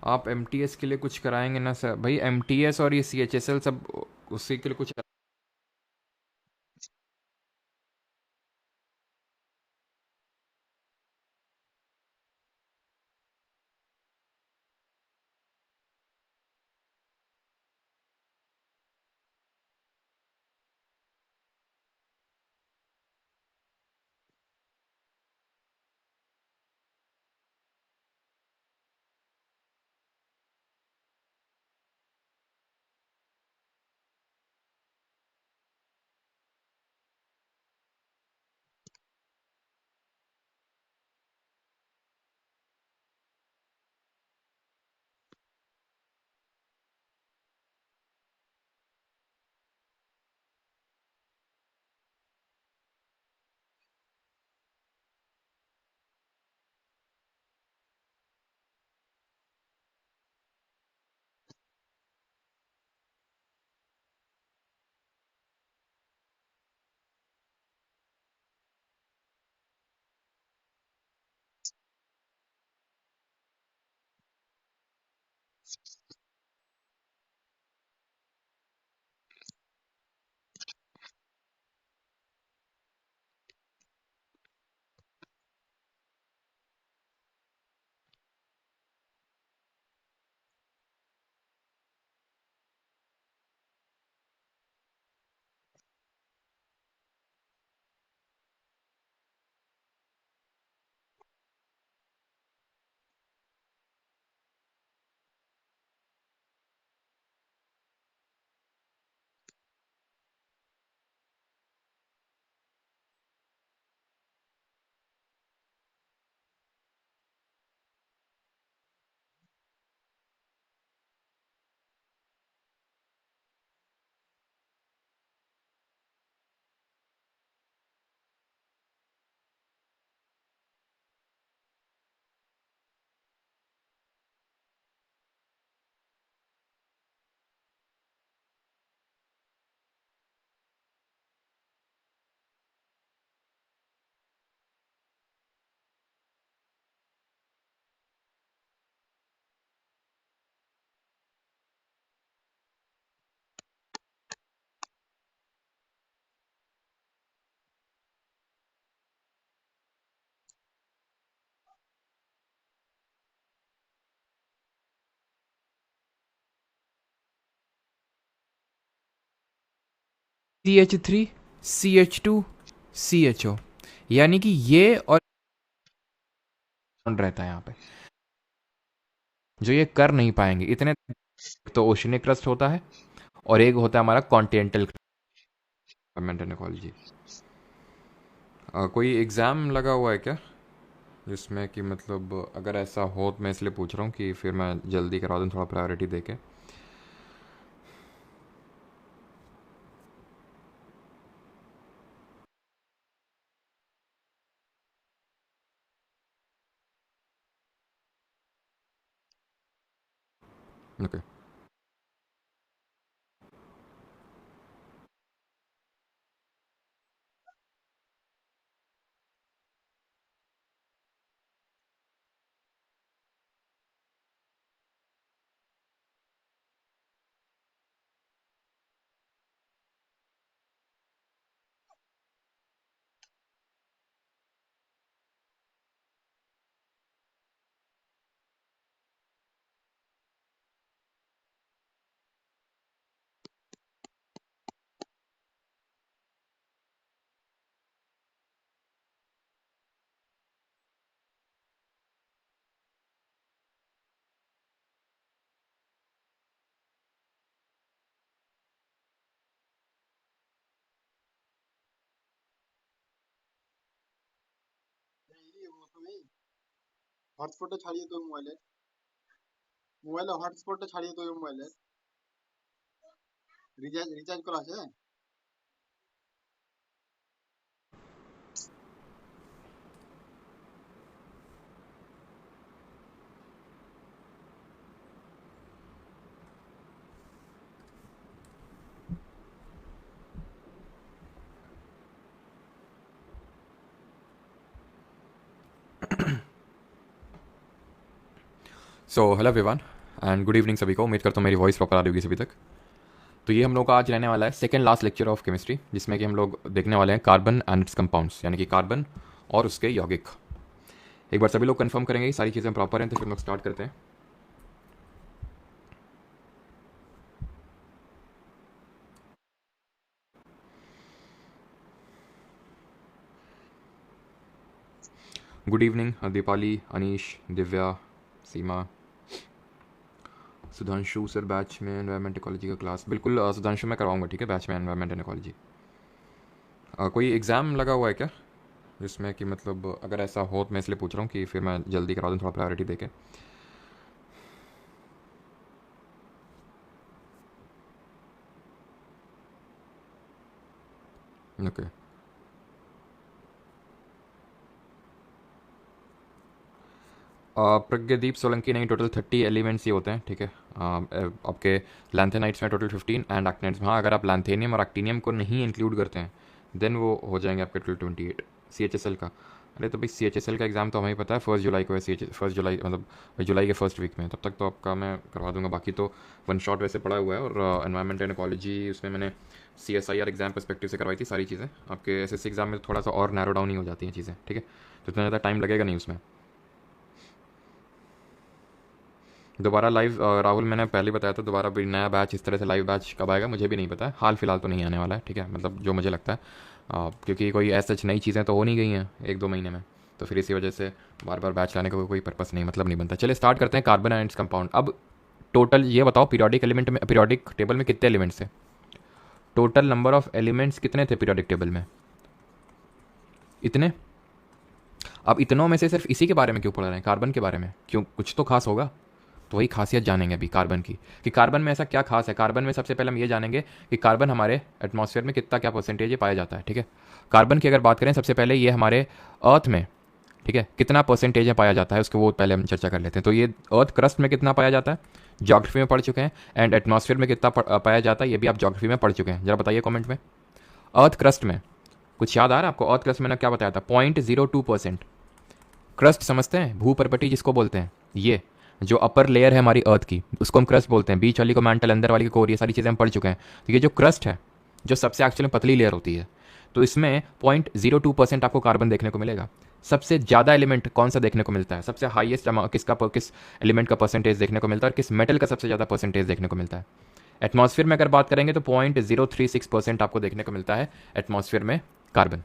आप एमटीएस के लिए कुछ कराएंगे ना सर? भाई एमटीएस और ये सीएचएसएल सब उसी के लिए कुछ। CH3CH2CHO, यानी कि ये और रहता है यहाँ पे जो ये कर नहीं पाएंगे इतने। तो ओशनिक क्रस्ट होता है और एक होता है हमारा कॉन्टिनेंटल मेंटेनोलॉजी। कोई एग्ज़ाम लगा हुआ है क्या जिसमें कि मतलब अगर ऐसा हो तो मैं इसलिए पूछ रहा हूँ कि फिर मैं जल्दी करवा दूँ थोड़ा प्रायोरिटी देके। ओके। হটস্পটটা ছাড়িয়ে তোর মোবাইলে হটস্পটটা ছাড়িয়ে তোর মোবাইলে রিচার্জ রিচার্জ করা আছে? So hello everyone, and good evening सभी को। उम्मीद करता हूँ मेरी वॉइस प्रॉपर आ रही होगी सभी तक। तो ये हम लोग का आज रहने वाला है second last lecture of chemistry, जिसमें कि हम लोग देखने वाले हैं कार्बन एंड इट्स कंपाउंड्स, यानी कि कार्बन और उसके यौगिक। एक बार सभी लोग कंफर्म करेंगे कि सारी चीज़ें प्रॉपर हैं, तो फिर हम लोग स्टार्ट करते हैं। गुड इवनिंग दीपाली, अनीश, दिव्या, सीमा, सुधांशु। सर बैच में एनवायरमेंट इकोलॉजी का क्लास बिल्कुल सुधांशु मैं करवाऊंगा, ठीक है, बैच में एनवायरमेंट एंड इकोलॉजी। कोई एग्ज़ाम लगा हुआ है क्या, जिसमें कि मतलब अगर ऐसा हो तो मैं इसलिए पूछ रहा हूँ कि फिर मैं जल्दी करवा दूँ, थोड़ा प्रायोरिटी देके। ओके। प्रज्ञदीप सोलंकी, नहीं, टोटल 30 एलिमेंट्स ही होते हैं, ठीक है। आपके लैंथेनाइट्स में टोटल 15 एंड एक्टिनाइट्स में, हाँ, अगर आप लैंथेनियम और एक्टिनियम को नहीं इंक्लूड करते हैं देन वो हो जाएंगे आपके टोटल 28। CHSL का, अरे तो भाई CHSL का एग्ज़ाम तो हमें पता है 1 जुलाई को है। फर्स्ट जुलाई मतलब जुलाई के फर्स्ट वीक में, तब तक तो आपका मैं करवा दूंगा। बाकी तो वन शॉट वैसे पड़ा हुआ है। और एनवायरमेंट एंड इकोलॉजी उसमें मैंने CSIR एग्जाम पर्सपेक्टिव से करवाई थी सारी चीज़ें। आपके SSC एग्जाम में थोड़ा सा और नैरो डाउन ही हो जाती हैं चीज़ें, ठीक है, तो इतना ज़्यादा टाइम लगेगा नहीं उसमें। दोबारा लाइव राहुल, मैंने पहले ही बताया था, दोबारा भी नया बैच इस तरह से लाइव बैच कब आएगा मुझे भी नहीं पता है। हाल फिलहाल तो नहीं आने वाला है, ठीक है, मतलब जो मुझे लगता है, क्योंकि कोई ऐसा नई चीज़ें तो हो नहीं गई हैं 1-2 महीने में, तो फिर इसी वजह से बार बार बैच लाने का कोई पर्पस नहीं, मतलब नहीं बनता। चलिए स्टार्ट करते हैं कार्बन एंड इट्स कंपाउंड। अब टोटल ये बताओ, पीरियोडिक एलिमेंट में, पीरियोडिक टेबल में कितने एलिमेंट्स थे? टोटल नंबर ऑफ एलिमेंट्स कितने थे पीरियोडिक टेबल में? इतने। अब इतनों में से सिर्फ इसी के बारे में क्यों पढ़ रहे हैं, कार्बन के बारे में? क्यों, कुछ तो खास होगा। तो वही खासियत जानेंगे अभी कार्बन की, कि कार्बन में ऐसा क्या खास है। कार्बन में सबसे पहले हम ये जानेंगे कि कार्बन हमारे एटमॉस्फेयर में कितना क्या परसेंटेज ये पाया जाता है, ठीक है। कार्बन की अगर बात करें सबसे पहले, ये हमारे अर्थ में, ठीक है, कितना परसेंटेज में पाया जाता है उसको वो पहले हम चर्चा कर लेते हैं। तो ये अर्थ क्रस्ट में कितना पाया जाता है, ज्योग्राफी में पढ़ चुके हैं। एंड एटमॉस्फेयर में कितना पाया जाता है, ये भी आप ज्योग्राफी में पढ़ चुके हैं। जरा बताइए कॉमेंट में। अर्थ क्रस्ट में कुछ याद आ रहा है आपको? अर्थ क्रस्ट मैंने क्या बताया था? 0.02%। क्रस्ट समझते हैं, भूपर्पटी जिसको बोलते हैं, ये जो अपर लेयर है हमारी अर्थ की, उसको हम क्रस्ट बोलते हैं। बीच वाली को मैंटल, अंदर वाली को कोर, ये सारी चीज़ें हम पढ़ चुके हैं। तो ये जो क्रस्ट है, जो सबसे एक्चुअली पतली लेयर होती है, तो इसमें 0.02% आपको कार्बन देखने को मिलेगा। सबसे ज़्यादा एलिमेंट कौन सा देखने को मिलता है, सबसे हाईएस्ट किस एलिमेंट का परसेंटेज देखने को मिलता है, और किस मेटल का सबसे ज़्यादा परसेंटेज देखने को मिलता है? एटमॉस्फेयर में अगर बात करेंगे तो 0.036% आपको देखने को मिलता है एटमॉस्फेयर में कार्बन।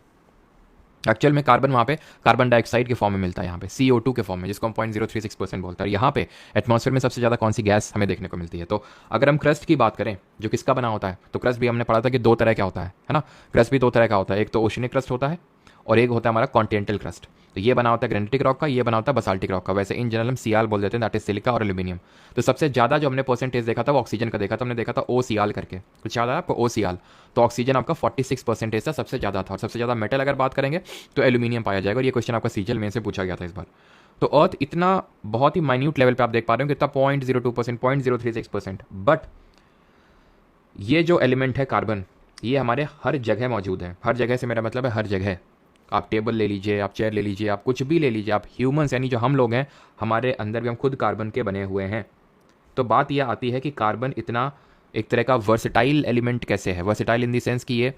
एक्चुअल में कार्बन वहाँ पे कार्बन डाइऑक्साइड के फॉर्म में मिलता है, यहाँ पे CO2 के फॉर्म में, जिसको हम 0.036% बोलते हैं। यहाँ पे एटमॉस्फेयर में सबसे ज़्यादा कौन सी गैस हमें देखने को मिलती है? तो अगर हम क्रस्ट की बात करें, जो किसका बना होता है, तो क्रस्ट भी हमने पढ़ा था कि दो तरह का होता है ना। क्रस्ट भी दो तरह का होता है, एक तो ओशनिक क्रस्ट होता है और एक होता है हमारा कॉन्टिनेंटल क्रस्ट। तो ये बना होता है ग्रेनिटिक रॉक का, ये बना होता है बसाल्टिक रॉक का। वैसे इन जनरल हम सियाल बोल देते हैं, दैट इज सिलिका और एल्यूमिनियम। तो सबसे ज़्यादा जो हमने परसेंटेज देखा था वो ऑक्सीजन का देखा था, हमने देखा था ओ सियाल करके, कुछ याद आया आपको? ओ सियाल। तो ऑक्सीजन आपका 46% था, सबसे ज़्यादा था। और सबसे ज़्यादा मेटल अगर बात करेंगे तो एल्यूमिनियम पाया जाएगा। और ये क्वेश्चन आपका सीजल में से पूछा गया था इस बार। तो अर्थ इतना बहुत ही माइन्यूट लेवल पे आप देख पा रहे हो कितना, 0.02%, 0.036%। बट ये जो एलिमेंट है कार्बन, ये हमारे हर जगह मौजूद है। हर जगह से मेरा मतलब है हर जगह। आप टेबल ले लीजिए, आप चेयर ले लीजिए, आप कुछ भी ले लीजिए, आप ह्यूमंस यानी जो हम लोग हैं, हमारे अंदर भी हम खुद कार्बन के बने हुए हैं। तो बात यह आती है कि कार्बन इतना एक तरह का वर्सेटाइल एलिमेंट कैसे है। वर्सेटाइल इन द सेंस कि ये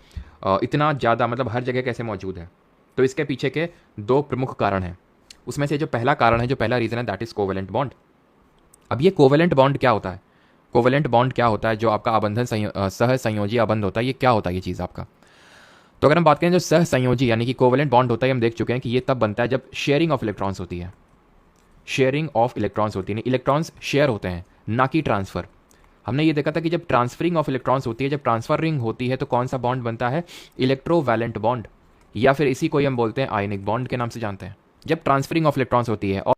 इतना ज़्यादा मतलब हर जगह कैसे मौजूद है। तो इसके पीछे के दो प्रमुख कारण हैं। उसमें से जो पहला कारण है, जो पहला रीज़न है, दैट इज़ कोवेलेंट बॉन्ड। अब ये कोवेलेंट बॉन्ड क्या होता है? कोवेलेंट बॉन्ड क्या होता है? जो आपका आबंधन सह संयोजी आबंध होता है, ये क्या होता है ये चीज़ आपका? तो अगर हम बात करें जो सह संयोजी यानी कि कोवेलेंट बॉन्ड होता है, हम देख चुके हैं कि ये तब बनता है जब शेयरिंग ऑफ इलेक्ट्रॉन्स होती है। शेयरिंग ऑफ इलेक्ट्रॉन्स होती है, इलेक्ट्रॉन्स शेयर होते हैं, ना कि ट्रांसफर। हमने ये देखा था कि जब ट्रांसफरिंग ऑफ इलेक्ट्रॉन्स होती है, जब ट्रांसफरिंग होती है, तो कौन सा बॉन्ड बनता है? इलेक्ट्रोवैलेंट बॉन्ड, या फिर इसी को ही हम बोलते हैं आयनिक बॉन्ड के नाम से जानते हैं। जब ट्रांसफरिंग ऑफ इलेक्ट्रॉन्स होती है, और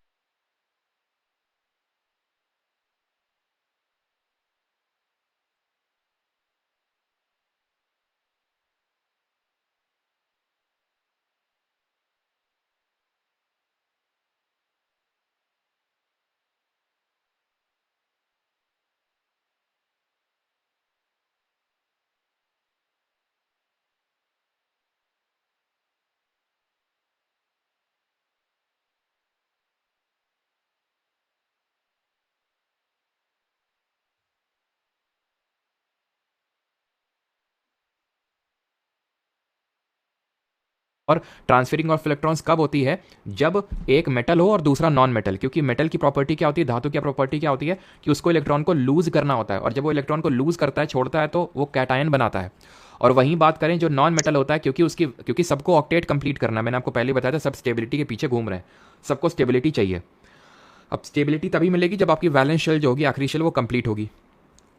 और ट्रांसफरिंग ऑफ इलेक्ट्रॉन्स कब होती है? जब एक मेटल हो और दूसरा नॉन मेटल, क्योंकि मेटल की प्रॉपर्टी क्या होती है, धातु की प्रॉपर्टी क्या होती है कि उसको इलेक्ट्रॉन को लूज करना होता है, और जब वो इलेक्ट्रॉन को लूज करता है, छोड़ता है, तो वो कैटायन बनाता है। और वहीं बात करें जो नॉन मेटल होता है, क्योंकि सबको ऑक्टेट कंप्लीट करना है, मैंने आपको पहले बताया था, सब स्टेबिलिटी के पीछे घूम रहे हैं, सबको स्टेबिलिटी चाहिए। अब स्टेबिलिटी तभी मिलेगी जब आपकी वैलेंस शेल जो होगी, आखिरी शेल, वो कंप्लीट होगी।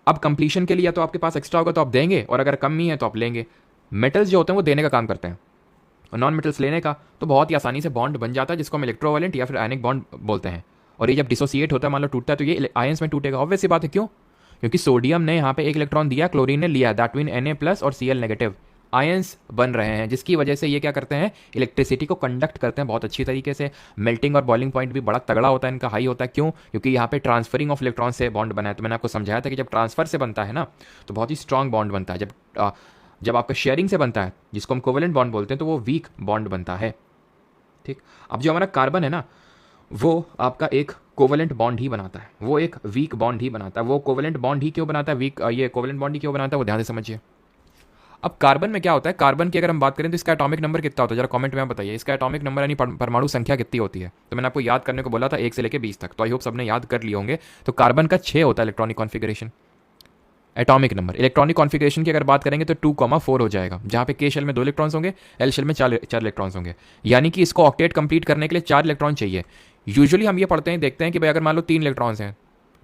अब कंप्लीशन के लिए या तो आपके पास एक्स्ट्रा होगा तो आप देंगे, और अगर कम ही है तो आप लेंगे। मेटल्स जो होते हैं वो देने का काम करते हैं, और नॉन मेटल्स लेने का, तो बहुत ही आसानी से बॉन्ड बन जाता है, जिसको हम इलेक्ट्रोवालेंट या फिर आयनिक बॉन्ड बोलते हैं। और ये जब डिसोसिएट होता है, मान लो टूटता है, तो ये आयंस में टूटेगा। ऑब्वियस सी बात है, क्यों? क्योंकि सोडियम ने यहाँ पे एक इलेक्ट्रॉन दिया, क्लोरीन ने लिया, दैट मीन Na+ और Cl नेगेटिव आयंस बन रहे हैं, जिसकी वजह से ये क्या करते हैं, इलेक्ट्रिसिटी को कंडक्ट करते हैं बहुत अच्छी तरीके से। मेल्टिंग और बॉइलिंग पॉइंट भी बड़ा तगड़ा होता है इनका, हाई होता है। क्यों? क्योंकि यहाँ पे ट्रांसफरिंग ऑफ इलेक्ट्रॉन से बॉन्ड बना है। तो मैंने आपको समझाया था कि जब ट्रांसफर से बनता है ना, तो बहुत ही स्ट्रॉन्ग बॉन्ड बनता है। जब आपका शेयरिंग से बनता है, जिसको हम कोवेलेंट बॉन्ड बोलते हैं, तो वो वीक बॉन्ड बनता है। ठीक। अब जो हमारा कार्बन है ना, वो आपका एक कोवेलेंट बॉन्ड ही बनाता है, वो एक वीक बॉन्ड ही बनाता है। वो कोवेलेंट बॉन्ड ही क्यों बनाता है, ये कोवेलेंट बॉन्ड ही क्यों बनाता है, वो ध्यान से समझिए। अब कार्बन में क्या होता है, कार्बन की अगर हम बात करें तो इसका एटॉमिक नंबर कितना होता है, जरा कमेंट में बताइए। इसका एटॉमिक नंबर यानी परमाणु संख्या कितनी होती है? तो मैंने आपको याद करने को बोला था 1 से लेकर 20 तक, तो आई होप सबने याद कर लिए होंगे। तो कार्बन का 6 होता है electronic configuration, atomic number. Electronic configuration की अगर बात करेंगे तो 2,4 हो जाएगा, जहां पे के शेल में 2 इलेक्ट्रॉन्स होंगे, एल शेल में 4 इलेक्ट्रॉन्स होंगे। यानी कि इसको ऑक्टेट कंप्लीट करने के लिए 4 इलेक्ट्रॉन चाहिए। यूजुअली हम ये पढ़ते हैं, देखते हैं कि भाई अगर मान लो 3 इलेक्ट्रॉन्स हैं,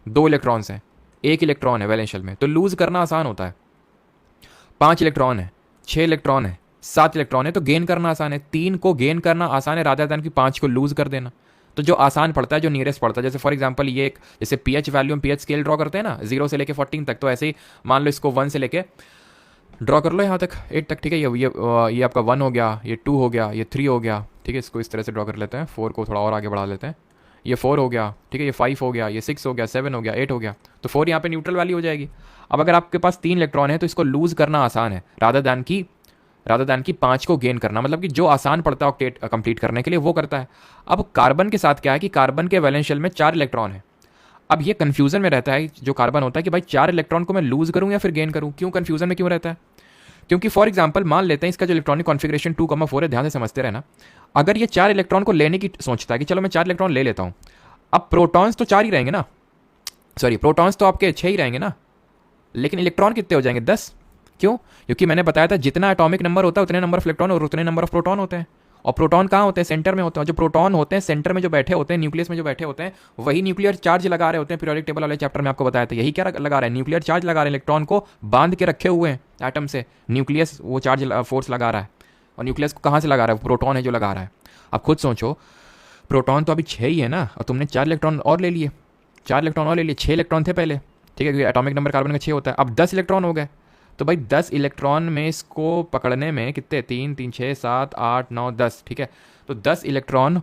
2 इलेक्ट्रॉन्स हैं, 1 इलेक्ट्रॉन है वैलेंस शेल में, तो लूज करना आसान होता है। 5 इलेक्ट्रॉन है, 6 इलेक्ट्रॉन है, 7 इलेक्ट्रॉन है, तो गेन करना आसान है। 3 को गेन करना आसान है रादर देन कि 5 को लूज कर देना। तो जो आसान पड़ता है, जो नियरेस्ट पड़ता है, जैसे फॉर एग्जांपल ये एक, जैसे पीएच वैल्यू हम पीएच स्केल ड्रॉ करते हैं ना, 0 से लेके 14 तक, तो ऐसे ही मान लो इसको 1 से लेके ड्रॉ कर लो यहाँ तक 8 तक। ठीक है, ये आपका 1 हो गया, ये 2 हो गया, ये 3 हो गया। ठीक है, इसको इस तरह से ड्रॉ कर लेते हैं, 4 को थोड़ा और आगे बढ़ा लेते हैं, ये 4 हो गया। ठीक है, ये 5 हो गया, ये 6 हो गया, 7 हो गया, 8 हो गया। तो 4 यहाँ पे न्यूट्रल वैल्यू हो जाएगी। अब अगर आपके पास 3 इलेक्ट्रॉन है तो इसको लूज करना आसान है रादर दैन की 5 को गेन करना, मतलब कि जो आसान पड़ता है ऑक्टेट कंप्लीट करने के लिए वो करता है। अब कार्बन के साथ क्या है कि कार्बन के वैलेंस शेल में 4 इलेक्ट्रॉन है। अब ये कंफ्यूजन में रहता है जो कार्बन होता है कि भाई 4 इलेक्ट्रॉन को मैं लूज करूं या फिर गेन करूं। क्यों कंफ्यूजन में क्यों रहता है? क्योंकि फॉर एग्जांपल मान लेते हैं इसका जो इलेक्ट्रॉनिक कॉन्फिगरेशन 2,4 है, ध्यान से समझते रहना। अगर ये 4 इलेक्ट्रॉन को लेने की सोचता है कि चलो मैं 4 इलेक्ट्रॉन ले लेता हूं, अब प्रोटॉन्स तो 4 ही रहेंगे ना, सॉरी प्रोटॉन्स तो आपके 6 ही रहेंगे ना, लेकिन इलेक्ट्रॉन कितने हो जाएंगे? 10। क्यों? क्योंकि मैंने बताया था जितना एटॉमिक नंबर होता है उतने नंबर ऑफ इलेक्ट्रॉन और उतने नंबर ऑफ प्रोटॉन होते हैं। और प्रोटॉन कहाँ होते हैं? सेंटर में होते हैं। जो प्रोटॉन होते हैं सेंटर में जो बैठे होते हैं, न्यूक्लियस में जो बैठे होते हैं, वही न्यूक्लियर चार्ज लगा रहे होते हैं। पीरियोडिक टेबल वाले चैप्टर में आपको बताया था, यही क्या लगा रहे हैं? न्यूक्लियर चार्ज लगा रहे हैं, इलेक्ट्रॉन को बांध के रखे हुए हैं एटम से। न्यूक्लियस वो चार्ज फोर्स लगा रहा है, और न्यूक्लियस को कहाँ से लगा रहा है? प्रोटॉन है जो लगा रहा है। अब खुद सोचो, प्रोटॉन तो अभी 6 ही है ना, और तुमने 4 इलेक्ट्रॉन और ले लिए, 4 इलेक्ट्रॉन और ले लिए, 6 इलेक्ट्रॉन थे पहले। ठीक है, क्योंकि एटॉमिक नंबर कार्बन का 6 होता है। अब 10 इलेक्ट्रॉन हो गए, तो भाई 10 इलेक्ट्रॉन में इसको पकड़ने में कितने? 3 3 6 7 8 9 10। ठीक है, तो 10 इलेक्ट्रॉन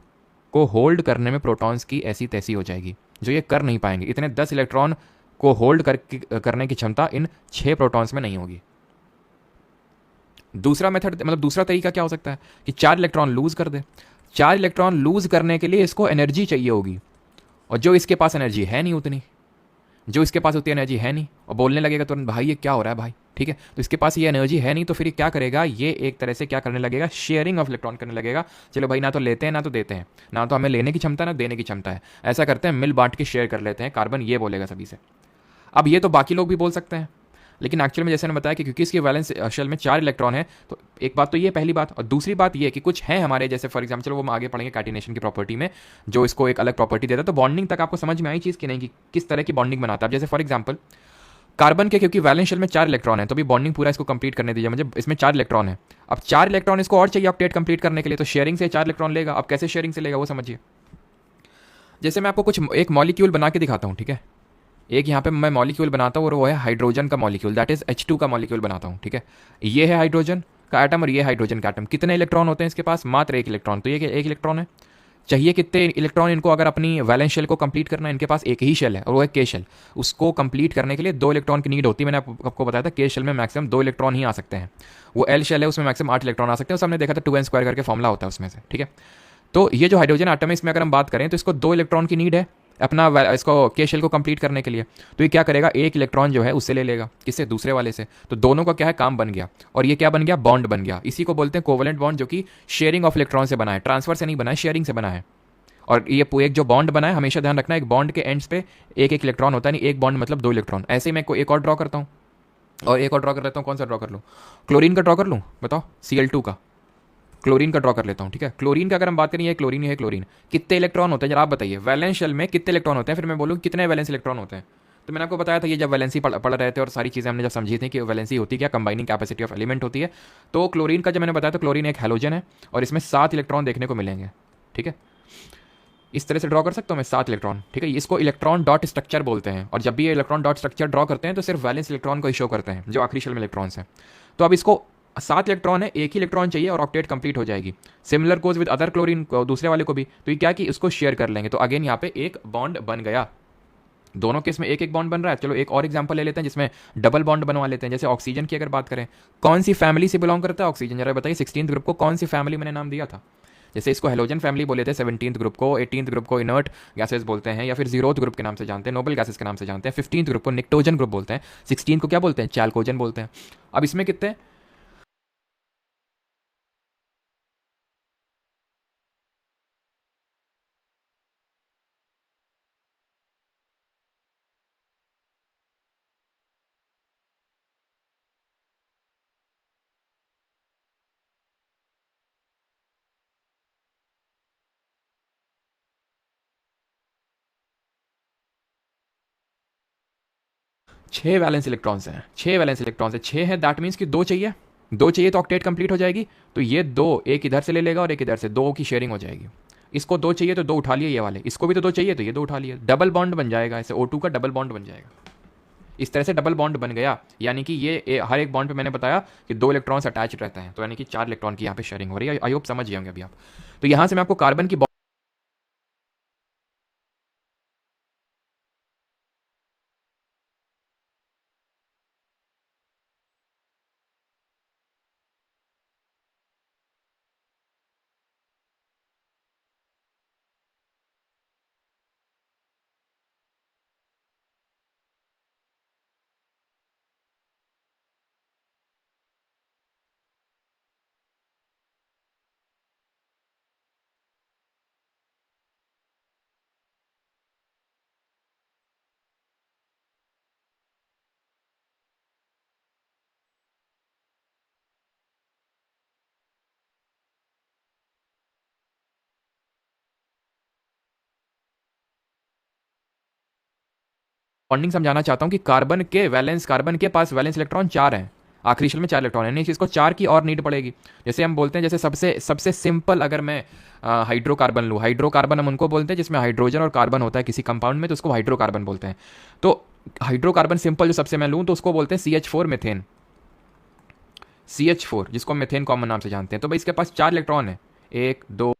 को होल्ड करने में प्रोटॉन्स की ऐसी तैसी हो जाएगी, जो ये कर नहीं पाएंगे। इतने 10 इलेक्ट्रॉन को होल्ड करने की क्षमता इन 6 प्रोटॉन्स में नहीं होगी। दूसरा मेथड, मतलब दूसरा तरीका क्या हो सकता है कि 4 इलेक्ट्रॉन लूज कर दे। 4 इलेक्ट्रॉन लूज करने के लिए इसको एनर्जी चाहिए होगी, और जो इसके पास एनर्जी है नहीं उतनी, जो इसके पास उतनी एनर्जी है नहीं, और बोलने लगेगा तुरंत भाई ये क्या हो रहा है भाई। ठीक है, तो इसके पास ये एनर्जी है नहीं, तो फिर क्या करेगा? ये एक तरह से क्या करने लगेगा? शेयरिंग ऑफ इलेक्ट्रॉन करने लगेगा। चलो भाई, ना तो लेते हैं ना तो देते हैं, ना तो हमें लेने की क्षमता ना देने की क्षमता है, ऐसा करते हैं मिल बांट के शेयर कर लेते हैं। कार्बन ये बोलेगा सभी से। अब ये तो बाकी लोग भी बोल सकते हैं, लेकिन एक्चुअल में जैसे मैंने बताया कि क्योंकि इसकी वैलेंस शेल में 4 इलेक्ट्रॉन है, तो एक बात तो ये पहली बात। और दूसरी बात ये कि कुछ है हमारे जैसे फॉर एग्जाम्पल, वो हम आगे पढ़ेंगे कैटिनेशन की प्रॉपर्टी में, जो इसको एक अलग प्रॉपर्टी देता है। तो बॉन्डिंग तक आपको समझ में आई चीज़ कि नहीं, कि किस तरह की बॉन्डिंग बनाता है। जैसे फॉर एग्जाम्पल कार्बन के, क्योंकि वैलेंस शेल में 4 इलेक्ट्रॉन है, तो भी बॉन्डिंग पूरा इसको कंप्लीट करने दीजिए मुझे। इसमें 4 इलेक्ट्रॉन है, अब 4 इलेक्ट्रॉन इसको और चाहिए ऑक्टेट कंप्लीट करने के लिए, तो शेयरिंग से 4 इलेक्ट्रॉन लेगा। अब कैसे शेयरिंग से लेगा वो समझिए। जैसे मैं आपको कुछ एक मॉलिक्यूल बना के दिखाता हूँ। ठीक है, एक यहाँ पे मैं मॉलिक्यूल बनाता हूँ, और वो है हाइड्रोजन का मॉलिक्यूल, दैट इज H2 का मॉलिक्यूल बनाता हूँ। ठीक है, ये है हाइड्रोजन का एटम और ये हाइड्रोजन का एटम। कितने इलेक्ट्रॉन होते हैं इसके पास? मात्र 1 इलेक्ट्रॉन। तो ये 1 इलेक्ट्रॉन है। चाहिए कितने इलेक्ट्रॉन इनको अगर अपनी वैलेंस शेल को कंप्लीट करना है? इनके पास एक ही शेल है, और वो है के शेल। उसको कंप्लीट करने के लिए 2 इलेक्ट्रॉन की नीड होती है। मैंने आपको बताया था के शेल में मैक्सिमम 2 इलेक्ट्रॉन ही आ सकते हैं। वो एल शेल है, उसमें मैक्सिमम 8 इलेक्ट्रॉन आ सकते हैं। हमने देखा था 2n² करके फॉर्मुला होता है उसमें से। ठीक है, तो ये जो हाइड्रोजन एटम है, इसमें अगर हम बात करें तो इसको 2 इलेक्ट्रॉन की नीड है। अपना इसको के शेल को कंप्लीट करने के लिए। तो ये क्या करेगा, एक इलेक्ट्रॉन जो है उससे ले लेगा, किससे, दूसरे वाले से। तो दोनों का क्या है, काम बन गया। और ये क्या बन गया, बॉन्ड बन गया। इसी को बोलते हैं कोवलेंट बॉन्ड, जो कि शेयरिंग ऑफ इलेक्ट्रॉन से बना है, ट्रांसफर से नहीं बना है, शेयरिंग से बना है। और ये एक जो बॉन्ड बना है, हमेशा ध्यान रखना, एक बॉन्ड के एंड्स पे एक एक इलेक्ट्रॉन होता है, नहीं एक बॉन्ड मतलब दो इलेक्ट्रॉन। ऐसे ही मैं एक और ड्रॉ करता हूँ, और एक और ड्रॉ कर लेता हूँ। कौन सा ड्रॉ कर लूँ, क्लोरीन का ड्रॉ कर लूँ, बताओ, Cl2 का, क्लोरीन का ड्रॉ कर लेता हूँ। ठीक है, क्लोरीन का अगर हम बात करें, ये क्लोरीन, ये क्लोरीन, कितने इलेक्ट्रॉन होते हैं जरा आप बताइए, वैलेंस शेल में कितने इलेक्ट्रॉन होते हैं, फिर मैं बोलूँ कितने वैलेंस इलेक्ट्रॉन होते हैं। तो मैंने आपको बताया था, ये जब वैलेंसी पढ़ रहे थे और सारी चीज़ें हमने जब समझी थी कि वैलेंसी होती क्या, कंबाइनिंग कैपेसिटी ऑफ एलिमेंट होती है। तो क्लोरीन का जब मैंने बताया, तो क्लोरीन एक हैलोजन है, और इसमें 7 इलेक्ट्रॉन देखने को मिलेंगे। ठीक है, इस तरह से ड्रॉ कर सकता हूँ मैं, 7 इलेक्ट्रॉन। ठीक है, इसको इलेक्ट्रॉन डॉट स्ट्रक्चर बोलते हैं। और जब भी ये इलेक्ट्रॉन डॉट स्ट्रक्चर ड्रॉ करते हैं, तो सिर्फ वैलेंस इलेक्ट्रॉन को ही शो करते हैं, जो आखिरी शेल में इलेक्ट्रॉन्स हैं। तो अब इसको 7 इलेक्ट्रॉन है, एक ही इलेक्ट्रॉन चाहिए और ऑक्टेट कंप्लीट हो जाएगी। Similar goes with other chlorine, दूसरे वाले को भी। तो ये क्या कि इसको शेयर कर लेंगे, तो अगेन यहाँ पे एक बॉन्ड बन गया। दोनों केस में एक एक बॉन्ड बन रहा है। चलो एक और एग्जांपल ले लेते हैं जिसमें डबल बॉन्ड बनवा लेते हैं। जैसे ऑक्सीजन की अगर बात करें, कौन सी फैमिली से बिलोंग करता है ऑक्सीजन, जरा बताइए। 16th ग्रुप को कौन सी फैमिली मैंने नाम दिया था। जैसे इसको हेलोजन फैमिली बोले थे 17th ग्रुप को, 18th ग्रुप को इनर्ट गैसेस बोलते हैं, या फिर 0th ग्रुप के नाम से जानते हैं, नोबल गैसेस के नाम से जानते हैं। 15th ग्रुप को निक्टोजन ग्रुप बोलते हैं, 16th को क्या बोलते हैं, चैल्कोजन बोलते हैं। अब इसमें कितने, छः वैलेंस इलेक्ट्रॉन्स हैं, छः वैलेंस इलेक्ट्रॉन्स हैं, छः हैं, दैट मीन्स कि दो चाहिए, दो चाहिए तो ऑक्टेट कंप्लीट हो जाएगी। तो ये दो, एक इधर से ले लेगा और एक इधर से, दो की शेयरिंग हो जाएगी। इसको दो चाहिए तो दो उठा लिए ये वाले, इसको भी तो दो चाहिए तो ये दो उठा लिए, डबल बॉन्ड बन जाएगा। ऐसे O2 का डबल बॉन्ड बन जाएगा। इस तरह से डबल बॉन्ड बन गया। यानी कि हर एक बॉन्ड पे मैंने बताया कि दो इलेक्ट्रॉन्स अटैच रहते हैं, तो यानी कि 4 इलेक्ट्रॉन की यहाँ पे शेयरिंग हो रही है। आई होप समझ गए होंगे अभी आप। तो यहाँ से मैं आपको कार्बन की बॉन्डिंग समझाना चाहता हूँ कि कार्बन के पास वैलेंस इलेक्ट्रॉन 4 हैं, आखिरी शेल में 4 इलेक्ट्रॉन है, नहीं इसको 4 की और नीड पड़ेगी। जैसे हम बोलते हैं, जैसे सबसे सबसे सिंपल अगर मैं हाइड्रोकार्बन लूँ, हाइड्रोकार्बन हम उनको बोलते हैं जिसमें हाइड्रोजन और कार्बन होता है किसी कंपाउंड में, तो उसको हाइड्रोकार्बन बोलते हैं। तो हाइड्रोकार्बन सिंपल जो सबसे मैं लूँ, तो उसको बोलते हैं CH4 मीथेन, CH4 जिसको मीथेन कॉमन नाम से जानते हैं। तो भाई इसके पास 4 इलेक्ट्रॉन है, एक दो,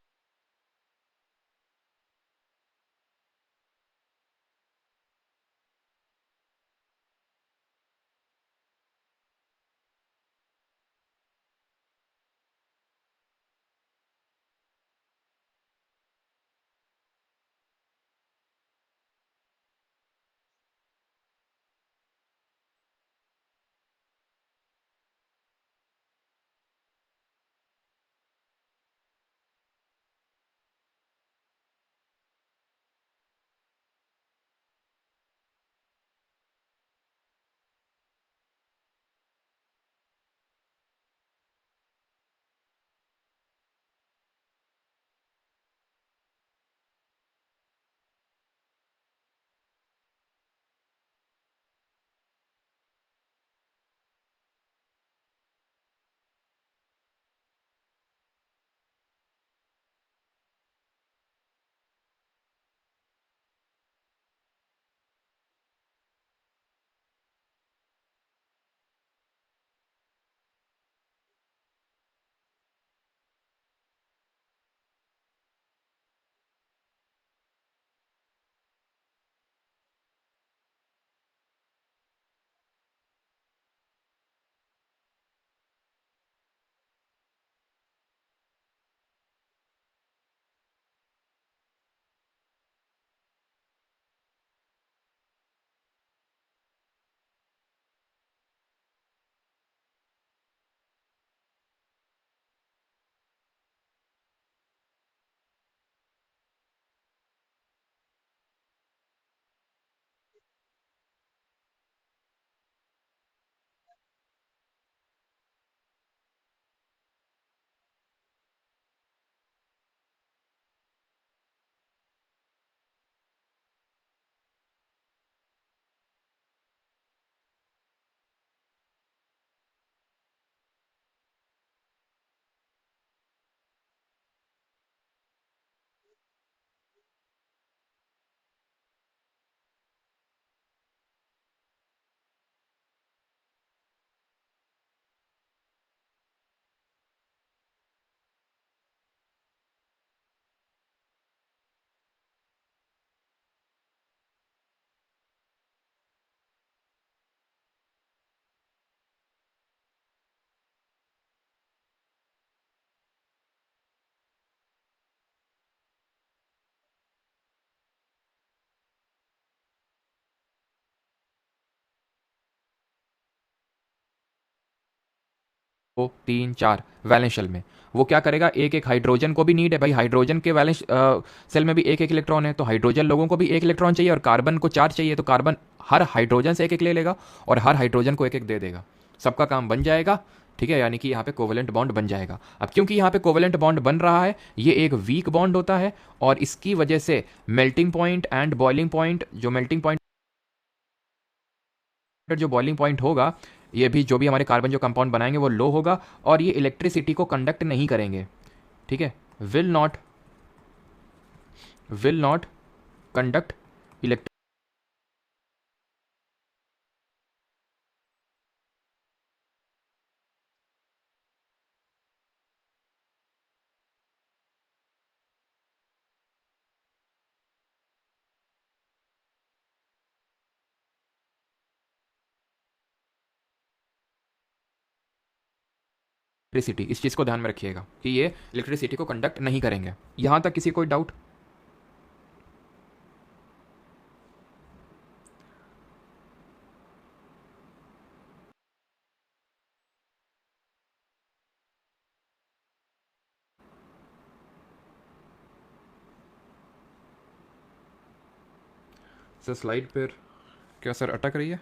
दो तीन चार वैलेंस शेल में। वो क्या करेगा, एक एक हाइड्रोजन को भी नीड है भाई, हाइड्रोजन के वैलेंस सेल में भी एक एक इलेक्ट्रॉन है, तो हाइड्रोजन लोगों को भी एक इलेक्ट्रॉन चाहिए और कार्बन को चार चाहिए, तो कार्बन हर हाइड्रोजन से एक एक ले लेगा और हर हाइड्रोजन को एक एक दे देगा, सबका काम बन जाएगा। ठीक है, यानी कि यहाँ पे कोवेलेंट बॉन्ड बन जाएगा। अब क्योंकि यहाँ पे कोवेलेंट बॉन्ड बन रहा है, ये एक वीक बॉन्ड होता है और इसकी वजह से melting point and boiling point, जो मेल्टिंग पॉइंट जो बॉइलिंग पॉइंट होगा, ये भी जो भी हमारे कार्बन जो कंपाउंड बनाएंगे वो लो होगा और ये इलेक्ट्रिसिटी को कंडक्ट नहीं करेंगे। ठीक है, विल नॉट कंडक्ट इलेक्ट्रिसिटी, इस चीज़ को ध्यान में रखिएगा कि ये इलेक्ट्रिसिटी को कंडक्ट नहीं करेंगे। यहां तक किसी कोई डाउट? सर स्लाइड पर क्या सर अटक रही है,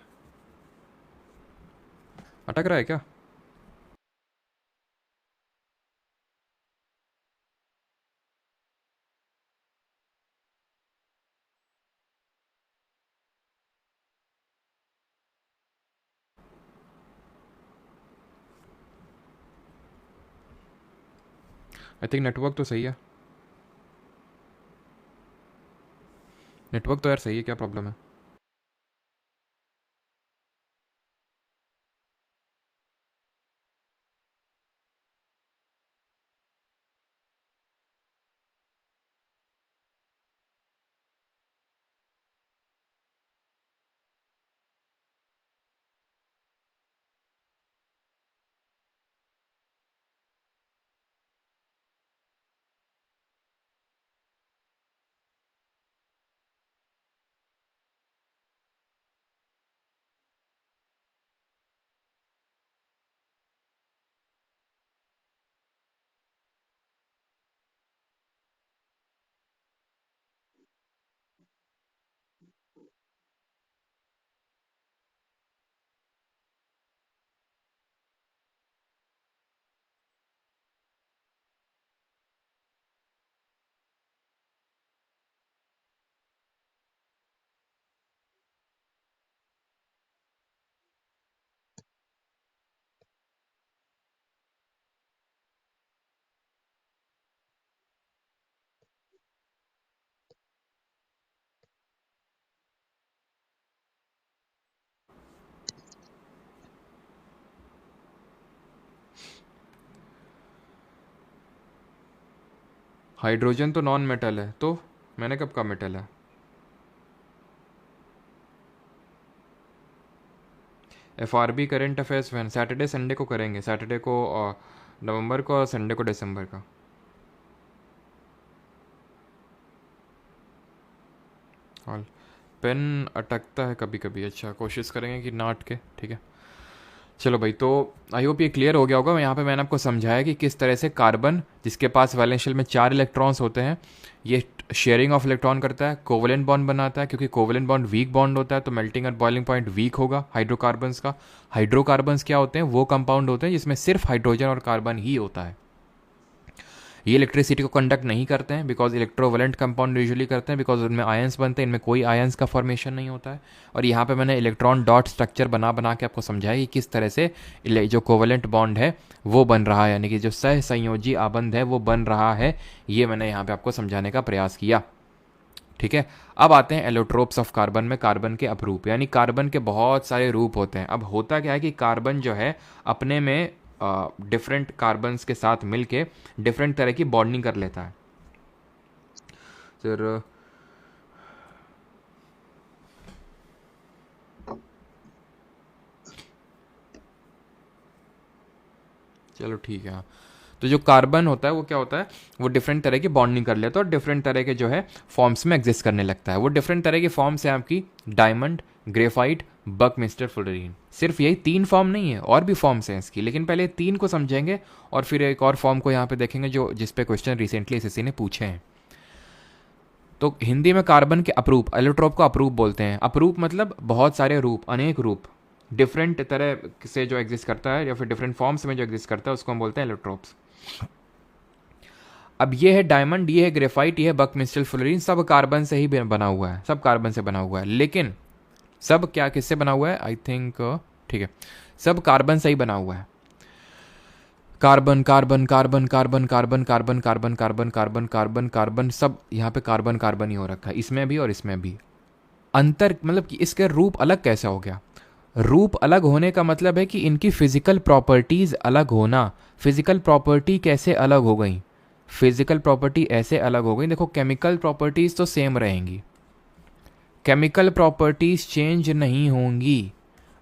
अटक रहा है क्या? आई थिंक नेटवर्क तो सही है, नेटवर्क तो यार सही है, क्या प्रॉब्लम है? हाइड्रोजन तो नॉन मेटल है, तो मैंने कब कहा मेटल है? FRB current affairs when Saturday Sunday को करेंगे, सैटरडे को नवंबर को और संडे को दिसंबर का। ऑल पेन अटकता है कभी कभी, अच्छा कोशिश करेंगे कि ना अटके। ठीक है, चलो भाई, तो आई होप ये क्लियर हो गया होगा। यहाँ पे मैंने आपको समझाया कि किस तरह से कार्बन, जिसके पास वैलेंस शेल में 4 इलेक्ट्रॉन्स होते हैं, ये शेयरिंग ऑफ इलेक्ट्रॉन करता है, कोवेलेंट बॉन्ड बनाता है। क्योंकि कोवेलेंट बॉन्ड वीक बॉन्ड होता है तो मेल्टिंग और बॉइलिंग पॉइंट वीक होगा हाइड्रोकार्बन्स का। हाइड्रोकार्बन्स क्या होते हैं? वो कंपाउंड होते हैं जिसमें सिर्फ हाइड्रोजन और कार्बन ही होता है। ये इलेक्ट्रिसिटी को कंडक्ट नहीं करते हैं बिकॉज इलेक्ट्रोवेलेंट कंपाउंड यूजुअली करते हैं, बिकॉज उनमें आयंस बनते हैं, इनमें कोई आयंस का फॉर्मेशन नहीं होता है। और यहाँ पे मैंने इलेक्ट्रॉन डॉट स्ट्रक्चर बना बना के आपको समझाया कि किस तरह से जो कोवेलेंट बॉन्ड है वो बन रहा है, यानी कि जो सह संयोजी आबंध है वो बन रहा है। ये मैंने यहाँ पे आपको समझाने का प्रयास किया। ठीक है, अब आते हैं एलोट्रोप्स ऑफ कार्बन में, कार्बन के अपरूप, यानी कार्बन के बहुत सारे रूप होते हैं। अब होता क्या है कि कार्बन जो है अपने में डिफरेंट कार्बन्स के साथ मिलके डिफरेंट तरह की बॉन्डिंग कर लेता है। सर चलो ठीक है, हाँ। तो जो कार्बन होता है वो क्या होता है, वो डिफरेंट तरह की बॉन्डिंग कर लेता है और डिफरेंट तरह के जो है फॉर्म्स में एग्जिस्ट करने लगता है। वो डिफरेंट तरह की फॉर्म्स हैं आपकी डायमंड, ग्रेफाइट, बकमिस्टर फुलरीन। सिर्फ यही 3 फॉर्म नहीं है, और भी फॉर्म्स हैं इसकी, लेकिन पहले 3 को समझेंगे और फिर एक और फॉर्म को यहाँ पे देखेंगे जो जिस पे क्वेश्चन रिसेंटली एसएससी ने पूछे हैं। तो हिंदी में कार्बन के अपरूप, एलोट्रोप को अपरूप बोलते हैं। अपरूप मतलब बहुत सारे रूप, अनेक रूप, डिफरेंट तरह से जो एग्जिस्ट करता है या फिर डिफरेंट फॉर्म्स में जो एग्जिस्ट करता है उसको हम बोलते हैं एलोट्रोप्स। अब ये है डायमंड, ये है ग्रेफाइट, ये है बकमिस्टर फुलरीन, सब कार्बन से ही बना हुआ है, सब कार्बन से बना हुआ है। लेकिन सब क्या किससे बना हुआ है, आई थिंक ठीक है, सब कार्बन से ही बना हुआ है। Carbon carbon carbon carbon carbon carbon carbon carbon carbon carbon carbon, सब यहाँ पे कार्बन कार्बन ही हो रखा है, इसमें भी और इसमें भी। अंतर मतलब कि इसके रूप अलग कैसे हो गया? रूप अलग होने का मतलब है कि इनकी फिजिकल प्रॉपर्टीज अलग होना। फिजिकल प्रॉपर्टी कैसे अलग हो गई? फिजिकल प्रॉपर्टी ऐसे अलग हो गई, देखो केमिकल प्रॉपर्टीज तो सेम रहेंगी, केमिकल प्रॉपर्टीज चेंज नहीं होंगी,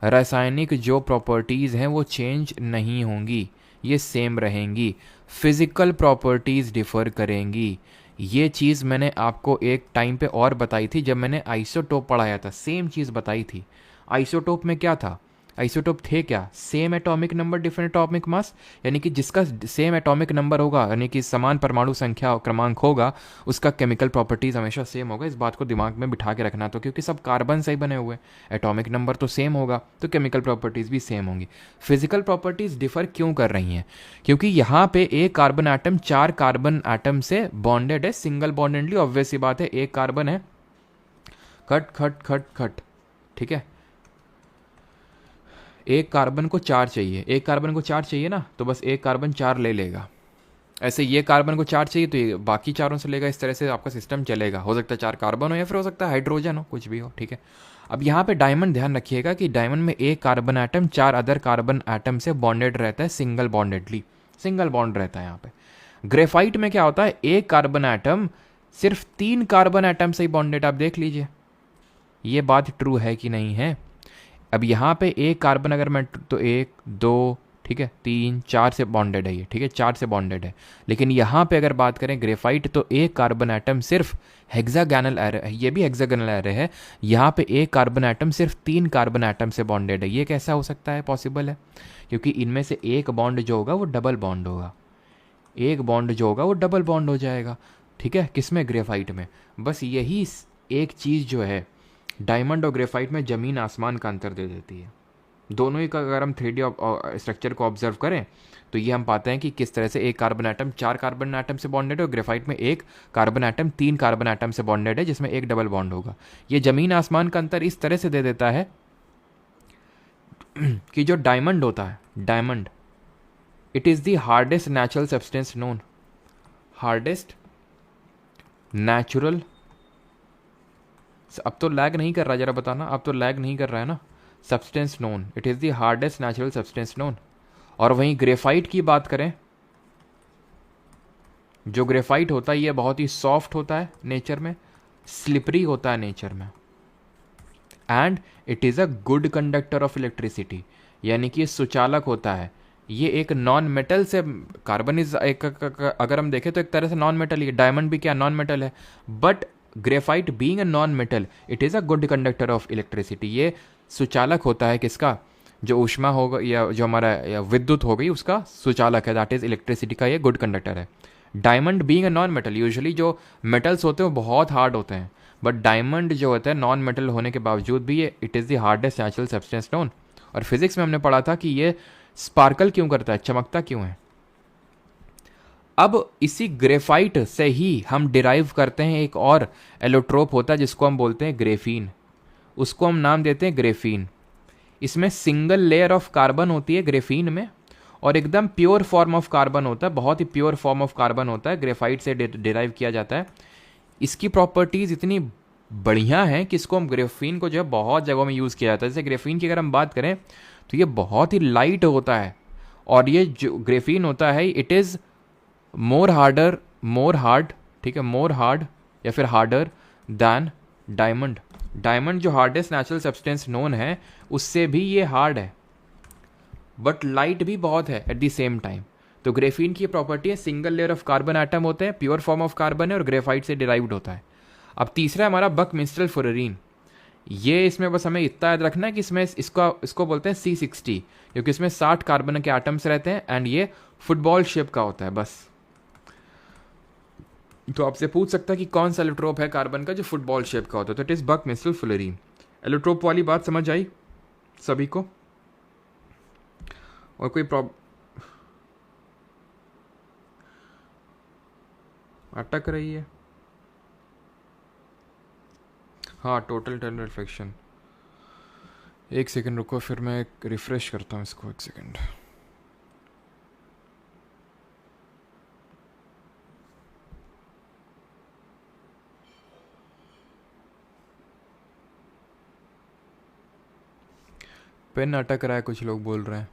रासायनिक जो प्रॉपर्टीज हैं वो चेंज नहीं होंगी, ये सेम रहेंगी। फिजिकल प्रॉपर्टीज डिफर करेंगी। ये चीज़ मैंने आपको एक टाइम पे और बताई थी जब मैंने आइसोटोप पढ़ाया था, सेम चीज़ बताई थी। आइसोटोप में क्या था? आइसोटोप थे क्या? Same atomic number different atomic mass, यानी कि जिसका सेम एटॉमिक नंबर होगा, यानी कि समान परमाणु संख्या क्रमांक होगा, उसका केमिकल प्रॉपर्टीज हमेशा सेम होगा। इस बात को दिमाग में बिठा के रखना, तो क्योंकि सब कार्बन से ही बने हुए, एटॉमिक नंबर तो सेम होगा तो केमिकल प्रॉपर्टीज भी सेम होंगी। फिजिकल प्रॉपर्टीज डिफर क्यों कर रही हैं? क्योंकि यहाँ पे एक कार्बन एटम 4 कार्बन एटम से बॉन्डेड है, सिंगल बॉन्डेडली, ऑब्वियस सी बात है, एक कार्बन है, खट खट खट खट, ठीक है। एक कार्बन को 4 चाहिए, एक कार्बन को 4 चाहिए ना, तो बस एक कार्बन 4 ले लेगा। ऐसे ये कार्बन को 4 चाहिए तो ये बाकी चारों से लेगा। इस तरह से आपका सिस्टम चलेगा। हो सकता है 4 कार्बन हो या फिर हो सकता है हाइड्रोजन हो, कुछ भी हो, ठीक है। अब यहाँ पे डायमंड ध्यान रखिएगा कि डायमंड में एक carbon atom 4 other carbon atom से बॉन्डेड रहता है, सिंगल बॉन्डेडली, सिंगल बॉन्ड रहता है यहाँ पे। ग्रेफाइट में क्या होता है, एक कार्बन एटम सिर्फ 3 कार्बन एटम से ही बॉन्डेड। आप देख लीजिए ये बात ट्रू है कि नहीं है। अब यहाँ पे एक कार्बन अगर मैं तो 1 2 ठीक है 3 4 से बॉन्डेड है ये, ठीक है, 4 से बॉन्डेड है। लेकिन यहाँ पे अगर बात करें ग्रेफाइट तो एक कार्बन एटम सिर्फ हेक्सागोनल एरे है, ये भी हेक्सागोनल एरे है। यहाँ पे एक कार्बन एटम सिर्फ 3 कार्बन एटम से बॉन्डेड है। ये कैसा हो सकता है? पॉसिबल है क्योंकि इनमें से एक बॉन्ड जो होगा वो डबल बॉन्ड होगा, एक बॉन्ड जो होगा वो डबल बॉन्ड हो जाएगा, ठीक है। किसमें? ग्रेफाइट में। बस यही एक चीज़ जो है डायमंड और ग्रेफाइट में ज़मीन आसमान का अंतर दे देती है। दोनों ही का अगर हम 3D स्ट्रक्चर को ऑब्जर्व करें तो ये हम पाते हैं कि किस तरह से एक कार्बन एटम 4 कार्बन एटम से बॉन्डेड है और ग्रेफाइट में एक कार्बन एटम 3 कार्बन एटम से बॉन्डेड है, जिसमें एक डबल बॉन्ड होगा। ये ज़मीन आसमान का अंतर इस तरह से दे देता है कि जो डायमंड होता है, diamond it is the hardest natural substance known, hardest natural. अब तो लैग नहीं कर रहा, जरा बताना, अब तो लैग नहीं कर रहा है ना। Substance known, it is the hardest natural substance known. और वहीं ग्रेफाइट की बात करें, जो ग्रेफाइट होता है ये बहुत ही सॉफ्ट होता है नेचर में, स्लिपरी होता है नेचर में, and it is a good conductor of electricity, यानी कि सुचालक होता है। ये एक नॉन मेटल से, कार्बन इज एक, अगर हम देखें तो एक तरह से नॉन मेटल, ये डायमंड भी क्या नॉन मेटल है, but graphite being a non metal it is a good conductor of electricity. ये सुचालक होता है किसका? जो ऊष्मा होगा या जो हमारा या विद्युत हो गई उसका सुचालक है, दैट इज इलेक्ट्रिसिटी का ये गुड कंडक्टर है। Diamond being a non metal, usually जो मेटल्स होते हैं वो बहुत हार्ड होते हैं, बट डायमंड जो होता है नॉन मेटल होने के बावजूद भी ये it is the hardest natural substance known. और फिजिक्स में हमने पढ़ा था कि ये स्पार्कल क्यों करता है, चमकता क्यों है। अब इसी ग्रेफाइट से ही हम डिराइव करते हैं एक और एलोट्रोप होता है जिसको हम बोलते हैं ग्रेफीन, उसको हम नाम देते हैं ग्रेफीन। इसमें सिंगल लेयर ऑफ कार्बन होती है ग्रेफीन में, और एकदम प्योर फॉर्म ऑफ कार्बन होता है, बहुत ही प्योर फॉर्म ऑफ कार्बन होता है, ग्रेफाइट से डिराइव किया जाता है। इसकी प्रॉपर्टीज़ इतनी बढ़िया हैं कि इसको हम ग्रेफीन को जो है बहुत जगहों में यूज़ किया जाता है। जैसे ग्रेफीन की अगर हम बात करें तो ये बहुत ही लाइट होता है, और ये जो ग्रेफीन होता है इट इज़ मोर हार्ड, ठीक है, मोर हार्ड या फिर हार्डर दैन डायमंड। डायमंड जो हार्डेस्ट नेचुरल सब्सटेंस नोन है उससे भी ये हार्ड है, बट लाइट भी बहुत है एट द सेम टाइम। तो ग्रेफीन की प्रॉपर्टी है single layer of carbon atom होते हैं, प्योर फॉर्म ऑफ कार्बन है और ग्रेफाइट से डिराइव्ड होता है। अब तीसरा हमारा बकमिस्टर फुलरीन। ये इसमें बस हमें इतना याद रखना है कि इसमें इसको बोलते हैं C60, क्योंकि इसमें 60 कार्बन के एटम्स रहते हैं एंड ये फुटबॉल शेप का होता है बस। तो आपसे पूछ सकता है कि कौन सा एलोट्रोप है कार्बन का जो फुटबॉल शेप का होता है, तो इट इज बकमिंस्टल फुलरीन। एलोट्रोप वाली बात समझ आई सभी को? और कोई अटक रही है? हाँ, टोटल टर्न रिफ्लेक्शन। एक सेकंड रुको, फिर मैं रिफ्रेश करता हूँ इसको, एक सेकंड। पेन अटक रहा है, कुछ लोग बोल रहे हैं।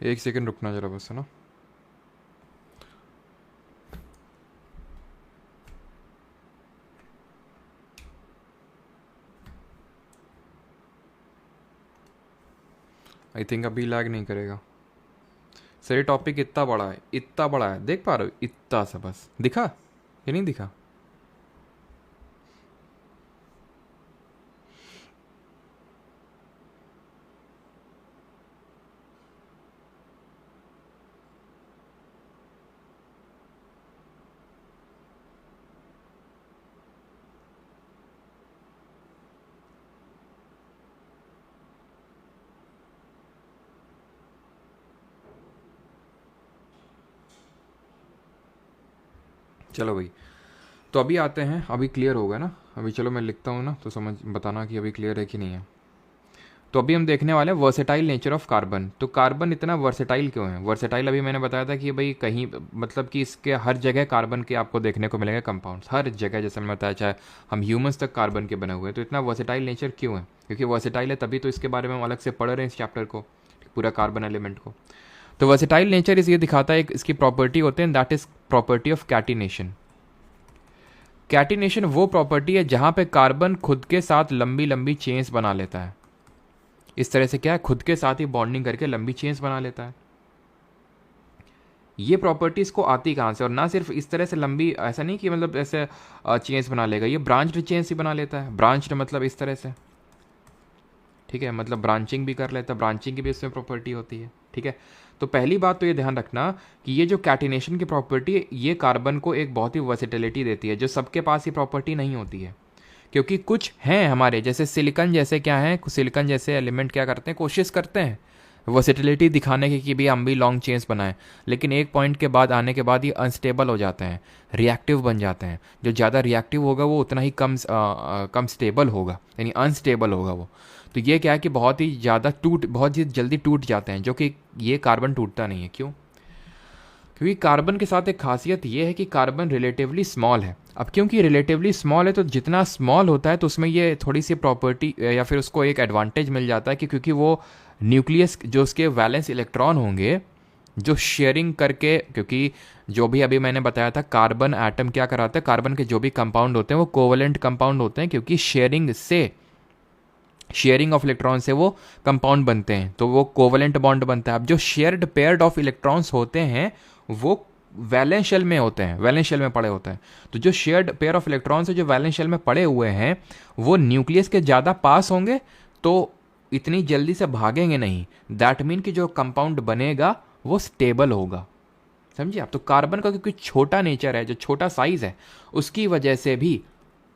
एक सेकंड रुकना जरा बस, है ना। आई थिंक अभी लैग नहीं करेगा। सर ये टॉपिक इतना बड़ा है, इतना बड़ा है, देख पा रहे हो? इतना सा बस दिखा, ये नहीं दिखा? चलो भाई, तो अभी आते हैं, अभी क्लियर होगा ना? अभी चलो मैं लिखता हूँ ना, तो समझ बताना कि अभी क्लियर है कि नहीं है। तो अभी हम देखने वाले हैं वर्सेटाइल नेचर ऑफ कार्बन। तो कार्बन इतना वर्सेटाइल क्यों है? वर्सेटाइल अभी मैंने बताया था कि भाई कहीं मतलब कि इसके हर जगह कार्बन के आपको देखने को मिलेगा कंपाउंड्स, हर जगह, जैसे मैंने बताया, चाहे हम ह्यूमंस तक कार्बन के बने हुए हैं। तो इतना वर्सेटाइल नेचर क्यों है? क्योंकि वर्सेटाइल है तभी तो इसके बारे में हम अलग से पढ़ रहे हैं इस चैप्टर को, पूरा कार्बन एलिमेंट को। तो वर्सेटाइल नेचर इस ये दिखाता है, इसकी प्रॉपर्टी होते हैं, that is property of catenation. Catenation वो प्रॉपर्टी है जहां पे कार्बन खुद के साथ लंबी लंबी चेन्स बना लेता है। इस तरह से क्या है, खुद के साथ ही बॉन्डिंग करके लंबी चेन्स बना लेता है। ये प्रॉपर्टी इसको आती कहाँ से? और ना सिर्फ इस तरह से लंबी, ऐसा नहीं कि मतलब ऐसे चेन्स बना लेगा, ये ब्रांच्ड चेन्स ही बना लेता है। ब्रांच्ड मतलब इस तरह से, ठीक है, मतलब ब्रांचिंग भी कर लेता है, ब्रांचिंग की भी इसमें प्रॉपर्टी होती है, ठीक है। तो पहली बात तो ये ध्यान रखना कि ये जो कैटिनेशन की प्रॉपर्टी है, ये कार्बन को एक बहुत ही वर्सेटिलिटी देती है, जो सबके पास ये प्रॉपर्टी नहीं होती है। क्योंकि कुछ हैं हमारे जैसे सिलिकॉन जैसे, क्या है, सिलिकॉन जैसे एलिमेंट क्या करते हैं, कोशिश करते हैं वर्सेटिलिटी दिखाने की कि भी हम भी लॉन्ग चेन्स बनाएं, लेकिन एक पॉइंट के बाद आने के बाद ये अनस्टेबल हो जाते हैं, रिएक्टिव बन जाते हैं। जो ज़्यादा रिएक्टिव होगा वो उतना ही कम स्टेबल होगा, यानी अनस्टेबल होगा वो। तो ये क्या है कि बहुत ही जल्दी टूट जाते हैं, जो कि ये कार्बन टूटता नहीं है। क्यों? क्योंकि कार्बन के साथ एक खासियत ये है कि कार्बन रिलेटिवली स्मॉल है। अब क्योंकि रिलेटिवली स्मॉल है, तो जितना स्मॉल होता है तो उसमें ये थोड़ी सी प्रॉपर्टी या फिर उसको एक एडवांटेज मिल जाता है कि क्योंकि वो न्यूक्लियस जो उसके वैलेंस इलेक्ट्रॉन होंगे जो शेयरिंग करके, क्योंकि जो भी अभी मैंने बताया था कार्बन एटम क्या कराता है, कार्बन के जो भी कंपाउंड होते हैं वो कोवलेंट कंपाउंड होते हैं, क्योंकि शेयरिंग ऑफ इलेक्ट्रॉन से वो कंपाउंड बनते हैं, तो वो कोवलेंट बॉन्ड बनता है। अब जो शेयर्ड पेयर्ड ऑफ इलेक्ट्रॉन्स होते हैं वो वैलेंस शेल में होते हैं, वैलेंस शेल में पड़े होते हैं। तो जो शेयर्ड पेयर ऑफ इलेक्ट्रॉन्स है जो वैलेंस शेल में पड़े हुए हैं, वो न्यूक्लियस के ज़्यादा पास होंगे तो इतनी जल्दी से भागेंगे नहीं। दैट मीन कि जो कंपाउंड बनेगा वो स्टेबल होगा। समझिए आप? तो कार्बन का क्योंकि छोटा नेचर है, जो छोटा साइज है, उसकी वजह से भी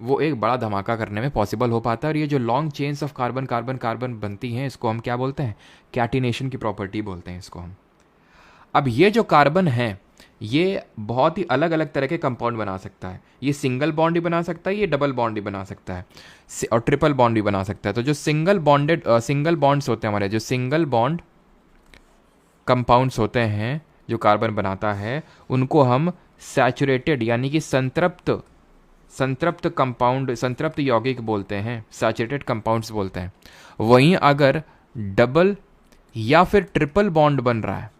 वो एक बड़ा धमाका करने में पॉसिबल हो पाता है। और ये जो long chains of carbon carbon carbon बनती हैं, इसको हम क्या बोलते हैं? कैटिनेशन की प्रॉपर्टी बोलते हैं इसको हम। अब ये जो कार्बन है ये बहुत ही अलग अलग तरह के कंपाउंड बना सकता है। ये सिंगल बॉन्ड भी बना सकता है, ये डबल बॉन्ड भी बना सकता है, और ट्रिपल बॉन्ड भी बना सकता है। तो जो सिंगल बॉन्ड्स होते हैं हमारे, जो सिंगल बॉन्ड कंपाउंड्स होते हैं जो कार्बन बनाता है, उनको हम सैचुरेटेड यानी कि संतृप्त कंपाउंड, संतृप्त यौगिक बोलते हैं, सैचुरेटेड कंपाउंड्स बोलते हैं। वहीं अगर डबल या फिर ट्रिपल बॉन्ड बन रहा है,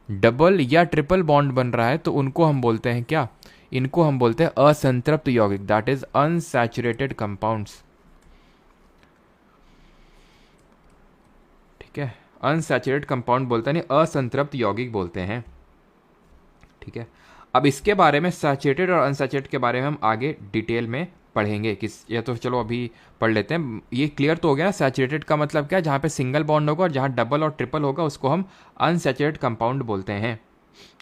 डबल या ट्रिपल बॉन्ड बन रहा है तो उनको हम बोलते हैं क्या, इनको हम बोलते हैं असंतृप्त यौगिक, दैट इज अनसैचुरेटेड कंपाउंड्स। ठीक है, अनसैचुरेटेड कंपाउंड बोलते हैं, नहीं असंतृप्त यौगिक बोलते हैं। ठीक है, अब इसके बारे में सैचुरेटेड और अनसैचुरेटेड के बारे में हम आगे डिटेल में पढ़ेंगे किस, या तो चलो अभी पढ़ लेते हैं। ये क्लियर तो हो गया, सैचुरेटेड का मतलब क्या है, जहाँ पे सिंगल बॉन्ड होगा और जहाँ डबल और ट्रिपल होगा उसको हम अनसैचुरेटेड कंपाउंड बोलते हैं।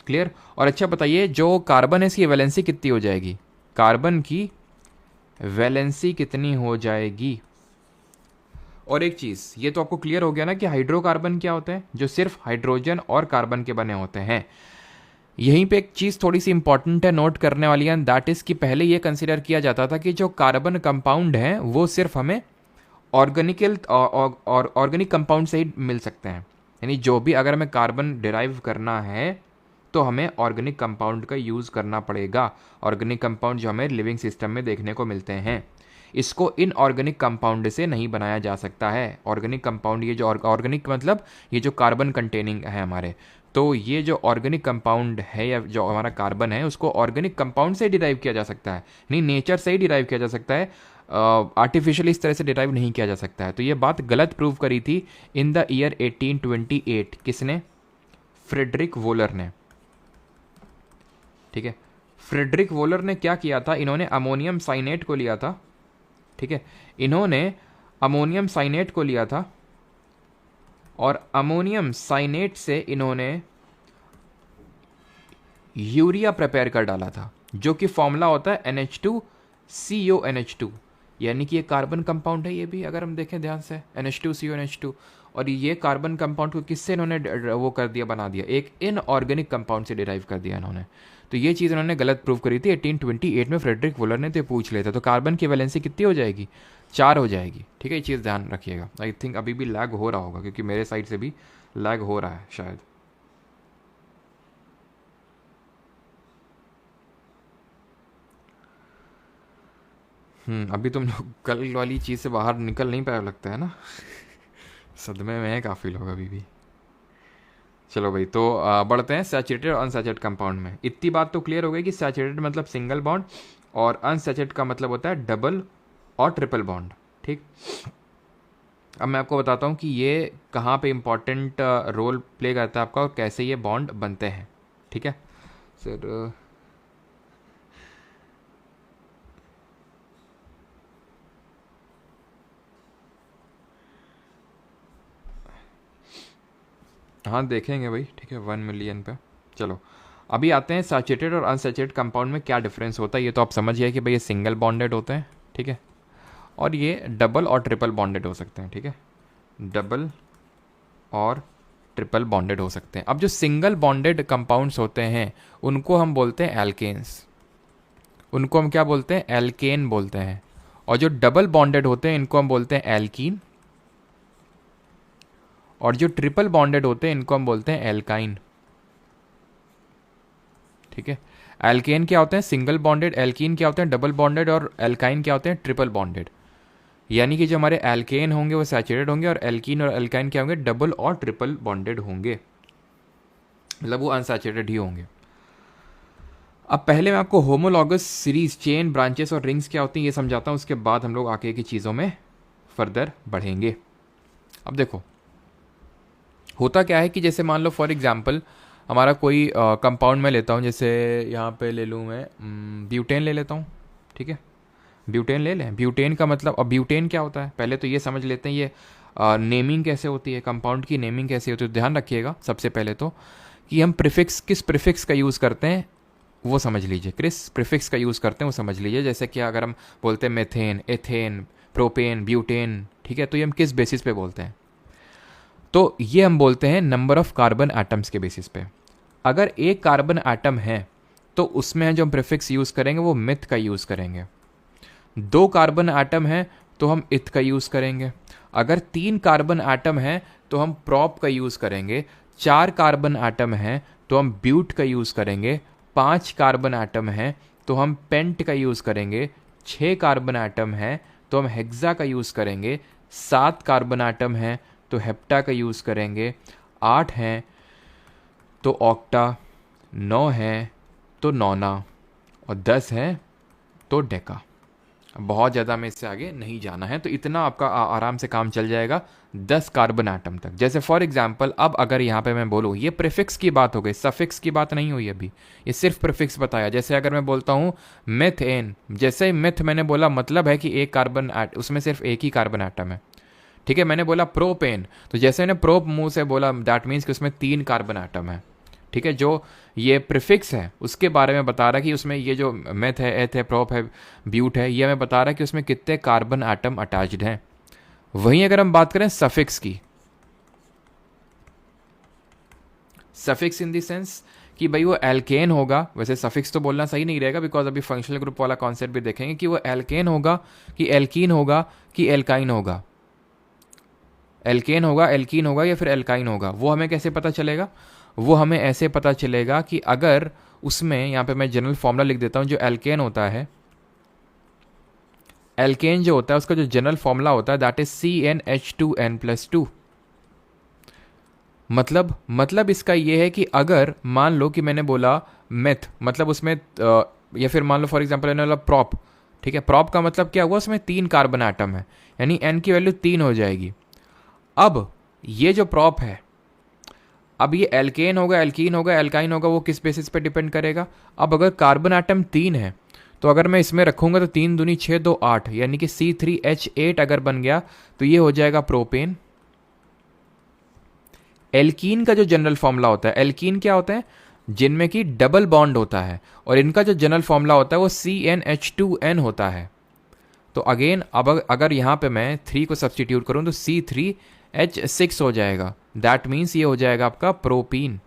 क्लियर। और अच्छा बताइए, जो कार्बन है इसकी वैलेंसी कितनी हो जाएगी, कार्बन की वैलेंसी कितनी हो जाएगी। और एक चीज़ ये तो आपको क्लियर हो गया ना कि हाइड्रोकार्बन क्या होते हैं, जो सिर्फ हाइड्रोजन और कार्बन के बने होते हैं। यहीं पे एक चीज़ थोड़ी सी इंपॉर्टेंट है नोट करने वाली है, दैट इज़ कि पहले ये कंसिडर किया जाता था कि जो कार्बन कंपाउंड हैं वो सिर्फ हमें ऑर्गेनिक कंपाउंड से ही मिल सकते हैं, यानी जो भी अगर हमें कार्बन डिराइव करना है तो हमें ऑर्गेनिक कंपाउंड का यूज़ करना पड़ेगा, ऑर्गेनिक कंपाउंड जो हमें लिविंग सिस्टम में देखने को मिलते हैं। इसको इनऑर्गेनिक कंपाउंड से नहीं बनाया जा सकता है। ऑर्गेनिक कंपाउंड, ये जो ऑर्गेनिक मतलब ये जो कार्बन कंटेनिंग है हमारे, तो ये जो ऑर्गेनिक कंपाउंड है या जो हमारा कार्बन है उसको ऑर्गेनिक कंपाउंड से डिराइव किया जा सकता है, नहीं नेचर से ही डिराइव किया जा सकता है, आर्टिफिशियली इस तरह से डिराइव नहीं किया जा सकता है। तो ये बात गलत प्रूव करी थी इन द ईयर 1828। किसने? फ्रेडरिक वोलर ने। ठीक है, फ्रेडरिक वोलर ने क्या किया था, इन्होंने अमोनियम साइनेट को लिया था। ठीक है, इन्होंने अमोनियम साइनेट को लिया था और अमोनियम साइनेट से इन्होंने यूरिया प्रिपेयर कर डाला था, जो कि फॉर्मूला होता है NH2CONH2, यानी कि ये कार्बन कंपाउंड है। ये भी अगर हम देखें ध्यान से NH2CONH2, और ये कार्बन कंपाउंड को किससे इन्होंने वो कर दिया, बना दिया, एक इनऑर्गेनिक कंपाउंड से डिराइव कर दिया इन्होंने। तो ये चीज़ इन्होंने गलत प्रूव करी थी 1828 में, फ्रेडरिक वोलर ने। तो पूछ लेता तो कार्बन की वैलेंसी कितनी हो जाएगी, 4 हो जाएगी। ठीक है, ये चीज़ ध्यान रखिएगा। आई थिंक अभी भी लैग हो रहा होगा क्योंकि मेरे साइड से भी लैग हो रहा है शायद। अभी तुम लोग कल वाली चीज़ से बाहर निकल नहीं पाए लगता है ना सदमे में है काफ़ी लोग अभी भी। चलो भाई, तो बढ़ते हैं सैचुरेटेड और अनसैचुरेटेड कंपाउंड में। इतनी बात तो क्लियर हो गई कि सैचुरेटेड मतलब सिंगल बॉन्ड और अनसैचुरेटेड का मतलब होता है डबल और ट्रिपल बॉन्ड। ठीक, अब मैं आपको बताता हूँ कि ये कहाँ पे इम्पॉर्टेंट रोल प्ले करता है आपका और कैसे ये बॉन्ड बनते हैं। ठीक है सर, हाँ देखेंगे भाई। ठीक है, 1 मिलियन पे। चलो अभी आते हैं सैचुरेटेड और अनसैचुरेटेड कंपाउंड में क्या डिफरेंस होता है। ये तो आप समझ गए कि भाई ये सिंगल बॉन्डेड होते हैं। ठीक है, और ये डबल और ट्रिपल बॉन्डेड हो सकते हैं। ठीक है, डबल और ट्रिपल बॉन्डेड हो सकते हैं। अब जो सिंगल बॉन्डेड कंपाउंड्स होते हैं उनको हम बोलते हैं एल्केन्स, उनको हम क्या बोलते हैं, एल्केन बोलते हैं। और जो डबल बॉन्डेड होते हैं इनको हम बोलते हैं एल्कीन, और जो ट्रिपल बॉन्डेड होते हैं इनको हम बोलते हैं एल्काइन। ठीक है, एल्केन क्या होते हैं, सिंगल बॉन्डेड, एल्कीन क्या होते हैं, डबल बॉन्डेड, और एल्काइन क्या होते हैं, ट्रिपल बॉन्डेड। यानी कि जो हमारे एल्केन होंगे वो सैचुरेटेड होंगे और एल्कीन और एल्काइन क्या होंगे, डबल और ट्रिपल बॉन्डेड होंगे, मतलब वो अनसैचुरेटेड ही होंगे। अब पहले मैं आपको होमोलॉगस सीरीज, चेन, ब्रांचेस और रिंग्स क्या होती हैं ये समझाता हूँ, उसके बाद हम लोग आगे की चीज़ों में फर्दर बढ़ेंगे। अब देखो होता क्या है कि जैसे मान लो फॉर एग्जांपल हमारा कोई कंपाउंड मैं लेता हूँ, जैसे यहाँ पे ले लूँ मैं ब्यूटेन ले लेता हूँ। ठीक है, ब्यूटेन ले लें। ब्यूटेन का मतलब, अब ब्यूटेन क्या होता है पहले तो ये समझ लेते हैं, ये नेमिंग कैसे होती है, कंपाउंड की नेमिंग कैसे होती है। ध्यान रखिएगा सबसे पहले तो कि हम प्रीफिक्स, किस प्रीफिक्स का यूज़ करते हैं वो समझ लीजिए, किस प्रीफिक्स का यूज़ करते हैं वो समझ लीजिए। जैसे कि अगर हम बोलते हैं मेथेन, एथेन, प्रोपेन, ब्यूटेन, ठीक है, तो ये हम किस बेसिस पे बोलते हैं, तो ये हम बोलते हैं नंबर ऑफ कार्बन एटम्स के बेसिस पे। अगर एक कार्बन एटम है तो उसमें जो हम प्रीफिक्स यूज़ करेंगे वो मिथ का यूज़ करेंगे। 2 कार्बन एटम है तो हम इथ का यूज़ करेंगे। अगर 3 कार्बन एटम है तो हम प्रॉप का यूज़ करेंगे। 4 कार्बन एटम है तो हम ब्यूट का यूज़ करेंगे। 5 कार्बन एटम है तो हम पेंट का यूज़ करेंगे। 6 कार्बन एटम है तो हम हेक्सा का यूज़ करेंगे। 7 कार्बन एटम है तो हेप्टा का यूज़ करेंगे। 8 हैं तो ऑक्टा, 9 है तो नौना, और 10 है तो डेका। बहुत ज़्यादा में इससे आगे नहीं जाना है, तो इतना आपका आराम से काम चल जाएगा 10 कार्बन एटम तक। जैसे फॉर एग्जांपल अब अगर यहाँ पे मैं बोलूँ, ये प्रीफिक्स की बात हो गई, सफिक्स की बात नहीं हुई अभी, ये सिर्फ प्रीफिक्स बताया। जैसे अगर मैं बोलता हूँ मेथेन, जैसे मेथ मैंने बोला मतलब है कि एक कार्बन उसमें सिर्फ एक ही कार्बन एटम है, ठीक है। मैंने बोला प्रोपेन, तो जैसे मैंने प्रोप मुंह से बोला दैट मीन्स कि उसमें 3 कार्बन एटम है, ठीक है। जो ये प्रीफिक्स है उसके बारे में बता रहा है कि उसमें ये जो मेथ है, एथ है, प्रोप है, ब्यूट है, ये हमें बता रहा है कि उसमें कितने कार्बन एटम अटैच्ड हैं। वहीं अगर हम बात करें सफिक्स की, सफिक्स इन द सेंस कि भाई वो एल्केन होगा, वैसे सफिक्स तो बोलना सही नहीं रहेगा बिकॉज अभी फंक्शनल ग्रुप वाला कॉन्सेप्ट भी देखेंगे, कि वो एल्केन होगा कि एल्कीन होगा कि एल्काइन होगा, एल्केन होगा, एल्कीन होगा या फिर एल्काइन होगा। वो हमें कैसे पता चलेगा? वो हमें ऐसे पता चलेगा कि अगर उसमें, यहाँ पे मैं जनरल फॉर्मूला लिख देता हूँ, जो एल्केन होता है, एल्केन जो होता है उसका जो जनरल फॉर्मूला होता है दैट इज CnH2n+2। मतलब इसका ये है कि अगर मान लो कि मैंने बोला मेथ, मतलब उसमें या फिर मान लो फॉर एग्जांपल मैंने बोला प्रॉप, ठीक है। प्रॉप का मतलब क्या हुआ? उसमें 3 कार्बन एटम है, यानी n की वैल्यू 3 हो जाएगी। अब ये जो प्रॉप है, अब ये एल्केन होगा, एल्कीन होगा, एल्काइन होगा, वो किस बेसिस पे डिपेंड करेगा? अब अगर कार्बन एटम 3 है तो अगर मैं इसमें रखूंगा तो 3 दूनी 6 2 8, यानी कि C3H8 अगर बन गया तो ये हो जाएगा प्रोपेन। एल्कीन का जो जनरल फॉर्मूला होता है, एल्कीन क्या होता है? जिनमें कि डबल बॉन्ड होता है, और इनका जो जनरल फॉर्मूला होता है वो CnH2n होता है। तो अगेन अब अगर यहाँ पे मैं 3 को सब्सटीट्यूट करूँ तो C3H6 हो जाएगा, दैट मीन्स ये हो जाएगा आपका प्रोपीन।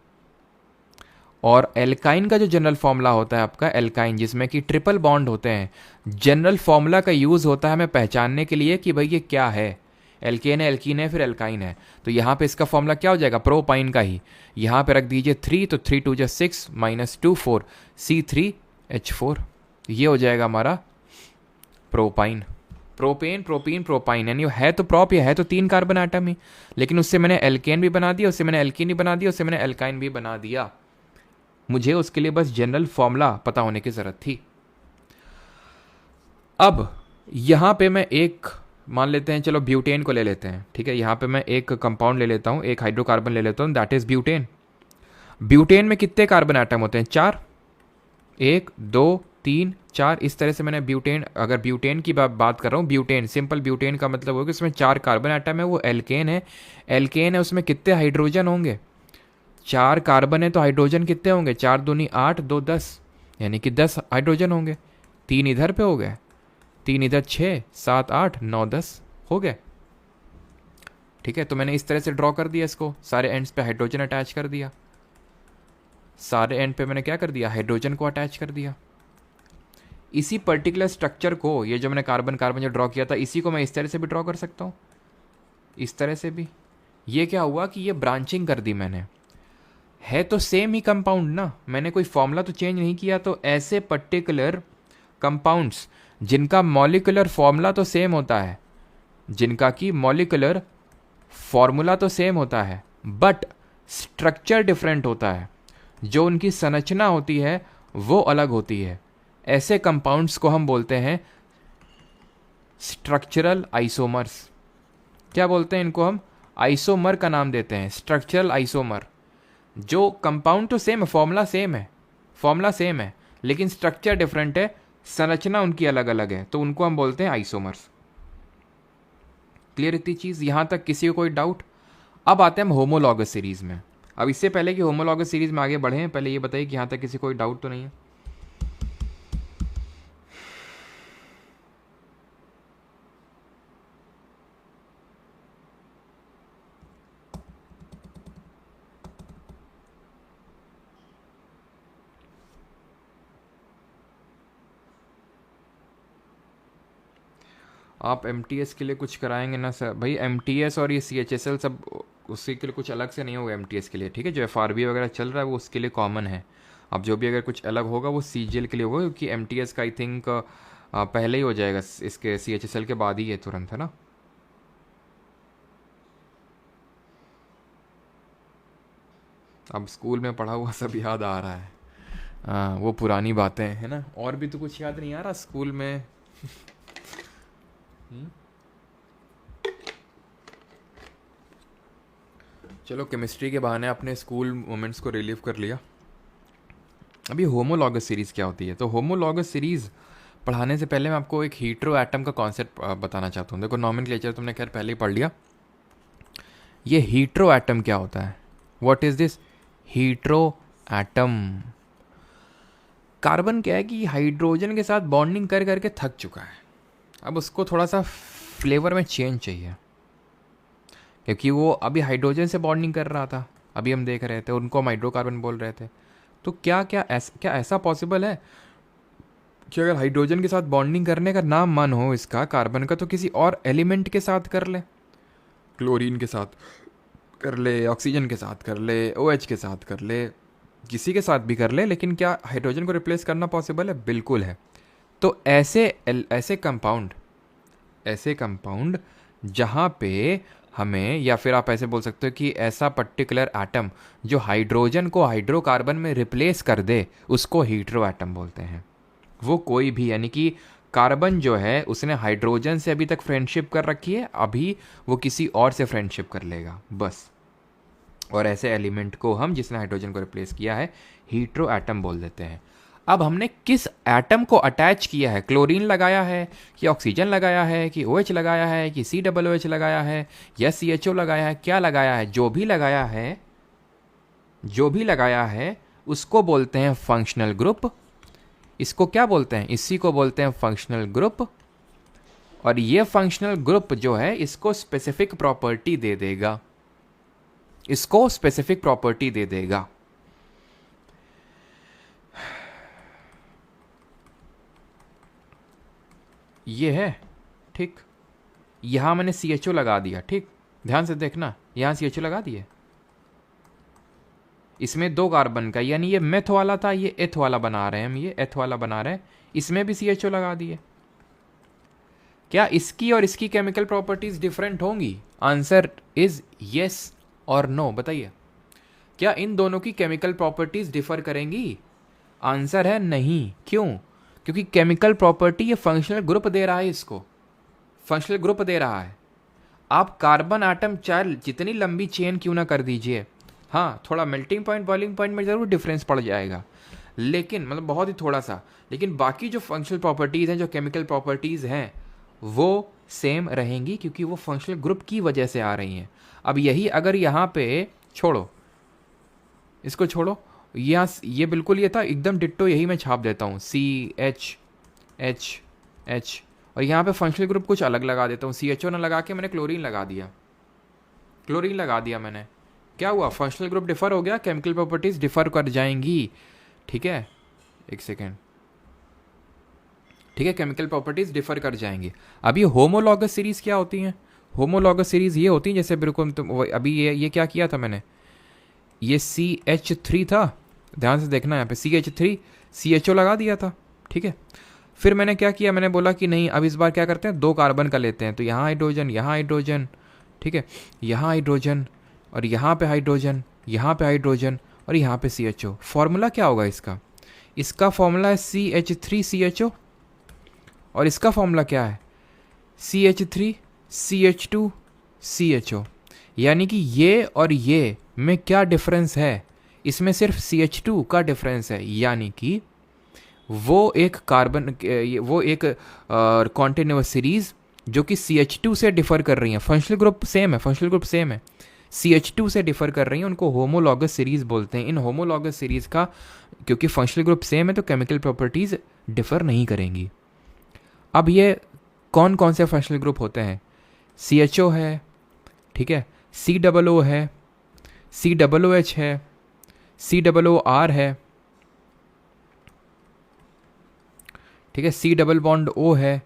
और एल्काइन का जो जनरल फॉर्मूला होता है आपका एल्काइन, जिसमें कि ट्रिपल बॉन्ड होते हैं, जनरल फॉर्मूला का यूज़ होता है हमें पहचानने के लिए कि भाई ये क्या है, एल्केन है, एल्कीन है, फिर एल्काइन है। तो यहाँ पे इसका फॉर्मूला क्या हो जाएगा? प्रोपाइन का ही। यहाँ पे रख दीजिए 3, तो 3 2 6 -2 4, C3H4, ये हो जाएगा हमारा प्रोपाइन। प्रोपेन, प्रोपीन, प्रोपाइन, यानी है तो प्रॉप, ये है तो 3 कार्बन आइटम ही, लेकिन उससे मैंने एल्केन भी बना दिया, उससे मैंने एल्कीन भी बना दिया, उससे मैंने एल्काइन भी बना दिया। मुझे उसके लिए बस जनरल फॉर्मूला पता होने की जरूरत थी। अब यहां पे मैं एक मान लेते हैं, चलो ब्यूटेन को ले लेते हैं, ठीक है। यहां पे मैं एक कंपाउंड ले लेता हूं, एक हाइड्रोकार्बन ले लेता हूं, दैट इज ब्यूटेन। ब्यूटेन में कितने कार्बन आइटम होते हैं? 4, 1 2 3 4, इस तरह से मैंने ब्यूटेन, अगर ब्यूटेन की बात कर रहा हूँ, ब्यूटेन सिंपल ब्यूटेन का मतलब होगा कि उसमें 4 कार्बन आइटम है, वो एल्केन है। एल्केन है, उसमें कितने हाइड्रोजन होंगे? 4 कार्बन है तो हाइड्रोजन कितने होंगे? 4 दूनी 8 2 10, यानी कि 10 हाइड्रोजन होंगे। 3 इधर पे हो गए, 3 इधर, 6 7 8 9 10 हो गए, ठीक है। तो मैंने इस तरह से ड्रॉ कर दिया इसको, सारे एंड्स पे हाइड्रोजन अटैच कर दिया, सारे एंड पे मैंने क्या कर दिया? हाइड्रोजन को अटैच कर दिया। इसी पर्टिकुलर स्ट्रक्चर को, ये जो मैंने कार्बन कार्बन जो ड्रॉ किया था, इसी को मैं इस तरह से भी ड्रॉ कर सकता हूँ, इस तरह से भी। ये क्या हुआ कि ये ब्रांचिंग कर दी मैंने, है तो सेम ही कंपाउंड ना, मैंने कोई फॉर्मूला तो चेंज नहीं किया। तो ऐसे पर्टिकुलर कंपाउंड्स जिनका मॉलिक्यूलर फॉर्मूला तो सेम होता है, जिनका की मॉलिक्यूलर फॉर्मूला तो सेम होता है बट स्ट्रक्चर डिफरेंट होता है, जो उनकी संरचना होती है वो अलग होती है, ऐसे कंपाउंड्स को हम बोलते हैं स्ट्रक्चरल आइसोमर्स। क्या बोलते हैं इनको? हम आइसोमर का नाम देते हैं, स्ट्रक्चरल आइसोमर। जो कंपाउंड तो सेम है, फॉर्मूला सेम है, फॉर्मूला सेम है, लेकिन स्ट्रक्चर डिफरेंट है, संरचना उनकी अलग अलग है, तो उनको हम बोलते हैं आइसोमर्स। क्लियर इतनी चीज? यहां तक किसी को कोई डाउट? अब आते हैं हम होमोलॉगस सीरीज में। अब इससे पहले कि होमोलॉगस सीरीज में आगे बढ़े, पहले ये बताइए कि यहां तक किसी को कोई डाउट तो नहीं है? आप MTS के लिए कुछ कराएंगे ना सर? भाई MTS और ये CHSL सब उसके के लिए कुछ अलग से नहीं होगा MTS के लिए, ठीक है। जो FRB वगैरह चल रहा है वो उसके लिए कॉमन है। अब जो भी अगर कुछ अलग होगा वो CGL के लिए होगा, क्योंकि MTS का आई थिंक पहले ही हो जाएगा, इसके CHSL के बाद ही है तुरंत, है ना। अब स्कूल में पढ़ा हुआ सब याद आ रहा है। हाँ, वो पुरानी बातें है ना। और भी तो कुछ याद नहीं आ रहा स्कूल में? हम्म? चलो, केमिस्ट्री के बहाने अपने स्कूल मोमेंट्स को रिलीव कर लिया। अभी होमोलॉगस सीरीज़ क्या होती है? तो होमोलॉगस सीरीज़ पढ़ाने से पहले मैं आपको एक हीट्रो एटम का कॉन्सेप्ट बताना चाहता हूँ। देखो, नॉमेनक्लेचर तुमने खैर पहले ही पढ़ लिया। ये हीट्रो एटम क्या होता है? What is this hetero atom? Carbon क्या है कि हाइड्रोजन के साथ बॉन्डिंग कर करके थक चुका है। अब उसको थोड़ा सा फ्लेवर में चेंज चाहिए, क्योंकि वो अभी हाइड्रोजन से बॉन्डिंग कर रहा था, अभी हम देख रहे थे, उनको हम हाइड्रोकार्बन बोल रहे थे। तो क्या ऐसा पॉसिबल है कि अगर हाइड्रोजन के साथ बॉन्डिंग करने का नाम मन हो इसका कार्बन का, तो किसी और एलिमेंट के साथ कर ले, क्लोरीन के साथ कर ले, ऑक्सीजन के साथ कर ले, OH के साथ कर ले, किसी के साथ भी कर ले, लेकिन क्या हाइड्रोजन को रिप्लेस करना पॉसिबल है? बिल्कुल है। तो ऐसे कंपाउंड जहाँ पे हमें, या फिर आप ऐसे बोल सकते हो कि ऐसा पर्टिकुलर एटम जो हाइड्रोजन को हाइड्रोकार्बन में रिप्लेस कर दे, उसको हीट्रो एटम बोलते हैं। वो कोई भी, यानी कि कार्बन जो है उसने हाइड्रोजन से अभी तक फ्रेंडशिप कर रखी है, अभी वो किसी और से फ्रेंडशिप कर लेगा बस। और ऐसे एलिमेंट को हम, जिसने हाइड्रोजन को रिप्लेस किया है, हीट्रो एटम बोल देते हैं। अब हमने किस एटम को अटैच किया है? क्लोरीन लगाया है कि ऑक्सीजन लगाया है कि OH लगाया है कि COOH लगाया है या CHO लगाया है? क्या लगाया है? जो भी लगाया है उसको बोलते हैं फंक्शनल ग्रुप। इसको क्या बोलते हैं? इसी को बोलते हैं फंक्शनल ग्रुप। और ये फंक्शनल ग्रुप जो है इसको स्पेसिफिक प्रॉपर्टी दे देगा, ये है, ठीक। यहां मैंने CHO लगा दिया, ठीक, ध्यान से देखना, यहां CHO लगा दिए। इसमें 2 कार्बन का, यानी ये मेथ वाला था, ये एथ वाला बना रहे हैं हम, ये एथ वाला बना रहे हैं। इसमें भी CHO लगा दिए। क्या इसकी और इसकी केमिकल प्रॉपर्टीज डिफरेंट होंगी? आंसर इज यस और नो। बताइए, क्या इन दोनों की केमिकल प्रॉपर्टीज डिफर करेंगी? आंसर है नहीं। क्यों? क्योंकि केमिकल प्रॉपर्टी ये फंक्शनल ग्रुप दे रहा है, इसको फंक्शनल ग्रुप दे रहा है। आप कार्बन एटम चाहे जितनी लंबी चेन क्यों ना कर दीजिए, हाँ, थोड़ा मेल्टिंग पॉइंट, बॉइलिंग पॉइंट में जरूर डिफरेंस पड़ जाएगा, लेकिन मतलब बहुत ही थोड़ा सा, लेकिन बाकी जो फंक्शनल प्रॉपर्टीज़ हैं, जो केमिकल प्रॉपर्टीज़ हैं, वो सेम रहेंगी, क्योंकि वो फंक्शनल ग्रुप की वजह से आ रही हैं। अब यही अगर यहाँ पे छोड़ो, इसको छोड़ो, यहाँ ये बिल्कुल ये था एकदम डिट्टो, यही मैं छाप देता हूँ CH और यहाँ पे फंक्शनल ग्रुप कुछ अलग लगा देता हूँ। CHO ना लगा के मैंने क्लोरीन लगा दिया मैंने। क्या हुआ? फंक्शनल ग्रुप डिफर हो गया, केमिकल प्रॉपर्टीज डिफर कर जाएंगी। ठीक है, एक सेकेंड, ठीक है, केमिकल प्रॉपर्टीज डिफर कर जाएंगी। अब ये होमोलॉगस सीरीज क्या होती हैं? होमोलॉगस सीरीज ये होती हैं, जैसे बिल्कुल अभी ये क्या किया था मैंने, ये CH3 था, ध्यान से देखना, यहाँ पे CH3 CHO लगा दिया था, ठीक है। फिर मैंने क्या किया, मैंने बोला कि नहीं, अब इस बार क्या करते हैं, 2 कार्बन का लेते हैं, तो यहाँ हाइड्रोजन, ठीक है, यहाँ हाइड्रोजन और यहाँ पे हाइड्रोजन, यहाँ पे हाइड्रोजन और यहाँ पे CHO। फॉर्मूला क्या होगा इसका फॉर्मूला है CH3CHO, और इसका फॉर्मूला क्या है? CH3CH2CHO। यानी कि ये और ये में क्या डिफरेंस है? इसमें सिर्फ CH2 का डिफरेंस है, यानी कि वो एक कॉन्टिन्यूअस सीरीज जो कि CH2 से डिफर कर रही है, फंक्शनल ग्रुप सेम है, CH2 से डिफर कर रही हैं, उनको होमोलॉगस सीरीज बोलते हैं। इन होमोलॉगस सीरीज का, क्योंकि फंक्शनल ग्रुप सेम है, तो केमिकल प्रॉपर्टीज डिफर नहीं करेंगी। अब ये कौन कौन से फंक्शनल ग्रुप होते हैं? CHO है, ठीक है, COO है, COOH है, COOR है, ठीक है, C डबल बॉन्ड O है,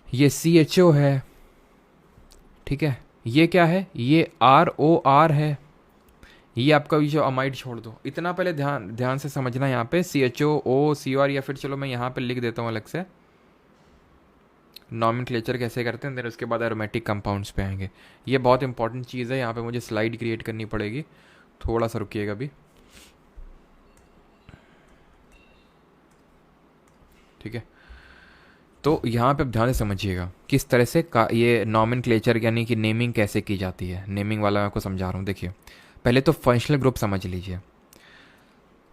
ये CHO है, ठीक है, ये क्या है, ये ROR है, ये आपका जो अमाइड छोड़ दो, इतना पहले ध्यान से समझना। यहाँ पे CHO O COR, या फिर चलो मैं यहाँ पे लिख देता हूँ अलग से, नॉमेनक्लेचर कैसे करते हैं, देन उसके बाद एरोमेटिक कंपाउंड्स पे आएंगे। ये बहुत इंपॉर्टेंट चीज़ है, यहाँ पे मुझे स्लाइड क्रिएट करनी पड़ेगी, थोड़ा सा रुकिएगा अभी, ठीक है। तो यहाँ पे आप ध्यान से समझिएगा किस तरह से ये नॉमेनक्लेचर यानी कि नेमिंग कैसे की जाती है। नेमिंग वाला मैं आपको समझा रहा हूँ। देखिए, पहले तो फंक्शनल ग्रुप समझ लीजिए।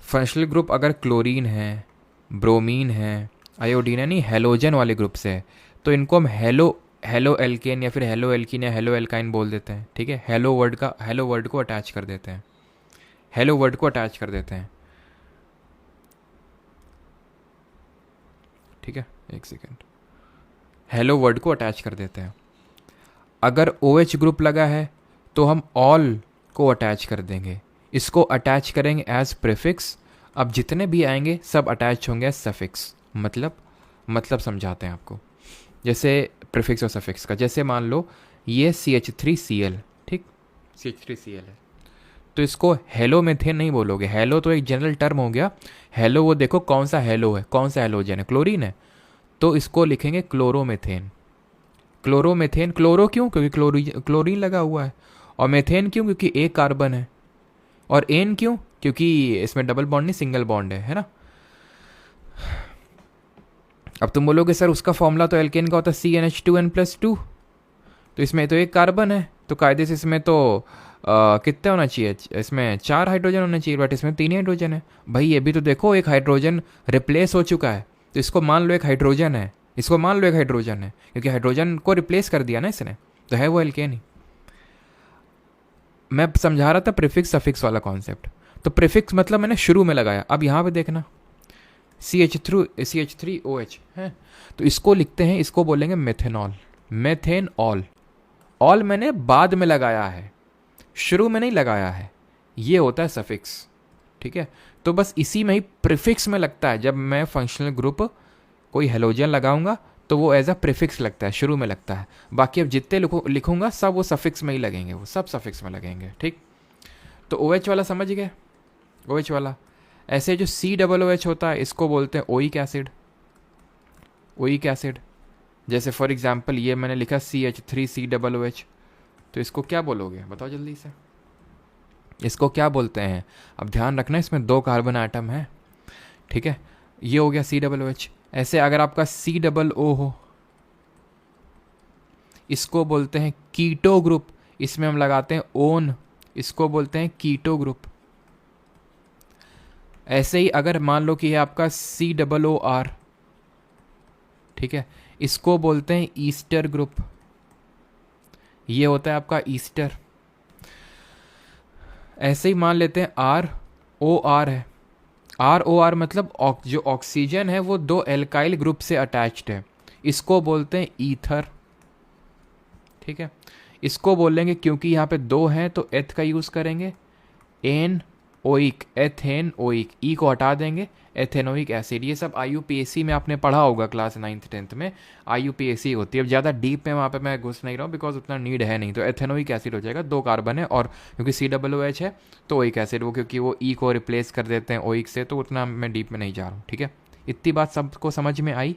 फंक्शनल ग्रुप अगर क्लोरीन है, ब्रोमीन है, आयोडीन है, नहीं हेलोजन वाले ग्रुप से है, तो इनको हम हेलो एल्केन या फिर हेलो एल्कीन या हेलो एल्काइन बोल देते हैं, ठीक है। हेलो वर्ड को अटैच कर देते हैं, हेलो वर्ड को अटैच कर देते हैं, ठीक है। एक सेकेंड, हेलो वर्ड को अटैच कर देते हैं। अगर OH ग्रुप लगा है तो हम ऑल को अटैच कर देंगे, इसको अटैच करेंगे एज प्रीफिक्स। अब जितने भी आएंगे सब अटैच होंगे एज सफिक्स। मतलब समझाते हैं आपको, जैसे प्रीफिक्स और सफिक्स का। जैसे मान लो ये CH3Cl, ठीक, CH3Cl है, तो इसको हेलो मेथेन नहीं बोलोगे। हेलो तो एक जनरल टर्म हो गया। हेलो वो देखो कौन सा हेलो है, कौन सा हेलोजन है, क्लोरीन है, तो इसको लिखेंगे क्लोरोमेथेन। क्लोरोमेथेन, क्लोरो क्यों? क्योंकि क्लोरीन लगा हुआ है। और मेथेन क्यों? क्योंकि एक कार्बन है। और एन क्यों? क्योंकि इसमें डबल बॉन्ड नहीं, सिंगल बॉन्ड है ना। अब तुम बोलोगे सर उसका फॉर्मूला तो एल्केन का होता है CnH2n+2, तो इसमें तो एक कार्बन है, तो कायदे से इसमें तो कितने होना चाहिए? इसमें 4 हाइड्रोजन होना चाहिए, बट इसमें 3 हाइड्रोजन है। भाई ये भी तो देखो, एक हाइड्रोजन रिप्लेस हो चुका है, तो इसको मान लो एक हाइड्रोजन है, इसको मान लो एक हाइड्रोजन है, क्योंकि हाइड्रोजन को रिप्लेस कर दिया ना इसने, तो है वो एल्केन ही। मैं समझा रहा था प्रीफिक्स सफिक्स वाला कॉन्सेप्ट। तो प्रीफिक्स मतलब मैंने शुरू में लगाया। अब यहाँ पे देखना CH3OH है, तो इसको लिखते हैं, इसको बोलेंगे मेथेनॉल, मेथेन ऑल। ऑल मैंने बाद में लगाया है, शुरू में नहीं लगाया है, ये होता है सफिक्स, ठीक है। तो बस इसी में ही प्रीफिक्स में लगता है। जब मैं फंक्शनल ग्रुप कोई हेलोजन लगाऊंगा तो वो एज अ प्रीफिक्स लगता है, शुरू में लगता है। बाकी अब जितने लिखूंगा सब वो सफिक्स में ही लगेंगे, वो सब सफिक्स में लगेंगे, ठीक। तो OH वाला समझ गए, OH वाला। ऐसे जो COOH होता है इसको बोलते हैं ओइक एसिड, ओइक एसिड। जैसे फॉर एग्जांपल ये मैंने लिखा CH3COOH, तो इसको क्या बोलोगे बताओ जल्दी से, इसको क्या बोलते हैं? अब ध्यान रखना इसमें 2 कार्बन आइटम है, ठीक है। ये हो गया COOH। ऐसे अगर आपका COO हो, इसको बोलते हैं कीटो ग्रुप, इसमें हम लगाते हैं ओन, इसको बोलते हैं कीटो ग्रुप। ऐसे ही अगर मान लो कि है आपका COOR, ठीक है, इसको बोलते हैं ईस्टर ग्रुप, ये होता है आपका ईस्टर। ऐसे ही मान लेते हैं ROR है, ROR मतलब जो ऑक्सीजन है वो 2 एल्काइल ग्रुप से अटैच्ड है, इसको बोलते हैं ईथर, ठीक है। इसको बोलेंगे क्योंकि यहाँ पे 2 हैं तो एथ का यूज़ करेंगे, एन ओइक, एथेन ओइक, ई को हटा देंगे, एथेनोइक एसिड। ये सब IUPAC में आपने पढ़ा होगा क्लास 9th 10th में, IUPAC होती है। अब ज़्यादा डीप में वहाँ पे मैं घुस नहीं रहा हूँ बिकॉज उतना नीड है नहीं। तो एथेनोइक एसिड हो जाएगा, 2 कार्बन है, और क्योंकि COOH है तो ओइक एसिड, वो क्योंकि वो ई को रिप्लेस कर देते हैं ओइक से, तो उतना मैं डीप में नहीं जा रहा हूँ, ठीक है। इतनी बात सबको समझ में आई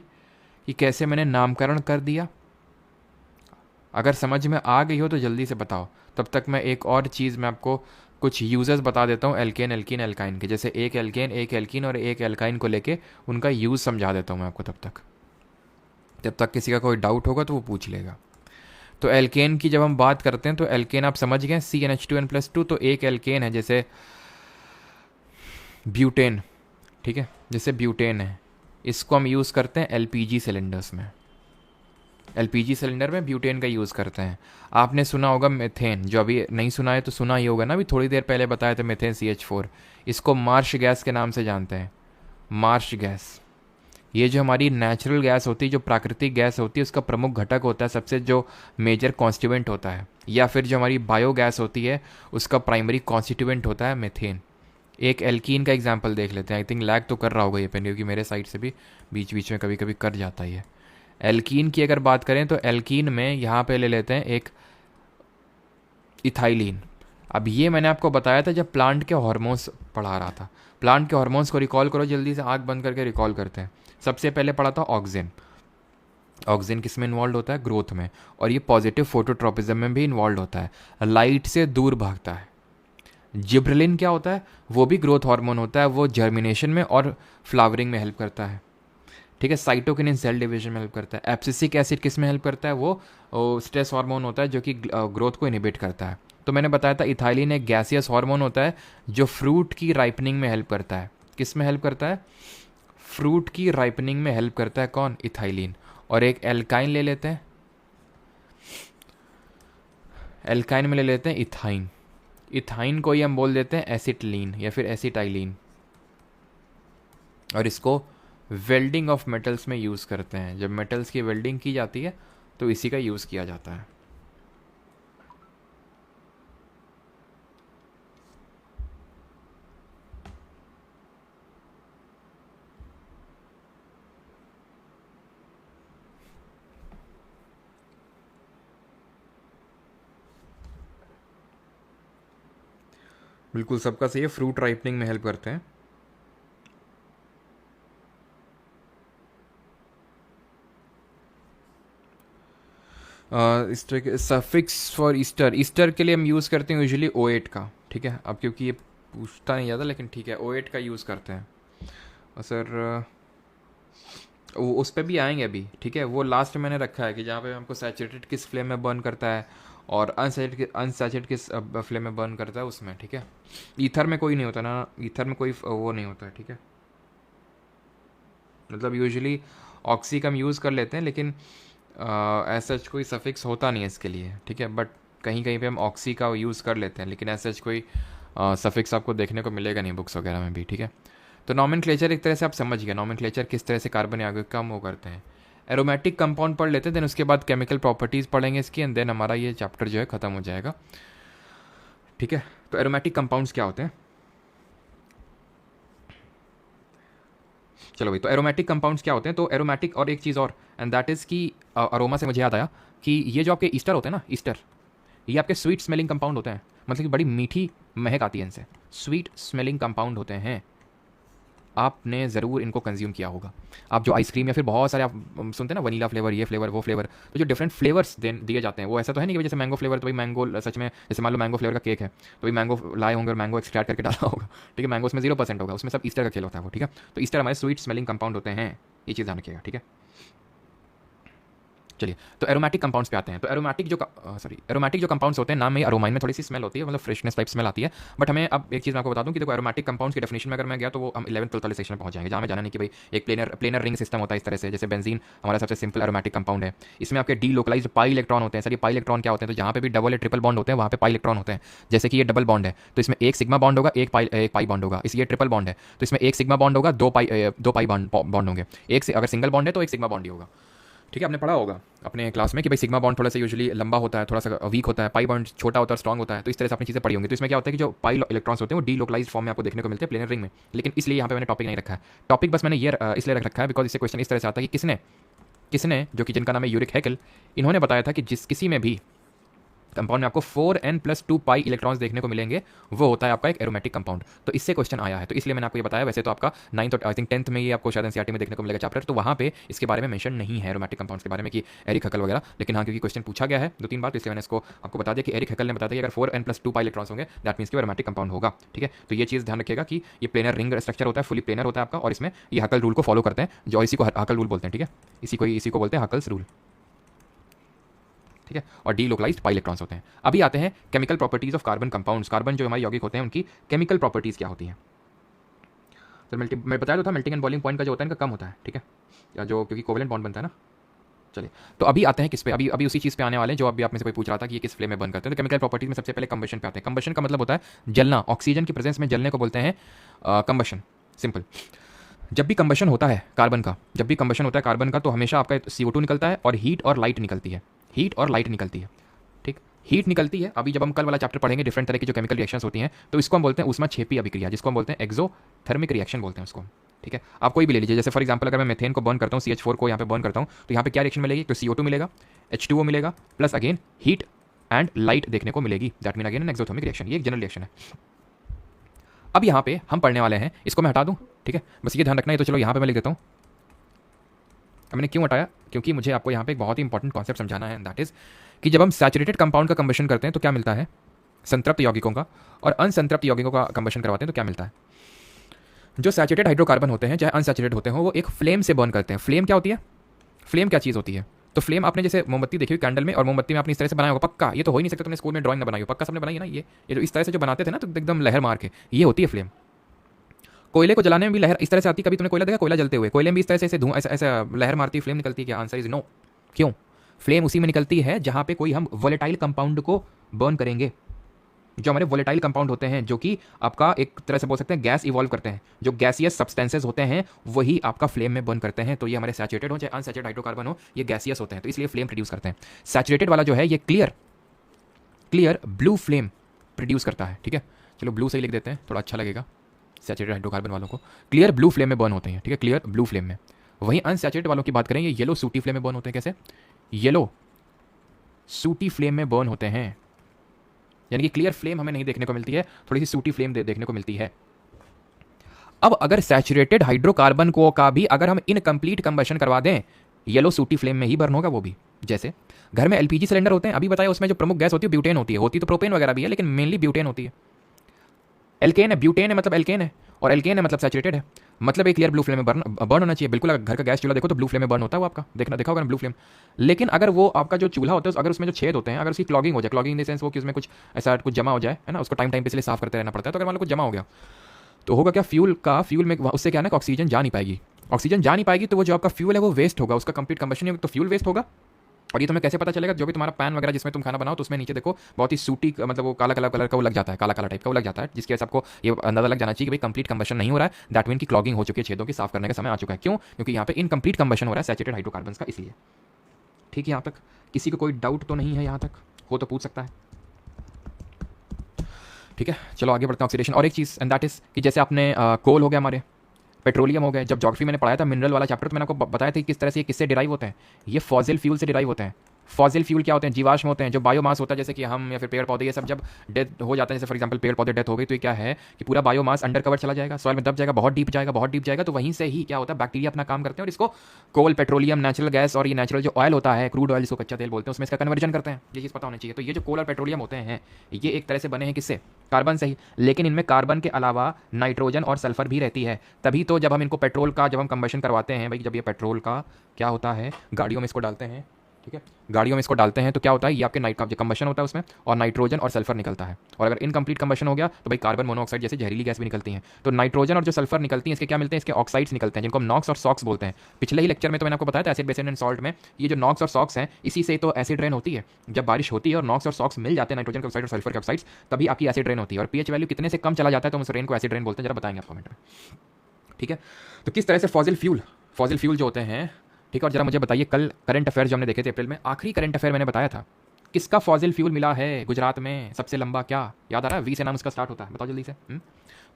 कि कैसे मैंने नामकरण कर दिया? अगर समझ में आ गई हो तो जल्दी से बताओ, तब तक मैं एक और चीज़ मैं आपको कुछ यूजेस बता देता हूँ एल्केन, एल्कीन, एल्काइन के। जैसे एक एल्केन, एक एल्कीन और एक एल्काइन को लेके उनका यूज़ समझा देता हूँ मैं आपको। जब तक किसी का कोई डाउट होगा तो वो पूछ लेगा। तो एल्केन की जब हम बात करते हैं तो एल्केन आप समझ गए, CnH2n+2, तो एक एल्केन है जैसे ब्यूटेन, ठीक है, जैसे ब्यूटेन है, इसको हम यूज़ करते हैं LPG सिलेंडर्स में। LPG सिलेंडर में ब्यूटेन का यूज़ करते हैं। आपने सुना होगा मेथेन, जो अभी नहीं सुना है तो सुना ही होगा ना, अभी थोड़ी देर पहले बताया था मेथेन CH4। इसको मार्श गैस के नाम से जानते हैं, मार्श गैस। ये जो हमारी नेचुरल गैस होती है, जो प्राकृतिक गैस होती है, उसका प्रमुख घटक होता है, सबसे जो मेजर कॉन्स्टिट्यूएंट होता है, या फिर जो हमारी बायोगैस होती है उसका प्राइमरी कॉन्स्टिट्यूएंट होता है मेथेन। एक एल्कीन का एग्जाम्पल देख लेते हैं। आई थिंक लैग तो कर रहा होगा ये पेन, क्योंकि मेरे साइड से भी बीच बीच में कभी कभी कर जाता है ये। एल्कीन की अगर बात करें तो एल्कीन में यहाँ पे ले लेते हैं एक इथाइलिन। अब ये मैंने आपको बताया था जब प्लांट के हार्मोन्स पढ़ा रहा था। प्लांट के हार्मोन्स को रिकॉल करो जल्दी से, आंख बंद करके रिकॉल करते हैं। सबसे पहले पढ़ा था ऑक्सिन। ऑक्सिन किस में इन्वॉल्व होता है? ग्रोथ में, और ये पॉजिटिव फोटोट्रोपिज्म में भी इन्वॉल्व होता है। लाइट से दूर भागता है, जिब्रेलिन क्या होता है? वो भी ग्रोथ हार्मोन होता है, वो जर्मिनेशन में और फ्लावरिंग में हेल्प करता है, ठीक है। साइटोकिनिन सेल डिवीजन में हेल्प करता है। एब्सिसिक एसिड किस में हेल्प करता है? वो स्ट्रेस हार्मोन होता है जो कि ग्रोथ को इनिबिट करता है। तो मैंने बताया था इथाइलिन एक गैसियस हार्मोन होता है जो फ्रूट की राइपनिंग में हेल्प करता है। किस में हेल्प करता है? फ्रूट की राइपनिंग में हेल्प करता है। कौन? इथाइलिन। और एक एल्काइन ले लेते हैं, एल्काइन में ले लेते हैं इथाइन। इथाइन को ही हम बोल देते हैं एसिटिलीन या फिर एसिटाइलिन, और इसको वेल्डिंग ऑफ मेटल्स में यूज़ करते हैं। जब मेटल्स की वेल्डिंग की जाती है तो इसी का यूज़ किया जाता है। बिल्कुल सबका सही है, फ्रूट राइपनिंग में हेल्प करते हैं। इस तरह के सफिक्स फॉर ईस्टर, ईस्टर के लिए हम यूज़ करते हैं यूजुअली O8 का, ठीक है। अब क्योंकि ये पूछता नहीं ज़्यादा, लेकिन ठीक है, O8 का यूज़ करते हैं। और सर वो उस पर भी आएंगे अभी, ठीक है। वो लास्ट में मैंने रखा है कि जहाँ पे हमको सैचुरेटेड किस फ्लेम में बर्न करता है और अनसैचुरेटेड किस फ्लेम में बर्न करता है उसमें, ठीक है। ईथर में कोई नहीं होता ना, ईथर में कोई वो नहीं होता है, ठीक है। मतलब यूजुअली ऑक्सी का हम यूज़ कर लेते हैं, लेकिन ऐसा कोई सफिक्स होता नहीं है इसके लिए, ठीक है। बट कहीं कहीं पे हम ऑक्सी का यूज़ कर लेते हैं, लेकिन ऐसा कोई सफिक्स आपको देखने को मिलेगा नहीं बुक्स वगैरह में भी, ठीक है। तो नॉमेनक्लेचर एक तरह से आप समझ गए, नॉमेनक्लेचर किस तरह से कार्बन आगे कम वो करते हैं। एरोमेटिक कंपाउंड पढ़ लेते हैं, देन उसके बाद केमिकल प्रॉपर्टीज़ पढ़ेंगे इसकी, एंड देन हमारा ये चैप्टर जो है ख़त्म हो जाएगा, ठीक है। तो एरोमेटिक कंपाउंड्स क्या होते हैं? चलो भाई, तो एरोमेटिक कंपाउंड्स क्या होते हैं? तो एरोमेटिक और एक चीज़ और, एंड दैट इज़ कि अरोमा से मुझे याद आया कि ये जो आपके ईस्टर होते हैं ना, ईस्टर, ये आपके स्वीट स्मेलिंग कंपाउंड होते हैं, मतलब कि बड़ी मीठी महक आती है इनसे। स्वीट स्मेलिंग कंपाउंड होते हैं, आपने ज़रूर इनको कंज्यूम किया होगा। आप जो आइसक्रीम या फिर बहुत सारे आप सुनते हैं ना, वनीला फ्लेवर, ये फ्लेवर, वो फ्लेवर, तो जो डिफरेंट फ्लेवर्स दिए जाते हैं, वो ऐसा तो है नहीं कि जैसे मैंगो फ्लेवर, तो भाई मैंगो सच में, जैसे मान लो मैंगो फ्लेवर का केक है, तो भाई मैंगो लाए होंगे और मैंगो एक्सट्रैक्ट करके डाला होगा, ठीक है। मैंगो उसमें 0% होगा, उसमें सब ईस्टर का खेल होता है वो, ठीक है। तो ईस्टर हमारे स्वीट स्मेलिंग कंपाउंड होते हैं, ये चीज़ ध्यान रखिएगा, ठीक है। चलिए, तो एरोमेटिक कंपाउंड्स पे आते हैं। तो एरोमेटिक जो कंपाउंड्स होते हैं, नाम में अरोमाइन में थोड़ी सी स्मेल होती है, मतलब फ्रेशनेस टाइप स्मेल आती है। बट हमें अब एक चीज़ मैं आपको बता दूं कि देखो, एरोमेटिक कंपाउंड्स की डेफिनेशन में अगर मैं गया तो वो हम 11th 12th वाले सेक्शन में पहुंच जाएंगे, जहाँ में जाना नहीं कि भाई एक प्लेनर रिंग सिस्टम होता है इस तरह से। जैसे बेंजीन हमारा सबसे सिंपल एरोमेटिक कंपाउंड है, इसमें आपके डी लोकलाइज्ड पाई इलेक्ट्रॉन होते हैं। सर ये पाई इलेक्ट्रॉन क्या होते हैं? तो जहाँ पे भी डबल या ट्रिपल बॉन्ड होते हैं वहाँ पे पाई इलेक्ट्रॉन होते हैं। जैसे कि ये डबल बॉन्ड है तो इसमें एक सिग्मा बॉन्ड होगा, एक पाई बॉन्ड होगा। इस ये ट्रिपल बॉन्ड है तो इसमें एक सिग्मा बॉन्ड होगा, दो पाई बॉन्ड होंगे। एक से अगर सिंगल बॉन्ड है तो एक सिग्मा बॉन्ड ही होगा, ठीक है। आपने पढ़ा होगा अपने क्लास में कि भाई सिग्मा बॉन्ड थोड़ा सा यूजुअली लंबा होता है, थोड़ा सा वीक होता है, पाई बॉन्ड छोटा होता है, स्ट्रॉन्ग होता है। तो इस तरह से आपने चीज़ें पढ़ी होंगी। तो इसमें क्या होता है कि जो पाई इलेक्ट्रॉन्स होते हैं वो डी लोकलाइज्ड फॉर्म में आपको देखने को मिलते हैं प्लेनर रिंग में, लेकिन इसलिए यहाँ पे मैंने टॉपिक नहीं रखा है। टॉपिक बस मैंने ये इसलिए रख रखा है बिकॉज इससे क्वेश्चन इस तरह से आता है कि किसने जो कि जिनका नाम है यूरिक हैकेल, इन्होंने बताया था कि जिस किसी में भी कंपाउंड में आपको 4n+2 पाई इलेक्ट्रॉन्स देखने को मिलेंगे, वो होता है आपका एक एरोमेटिक कंपाउंड। तो इससे क्वेश्चन आया है, तो इसलिए मैंने आपको ये बताया। वैसे तो आपका 9th और आई थिंक 10th में ये आपको शायद एनसीईआरटी में देखने को मिलेगा चैप्टर, तो वहाँ पे इसके बारे में मेंशन नहीं है एरोमेटिक कंपाउंड्स के बारे में कि एरिक हैकेल वगैरह। लेकिन हाँ, क्योंकि क्वेश्चन पूछा गया है 2-3 बार, तो इसलिए मैंने इसको आपको बता दिया कि एरिक हैकेल ने बताया कि अगर 4n+2 पाई इलेक्ट्रॉन्स होंगे दैट मीन्स कि एरोमेटिक कंपाउंड होगा, ठीक है। तो ये चीज़ ध्यान रखिएगा कि ये प्लेनर रिंग स्ट्रक्चर होता है, फुली प्लेनर होता है आपका, और इसमें ये हैकेल रूल को फॉलो करते हैं, जो इसी को हैकेल रूल बोलते हैं, ठीक है। इसी को बोलते हैं हैकेल्स रूल, ठीक है। और डी लोकलाइज्ड पाई इलेक्ट्रॉन्स होते हैं। अभी आते हैं chemical properties of carbon compounds. Carbon जो हमारे यौगिक होते हैं उनकी केमिकल प्रॉपर्टीज क्या होती हैं? तो मैं बताया तो था मेल्टिंग एंड बॉइलिंग पॉइंट का जो होता है इनका कम होता है, ठीक है, या जो क्योंकि कोवेलेंट बॉन्ड बनता है ना। चलिए, तो अभी आते हैं किस पे, अभी उसी चीज़ पे आने वाले हैं जो अभी आप में से कोई पूछ रहा था कि ये किस फ्लेम में बर्न करते हैं। तो केमिकल प्रॉपर्टीज में सबसे पहले कंबशन पे आते हैं। कंबशन का मतलब होता है जलना, ऑक्सीजन की प्रेजेंस में जलने को बोलते हैं कंबशन। सिंपल, जब भी कंबशन होता है कार्बन का तो हमेशा आपका CO2 निकलता है और हीट और लाइट निकलती है, ठीक। हीट निकलती है। अभी जब हम कल वाला चैप्टर पढ़ेंगे डिफरेंट तरह की जो केमिकल रिएक्शंस होती हैं, तो इसको हम बोलते हैं ऊष्माक्षेपी अभिक्रिया, जिसको हम बोलते हैं एक्सोथर्मिक रिएक्शन बोलते हैं उसको, ठीक है। आप कोई भी ले लीजिए, जैसे फॉर एग्जांपल अगर मैं मेथेन को बर्न करता हूँ, CH4 को यहाँ पे बर्न करता हूँ, तो यहाँ पे क्या रिएक्शन मिलेगी? तो CO2 मिलेगा, H2O मिलेगा, plus again heat and light देखने को मिलेगी। That mean again an exothermic reaction. ये एक जनरल रिएक्शन है। अब यहाँ पे हम पढ़ने वाले हैं, इसको मैं हटा दूँ, ठीक है, बस ये ध्यान रखना है। तो चलो यहाँ पे मैं लिख देता हूँ। अब मैंने क्यों हटाया? क्योंकि मुझे आपको यहाँ पे एक बहुत ही इंपॉर्टेंट कॉन्सेप्ट समझाना है, दैट इज कि जब हम सैचुरेटेड कंपाउंड का कंबशन करते हैं तो क्या मिलता है? संतृप्त यौगिकों का और अनसंतृप्त यौगिकों का कंबशन करवाते हैं तो क्या मिलता है? जो सैचुरेटेड हाइड्रोकार्बन होते हैं चाहे अनसैचुरेटेड होते हो वो एक फ्लेम से बर्न करते हैं। फ्लेम क्या होती है? फ्लेम क्या चीज़ होती है? तो फ्लेम आपने जैसे मोमबत्ती देखी हुई कैंडल में, और मोमबत्ती में आपने इस तरह से बनाया होगा पक्का, ये तो हो ही नहीं सकता तुमने स्कूल में ड्राइंग ना बनाई हो, पक्का सबने बनाई है ना। ये जो इस तरह से जो बनाते थे ना तो एकदम लहर मार के, ये होती है फ्लेम। कोयले को जलाने में भी लहर इस तरह से आती है। कभी तुमने कोयला देखा? कोयला जलते हुए कोयले में भी इस तरह से ऐसे धुआं ऐसा ऐसा लहर मारती है, फ्लेम निकलती है क्या? Answer is no. क्यों? फ्लेम उसी में निकलती है जहां पे कोई हम वोलेटाइल कंपाउंड को बर्न करेंगे। जो हमारे वोलेटाइल कंपाउंड होते हैं जो कि आपका एक तरह से बोल सकते हैं गैस इवॉल्व करते हैं, जो गैसियस सब्सटेंसेज होते हैं वही आपका फ्लेम में बर्न करते हैं। तो ये हमारे सैचुरेटेड हो चाहे अनसैचुरेटेड हाइड्रोकार्बन हो, ये गैसियस होते हैं तो इसलिए फ्लेम प्रोड्यूस करते हैं। सैचुरेटेड वाला जो है ये क्लियर ब्लू फ्लेम प्रोड्यूस करता है। ठीक है, चलो ब्लू से ही लिख देते हैं, थोड़ा अच्छा लगेगा। सैचुरेटेड हाइड्रोकार्बन वालों को क्लियर ब्लू फ्लेम में बर्न होते हैं। ठीक है, क्लियर ब्लू फ्लेम में। वहीं अनसैचुरेटेड वालों की बात करें, ये येलो सूटी फ्लेम में बर्न होते हैं। कैसे? येलो सूटी फ्लेम में बर्न होते हैं, यानी कि क्लियर फ्लेम हमें नहीं देखने को मिलती है, थोड़ी सी सूटी फ्लेम देखने को मिलती है। अब अगर सैचुरेटेड हाइड्रोकार्बन को का भी अगर हम इनकम्प्लीट कंबशन करवा दें, येलो सूटी फ्लेम में ही बर्न होगा वो भी। जैसे घर में एलपीजी सिलेंडर होते हैं, अभी बताया उसमें जो प्रमुख गैस होती है ब्यूटेन होती तो प्रोपेन वगैरह भी है लेकिन मेनली ब्यूटेन होती है। एल्केन है, ब्यूटेन है मतलब एल्केन है, और एल्केन है मतलब सैचुरेटेड है, मतलब एक क्लियर ब्लू फ्लेम में बर्न होना चाहिए। बिल्कुल, अगर घर का गैस चूल्हा देखो तो ब्लू फ्लेम में बर्न होता है वो आपका, देखा होगा ना ब्लू फ्लेम। लेकिन अगर वो आपका जो चूल्हा होता है अगर उसमें जो छेद होते हैं, अगर उसकी क्लॉगिंग हो जाए, क्लॉगिंग इन द सेंस वो कि उसमें कुछ ऐसा कुछ जमा हो जाए है ना, उसको टाइम पे इसलिए साफ करते रहना पड़ता है। तो अगर मान लो कुछ जमा हो गया तो होगा क्या, फ्यूल में उससे क्या है ना, ऑक्सीजन जा नहीं पाएगी। ऑक्सीजन जा नहीं पाएगी तो वो जो आपका फ्यूल है वो वेस्ट होगा, उसका कंप्लीट कंबशन नहीं होगा तो फ्यूल वेस्ट होगा। और ये तुम्हें कैसे पता चलेगा? जो भी तुम्हारा पैन वगैरह जिसमें तुम खाना बनाओ तो उसमें नीचे देखो बहुत ही सूटी मतलब वो काला कलर का वो लग जाता है, काला टाइप का वो लग जाता है, जिसके वजह से आपको ये अंदाजा लग जाना चाहिए कि भाई कंप्लीट कंबशन नहीं हो रहा है। दैट मीन की क्लॉगिंग हो चुकी है, छेदों की साफ करने का समय आ चुका है। क्यों? क्योंकि यहाँ पे इनकम्प्लीट कंबशन हो रहा है सैचुरेटेड हाइड्रोकार्बन का, इसलिए। ठीक है, यहाँ तक किसी को कोई डाउट तो नहीं है? यहाँ तक हो तो पूछ सकता है। ठीक है, चलो आगे बढ़ते हैं। ऑक्सीडेशन और एक चीज़ एंड दैट इज कि जैसे आपने कोल हो गया, हमारे पेट्रोलियम हो गए। जब ज्योग्राफी मैंने पढ़ाया था मिनरल वाला चैप्टर तो मैंने आपको बताया था कि किस तरह से ये किससे डिराइव होते हैं। ये फॉसिल फ्यूल से डिराइव होते हैं। फॉसिल फ्यूल क्या होते हैं? जीवाश्म होते हैं। जो बायोमास होता है जैसे कि हम या फिर पेड़ पौधे, ये सब जब डेथ हो जाते हैं, जैसे फॉर एग्जांपल पेड़ पौधे डेथ हो गई तो ये क्या है कि पूरा बायोमास अंडर कवर चला जाएगा, सॉइल में दब जाएगा, बहुत डीप जाएगा। तो वहीं से ही क्या होता है, बैक्टीरिया अपना काम करते हैं और इसको कोल, पेट्रोलियम, नेचुरल गैस और ये नेचुरल जो ऑयल होता है, क्रूड ऑयल जिसको कच्चा तेल बोलते हैं, उसमें इसका कन्वर्जन करते हैं। ये चीज़ पता होनी चाहिए। तो ये जो कोल और पेट्रोलियम होते हैं ये एक तरह से बने हैं किससे? कार्बन से ही। लेकिन इनमें कार्बन के अलावा नाइट्रोजन और सल्फर भी रहती है। तभी तो जब हम इनको पेट्रोल का जब हम कंबशन करवाते हैं भाई, जब ये पेट्रोल का क्या होता है, गाड़ियों में इसको डालते हैं। ठीक है, गाड़ियों में इसको डालते हैं तो क्या होता है, ये आपके नाइट का जो कंबशन होता है उसमें और नाइट्रोजन और सल्फर निकलता है। और अगर इनकम्प्लीट कंबशन हो गया तो भाई कार्बन मोनोऑक्साइड जैसे जहरीली गैस भी निकलती हैं। तो नाइट्रोजन और जो सल्फर निकलती हैं इसके क्या मिलते हैं? इसके ऑक्साइड्स निकलते हैं जिनको हम नॉक्स और सॉक्स बोलते हैं। पिछले ही लेक्चर में तो मैंने आपको बताया था एसिड, बेस एंड सॉल्ट में ये जो नॉक्स और सॉक्स हैं इसी से तो एसिड रेन होती है। जब बारिश होती है और नॉक्स और सॉक्स मिल जाते हैं, नाइट्रोजन के ऑक्साइड और सल्फर के ऑक्साइड्स, तभी आपकी एसिड रेन होती है। और पीएच वैल्यू कितने से कम चला जाता है तो उस रेन को एसिड रेन बोलते हैं, जरा बताएंगे आप कमेंट में। ठीक है, तो किस तरह से फॉसिल फ्यूल जो होते हैं। ठीक है, और जरा मुझे बताइए कल करंट अफेयर जो हमने देखे थे अप्रैल में, आखिरी करंट अफेयर मैंने बताया था किसका फॉसिल फ्यूल मिला है गुजरात में सबसे लंबा, क्या याद आ रहा है? वी से नाम उसका स्टार्ट होता है, बताओ जल्दी से।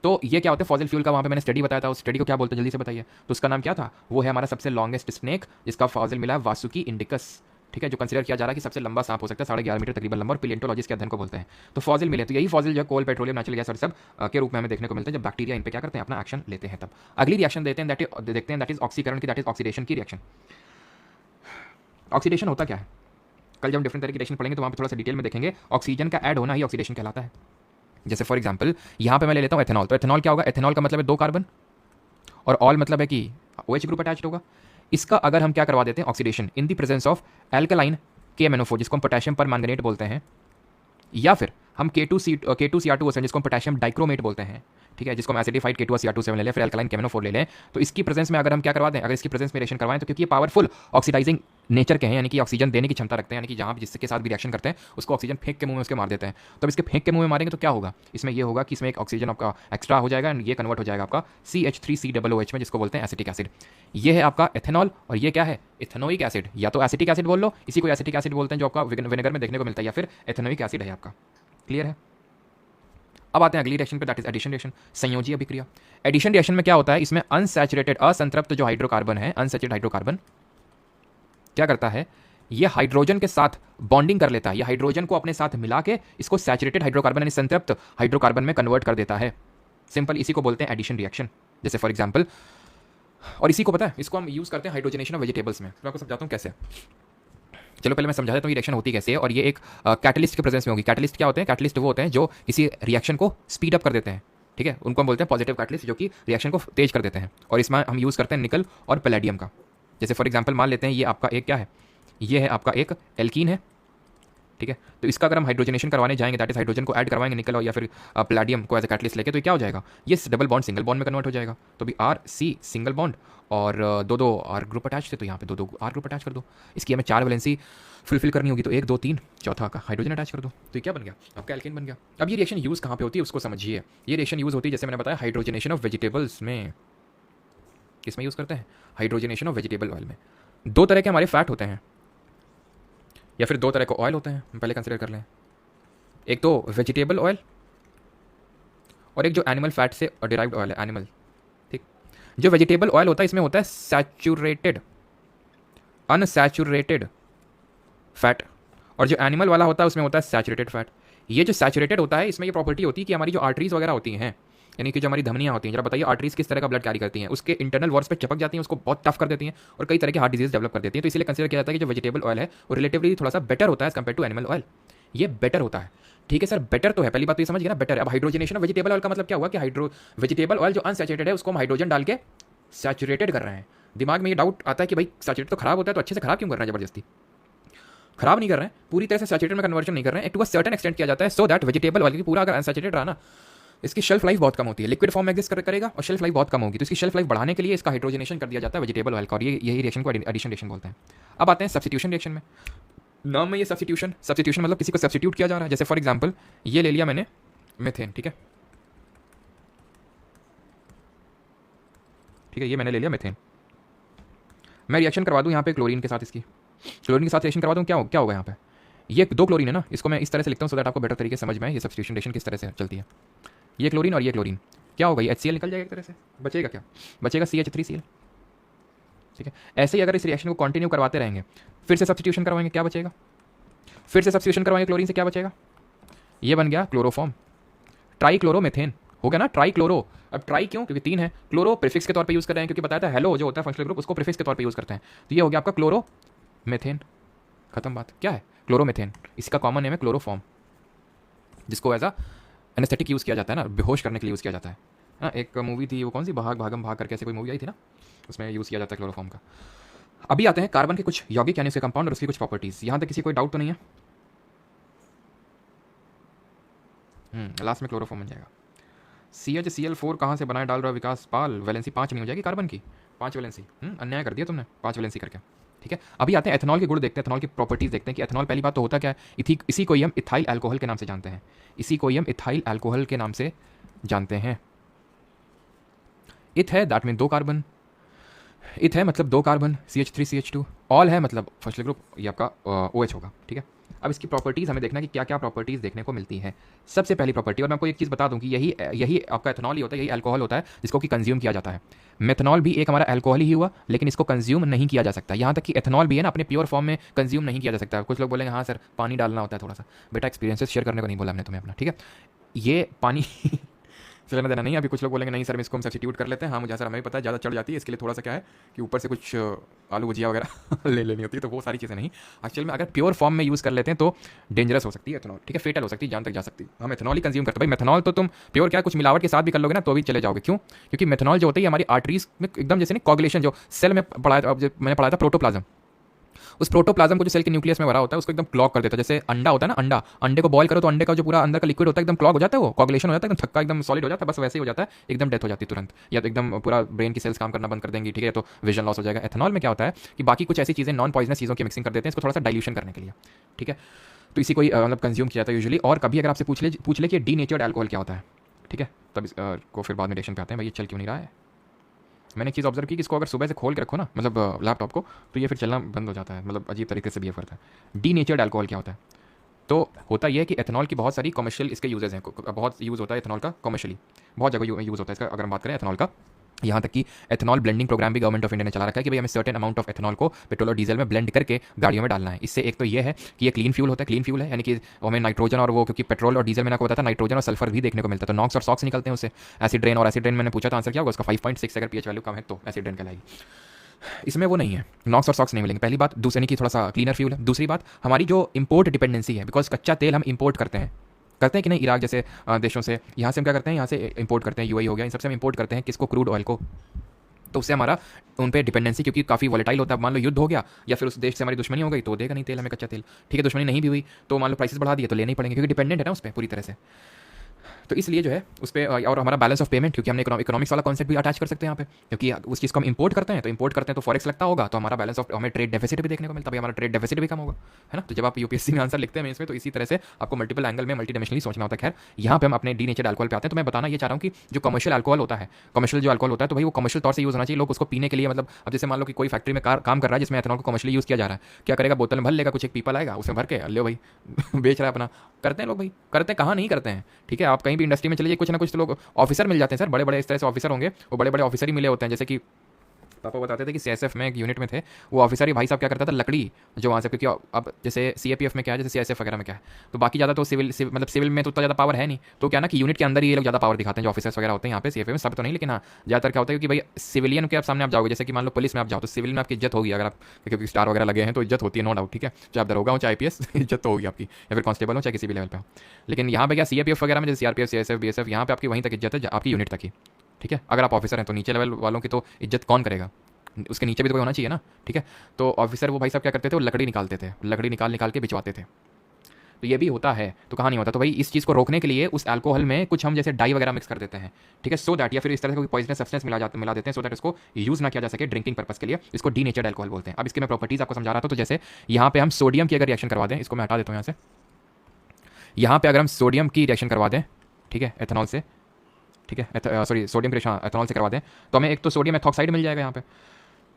तो ये क्या होता है फॉसिल फ्यूल का? वहाँ पे मैंने स्टडी बताया था, उस स्टडी को क्या बोलते हैं जल्दी से बताइए। तो उसका नाम क्या था? वो है हमारा सबसे लॉन्गेस्ट स्नेक जिसका फॉसिल मिला है वासुकी इंडिकस। ठीक है, जो कंसीडर किया जा रहा है कि सबसे लंबा सांप हो सकता है, 11.5 मीटर तकरीबन लंबा, और पिलेंटोलॉजिस्ट के अध्ययन को बोलते हैं। तो फॉसिल मिले, तो यही फॉसिल जो कोल, पेट्रोलियम, नेचुरल गैस और सब के रूप में हमें देखने को मिलते हैं जब बैक्टीरिया इन पे क्या करते हैं, अपना एक्शन लेते हैं। तब अगली रिएक्शन देखते हैं दैट इज ऑक्सीकरण की, दैट इज ऑक्सीडेशन की रिएक्शन। ऑक्सीडेशन होता क्या है? कल जब हम डिफरेंट तरह की रिएक्शन पढ़ेंगे तो वहाँ पे थोड़ा सा डिटेल में देखेंगे। ऑक्सीजन का ऐड होना ही ऑक्सीडेशन कहलाता है। जैसे फॉर एग्जांपल यहाँ पे मैं ले लेता हूँ एथेनॉल। तो एथेनॉल क्या होगा? एथेनॉल का मतलब है 2 कार्बन और ऑल मतलब है कि OH ग्रुप अटैच्ड होगा। इसका अगर हम क्या करवा देते हैं oxidation in the presence of alkaline KMnO4 जिसको हम पोटेशियम परमैंगनेट बोलते हैं, या फिर हम K2Cr2O7 जिसको हम पोटेशियम डाइक्रोमेट बोलते हैं। ठीक है, जिसको हम एसिडिफाइड K2Cr2O7 ले लें, फिर एल्कलाइन KMnO4 ले लें। तो इसकी प्रेजेंस में अगर हम क्या करवा दें, अगर इसकी प्रेजेंस में रिएक्शन करवाएं तो क्योंकि ये पावरफुल ऑक्सीडाइजिंग नेचर के हैं, यानी कि ऑक्सीजन देने की क्षमता रखते हैं, यानी कि जहाँ जिसके साथ भी रिएक्शन करते हैं उसको ऑक्सीजन फेंक के मुंह में उसके मार देते हैं। तो अब इसके फेंक के मुंह में मारेंगे तो क्या होगा? इसमें ये होगा कि इसमें एक ऑक्सीजन आपका एक्स्ट्रा हो जाएगा एंड ये कन्वर्ट हो जाएगा आपका CH3COOH में, जिसको बोलते हैं एसिटिक एसिड। ये है आपका एथेनॉल और ये क्या है? इथेनोइक एसिड, या तो एसिटिक एसिड बोल लो, इसी को एसिटिक एसिड बोलते हैं जो आपका विनेगर में देखने को मिलता है, या फिर एथेनोइक एसिड है आपका। क्लियर है? अब आते हैं अगली रिएक्शन पे, दैट इज एडिशन रिएक्शन, संयोजी अभिक्रिया। एडिशन रिएक्शन में क्या होता है? इसमें अनसैचुरेटेड, असंतृप्त जो हाइड्रोकार्बन है, अनसैचुरेटेड हाइड्रोकार्बन क्या करता है? ये हाइड्रोजन के साथ बॉन्डिंग कर लेता है, ये हाइड्रोजन को अपने साथ मिला के इसको सैचुरेटेड हाइड्रोकार्बन यानी संतृप्त हाइड्रोकार्बन में कन्वर्ट कर देता है। सिंपल, इसी को बोलते हैं एडिशन रिएक्शन। जैसे फॉर एग्जांपल, और इसी को पता है, इसको हम यूज करते हैं हाइड्रोजनेशन ऑफ वेजिटेबल्स में। मैं आपको समझाता हूँ कैसे। चलो पहले मैं समझा देता हूँ ये रिएक्शन होती कैसे है, और ये एक कैटलिस्ट के प्रेजेंस में होगी। कैटलिस्ट क्या होते हैं? कैटलिस्ट वो होते हैं जो किसी रिएक्शन को स्पीड अप कर देते हैं, ठीक है, उनको हम बोलते हैं पॉजिटिव कैटलिस्ट, जो कि रिएक्शन को तेज कर देते हैं। और इसमें हम यूज़ करते हैं निकल और पैलेडियम का। जैसे फॉर एग्जाम्पल मान लेते हैं ये आपका एक क्या है, ये है आपका एक एल्कीन है, ठीक है। तो इसका अगर हम हाइड्रोजनेशन करवाने जाएंगे, दैट इज हाइड्रोजन को ऐड करवाएंगे निकल और या फिर पैलेडियम को एज ए कैटलिस्ट लेके, तो ये क्या हो जाएगा, ये डबल बॉन्ड सिंगल बॉन्ड में कन्वर्ट हो जाएगा। तो भी आर सी सिंगल बॉन्ड और दो दो आर ग्रुप अटैच थे, तो यहाँ पे दो दो आर ग्रुप अटैच कर दो। इसकी हमें 4 वैलेंसी फुलफिल करनी होगी, तो 1 2 3 चौथा का हाइड्रोजन अटैच कर दो, तो ये क्या बन गया, आपका एल्केन बन गया। अब ये रिएक्शन यूज़ कहाँ पे होती है उसको समझिए। ये रिएक्शन यूज़ होती है, जैसे मैंने बताया, हाइड्रोजनेशन ऑफ वेजिटेबल्स में। किसमें यूज़ करते हैं? हाइड्रोजनेशन ऑफ वेजिटेबल ऑयल में। 2 तरह के हमारे फैट होते हैं, या फिर 2 तरह के ऑयल होते हैं, हम पहले कंसिडर कर लें। एक तो वेजिटेबल ऑयल और एक जो एनिमल फैट से डिराइव्ड ऑयल है, एनिमल, ठीक। जो वेजिटेबल ऑयल होता है इसमें होता है सैचुरेटेड, अनसैचुरेटेड फैट, और जो एनिमल वाला होता है उसमें होता है सैचुरेटेड फैट। ये जो सैचुरेटेड होता है इसमें ये प्रॉपर्टी होती है कि हमारी जो आर्टरीज वगैरह होती हैं, यानी कि जो हमारी धमनियाँ होती हैं, जरा बताइए आर्टरीज किस तरह का ब्लड कैरी करती हैं, उसके इंटरनल वॉल्स पे चिपक जाती हैं, उसको बहुत टफ कर देती हैं और कई तरह के हार्ट डिजीज डेवलप कर देती हैं। तो इसलिए कंसिडर किया जाता है कि जो वेजिटेबल ऑयल है वो रिलेटिवली थोड़ा सा बेटर होता है as compared to animal oil. ये बेटर होता है, ठीक है सर, बेटर तो है, पहली बात तो ये समझ गया ना, बेटर है। अब हाइड्रोजनेशन ऑफ वेजिटेबल ऑयल का मतलब क्या हुआ कि वेजिटेबल ऑयल जो अनसैचुरेटेड है उसको हम हाइड्रोजन डाल के सैचुरेटेड कर रहे हैं। दिमाग में ये डाउट आता है कि भाई सैचुरेट तो खराब होता है, तो अच्छे से खराब क्यों कर रहे हैं? जबरदस्ती खराब नहीं कर रहे हैं, पूरी तरह से सैचुरेटेड में कन्वर्जन नहीं कर रहे हैं, टू अ सर्टेन एक्सटेंट किया जाता है, सो दैट वेजिटेबल ऑयल की पूरा अगर अनसैचुरेटेड रहा ना, इसकी शेल्फ लाइफ बहुत कम होती है, लिक्विड फॉर्म में एग्जिस्ट करेगा और शेल्फ लाइफ बहुत कम होगी। तो इसकी शेल्फ लाइफ बढ़ाने के लिए इसका हाइड्रोजनेशन कर दिया जाता है वेजिटेबल ऑयल का, और यही रिएक्शन को एडिशन रिएक्शन बोलते हैं। अब आते हैं सब्स्टिट्यूशन रिएक्शन में। नाम में ये सब्स्टिट्यूशन मतलब किसी को सब्स्टिट्यूट किया जा रहा है। जैसे फॉर एग्जाम्पल ये ले लिया मैंने मेथेन, ठीक है, ठीक है, ये मैंने ले लिया मेथेन। मैं रिएक्शन करवा दूं यहाँ पे क्लोरीन के साथ, इसकी क्लोरीन के साथ रिएक्शन करवा दूं, क्या होगा यहाँ पे, ये 2 क्लोरीन है ना, इसको मैं इस तरह से लिखता हूँ सो दैट आपको बेटर तरीके से समझ में आए ये सब्स्टिट्यूशन रिएक्शन किस तरह से चलती है। ये क्लोरीन और ये क्लोरीन, क्या होगा, ये HCl निकल जाएगा एक तरह से, बचेगा क्या, बचेगा CH3Cl, ठीक है। ऐसे ही अगर इस रिएक्शन को कंटिन्यू करवाते रहेंगे, फिर से सब्स्टिट्यूशन करवाएंगे, क्या बचेगा, फिर से सब्स्टिट्यूशन करवाएंगे क्लोरीन से, क्या बचेगा, ये बन गया क्लोरोफॉर्म, ट्राईक्लोरोमेथेन हो गया ना, ट्राईक्लोरो। अब ट्राई क्यों, क्योंकि 3 है, क्लोरो प्रीफिक्स के तौर पे यूज कर रहे हैं, क्योंकि बताया था हेलो जो होता है फंक्शनल ग्रुप उसको प्रीफिक्स के तौर पे यूज करते हैं। तो ये हो गया आपका क्लोरोमेथेन, खत्म बात। क्या है क्लोरोमेथेन, इसका कॉमन नेम है क्लोरोफॉर्म, जिसको एज अ एनेस्थेटिक यूज़ किया जाता है ना, बेहोश करने के लिए यूज़ किया जाता है। हाँ, एक मूवी थी वो कौन सी, भागम भाग करके ऐसे कोई मूवी आई थी ना, उसमें यूज़ किया जाता है क्लोरोफॉर्म का। अभी आते हैं कार्बन के कुछ यौगिक यानी उसके कंपाउंड और उसकी कुछ प्रॉपर्टीज़। यहाँ तक किसी कोई डाउट तो नहीं है? लास्ट में क्लोरोफॉर्म बन जाएगा। CHCl4 कहाँ से बनाए डाल रहा है विकास पाल, वैलेंसी 5 नहीं हो जाएगी कार्बन की, 5 वैलेंसी, अन्याय कर दिया तुमने 5 वैलेंसी करके, ठीक है। अभी आते हैं एथनॉल के गुण देखते हैं, एथनॉल की प्रॉपर्टीज देखते हैं कि एथनॉल पहली बात तो होता क्या है, इसी को ही हम इथाइल अल्कोहल के नाम से जानते हैं, इसी को ही हम इथाइल अल्कोहल के नाम से जानते हैं। इथ है दैट मीन 2 कार्बन, इथ है मतलब 2 कार्बन, CH3CH2, ऑल है मतलब फंक्शनल ग्रुप ये आपका OH होगा, ठीक है। अब इसकी प्रॉपर्टीज़ हमें देखना है कि क्या क्या प्रॉपर्टीज़ देखने को मिलती है। सबसे पहली प्रॉपर्टी, और मैं आपको एक चीज़ बता दूं कि यही आपका एथनॉल ही होता है, यही अल्कोहल होता है जिसको कि कंज्यूम किया जाता है। मेथनॉल भी एक हमारा अल्कोहल ही हुआ, लेकिन इसको कंज्यूम नहीं किया जा सकता। यहाँ तक कि एथनॉल भी है ना, अपने प्योर फॉर्म में कंज्यूम नहीं किया जा सकता। कुछ लोग बोलेंगे हाँ सर पानी डालना होता है थोड़ा सा, बेटा एक्सपीरियंसेस शेयर करने को नहीं बोला हमने तुम्हें अपना, ठीक है। ये पानी चलने देना नहीं। अभी कुछ लोग बोलेंगे नहीं सर इसको हम सब्स्टिट्यूट कर लेते हैं, हाँ मुझे सर हमें भी पता है ज़्यादा चढ़ जाती है, इसके लिए थोड़ा सा क्या है कि ऊपर से कुछ आलू भुजिया वगैरह ले लेनी होती है, तो वो सारी चीज़ें नहीं। एक्चुअल में अगर प्योर फॉर्म में यूज़ कर लेते हैं तो डेंजरस हो सकती है एथनॉल, ठीक है, फेटल हो सकती है, जान तक जा सकती है। हम एथनॉल ही कंज्यूम करते हैं भाई, मेथनॉल तो तुम प्योर क्या कुछ मिलावट के साथ भी कर लोगे ना तो भी चले जाओगे। क्यों? क्योंकि मेथनॉल जो होता है हमारी आर्टरीज में एकदम जैसे नहीं कोगुलेशन, जो सेल में मैंने पढ़ाया था प्रोटोप्लाज्म, उस प्रोटोप्लाज्म को जो सेल के न्यूक्लियस में भरा होता है उसको एकदम क्लॉग कर देता है। जैसे अंडा होता है ना, अंडे को बॉयल करो तो अंडे का जो पूरा अंदर का लिक्विड होता है एकदम क्लॉग हो जाता है, वो कोगुलेशन हो जाता है, एकदम थक्का एकदम सॉलिड हो जाता है, बस वैसे ही हो जाता है, एकदम डेथ हो जाती है तुरंत, या तो एकदम पूरा ब्रेन की सेल्स काम करना बंद कर देंगी, ठीक है, तो विजन लॉस हो जाएगा। एथनॉल में क्या होता है कि बाकी कुछ ऐसी चीज़ें नॉन पॉइजनस चीज़ों की मिक्सिंग कर देते हैं, इसको थोड़ा सा डाइल्यूशन करने के लिए, ठीक है। तो इसी को मतलब कंज्यूम किया जाता है यूजुअली। और कभी अगर आपसे पूछ ले कि डीनेचर्ड अल्कोहल क्या होता है, ठीक है, तब इसको फिर बाद में रिएक्शन पे आते हैं। भाई ये चल क्यों नहीं रहा है? मैंने एक चीज़ ऑब्जर्व की कि इसको अगर सुबह से खोल के रखो ना, मतलब लैपटॉप को, तो ये फिर चलना बंद हो जाता है, मतलब अजीब तरीके से बिहेव करता है। डीनेचर्ड अल्कोहल क्या होता है? तो होता यह है कि एथनॉल की बहुत सारी कमर्शियल इसके यूजेस हैं, बहुत यूज़ होता है एथनॉल का कमर्शियली, बहुत जगह यूज़ होता है इसका। अगर हम बात करें एथनॉल का, यहाँ तक कि एथनॉल ब्लेंडिंग प्रोग्राम भी गवर्नमेंट ऑफ इंडिया ने चला रखा है कि भाई हमें सर्टेन अमाउंट ऑफ एथनॉल को पेट्रोल और डीजल में ब्लेंड करके गाड़ियों में डालना है। इससे एक तो ये है कि ये क्लीन फ्यूल होता है, क्लीन फ्यूल है यानी कि हमें नाइट्रोजन और वो, क्योंकि पेट्रोल और डीजल में आपको बताया था नाइट्रोजन और सल्फर भी देखने को मिलता है, तो नॉक्स और सॉक्स निकलते हैं उससे। एसिड रेन, और एसिड रेन मैंने पूछा था आंसर क्या होगा उसका 5.6, अगर पीएच वैल्यू कम है तो एसिड रेन कहलाएगी। इसमें वो नहीं है, नॉक्स और सॉक्स नहीं मिलेंगे, पहली बात। दूसरी की थोड़ा सा क्लीनर फ्यूल है। दूसरी बात, हमारी जो इंपोर्ट डिपेंडेंसी है, बिकॉज कच्चा तेल हम इंपोर्ट करते हैं कि नहीं, इराक जैसे देशों से, यहाँ से हम क्या करते हैं, यहाँ से इंपोर्ट करते हैं, यूएई हो गया, इन सबसे हम इंपोर्ट करते हैं किसको, क्रूड ऑयल को। तो उससे हमारा उन पे डिपेंडेंसी, क्योंकि काफ़ी वॉलेटाइल होता है। मान लो युद्ध हो गया या फिर उस देश से हमारी दुश्मनी हो गई तो देगा नहीं तेल हमें, कच्चा तेल, ठीक है। दुश्मनी नहीं भी हुई तो मान लो प्राइसेस बढ़ा दिए तो लेने ही पड़ेंगे, क्योंकि डिपेंडेंट है ना उस पर पूरी तरह से। तो इसलिए जो है उस पर, और हमारा बैलेंस ऑफ पेमेंट, क्योंकि हमने इकोनॉमिक्स वाला कॉन्सेप्ट भी अटैच कर सकते हैं यहाँ पे, क्योंकि उस चीज़ को हम इंपोर्ट करते हैं, तो फॉरेक्स लगता होगा, तो हमारा बैलेंस ऑफ, हमें ट्रेड डेफिसिट भी देखने को मिलता है, हमारा ट्रेड डेफिसिट भी कम होगा, है ना। तो जब आप यूपीएससी में आंसर लिखते हैं इसमें, तो इसी तरह से आपको मल्टीपल एंगल में मल्टी डायमेंशनली सोचना होता है। खैर, यहाँ पे हम अपने डी नेचर अल्कोहल पे आते हैं। तो मैं बताना ये चाह रहा हूँ कि जो कमर्शियल अल्कोहल होता है, कमर्शियल जो अल्कोहल होता है, तो भाई वो कमर्शियल तौर से यूज़ होना चाहिए। लोग उसको पीने के लिए, मतलब अब जैसे मान लो कि कोई फैक्ट्री में काम कर रहा है जिसमें एथनॉल को कमर्शियली यूज़ किया जा रहा है, क्या करेगा, बोतल में भर लेगा, कुछ एक पीपल आएगा उसमें भर के ले भाई बेच रहा है अपना। करते हैं लोग भाई, करते हैं, कहाँ नहीं करते हैं, ठीक है। आप कहीं भी इंडस्ट्री में चलिए, कुछ ना कुछ तो लोग ऑफिसर मिल जाते हैं सर, बड़े बड़े इस तरह से ऑफिसर होंगे, वो बड़े बड़े ऑफिसर ही मिले होते हैं। जैसे कि पापा बताते थे कि सीएसएफ में एक यूनिट में थे, वो ऑफिसर ही भाई साहब क्या करता था, लकड़ी जो वहाँ से, क्योंकि अब जैसे सीएपीएफ में क्या है, जैसे सीएसएफ वगैरह में क्या है, तो बाकी ज़्यादा तो मतलब सिविल में तो उतना ज़्यादा पावर है नहीं, तो क्या ना कि यूनिट के अंदर ही ये लोग ज़्यादा पावर दिखाते हैं जो ऑफिसर्स वगैरह होते हैं यहाँ पे सीएफए में, सब तो नहीं, लेकिन हाँ ज़्यादातर क्या होता है कि भाई सिविलियन के सामने आप जाओगे, जैसे कि मान लो पुलिस में आप जाओ तो सिविल में आपकी इज्जत होगी, अगर आप क्योंकि स्टार वगैरह लगे हैं तो इज्जत होती है, नो डाउट, ठीक है। चाहे आप दरोगा हो, चाहे आईपीएस, इज्जत तो होगी आपकी, या फिर कांस्टेबल हो, चाहे किसी भी लेवल पे हो। लेकिन यहाँ पे क्या सीएपीएफ वगैरह में, जैसे सीआरपीएफ, सीएसएफ, बीएसएफ, यहाँ पे आपकी वहीं तक इज्जत है आपकी यूनिट तक ही, ठीक है। अगर आप ऑफिसर हैं तो नीचे लेवल वालों की तो इज्जत कौन करेगा, उसके नीचे भी तो कोई होना चाहिए ना, ठीक है। तो ऑफिसर वो भाई साहब क्या करते थे, वो लकड़ी निकालते थे, लकड़ी निकाल के बिचवाते थे। तो ये भी होता है, तो कहाँ नहीं होता। तो भाई इस चीज़ को रोकने के लिए उस अल्कोहल में कुछ हम जैसे डाई वगैरह मिक्स कर देते हैं, ठीक है, सो दैट, या फिर इस तरह से कोई पॉइजनस सब्सटेंस मिला देते हैं, सो दैट इसको यूज़ ना किया जा सके ड्रिंकिंग पर्पस के लिए। इसको डीनेचर्ड अल्कोहल बोलते हैं। अब इसके मैं प्रॉपर्टीज़ आपको समझा रहा था। तो जैसे यहाँ पे हम सोडियम की अगर रिएक्शन करवा दें, इसको मैं हटा देता हूँ यहाँ से, यहाँ पे अगर हम सोडियम की रिएक्शन करवा दें, ठीक है, एथेनॉल से, ठीक है, सॉरी सोडियम की रिएक्शन एथेनॉल से करवा दें, तो हमें एक तो सोडियम एथॉक्साइड मिल जाएगा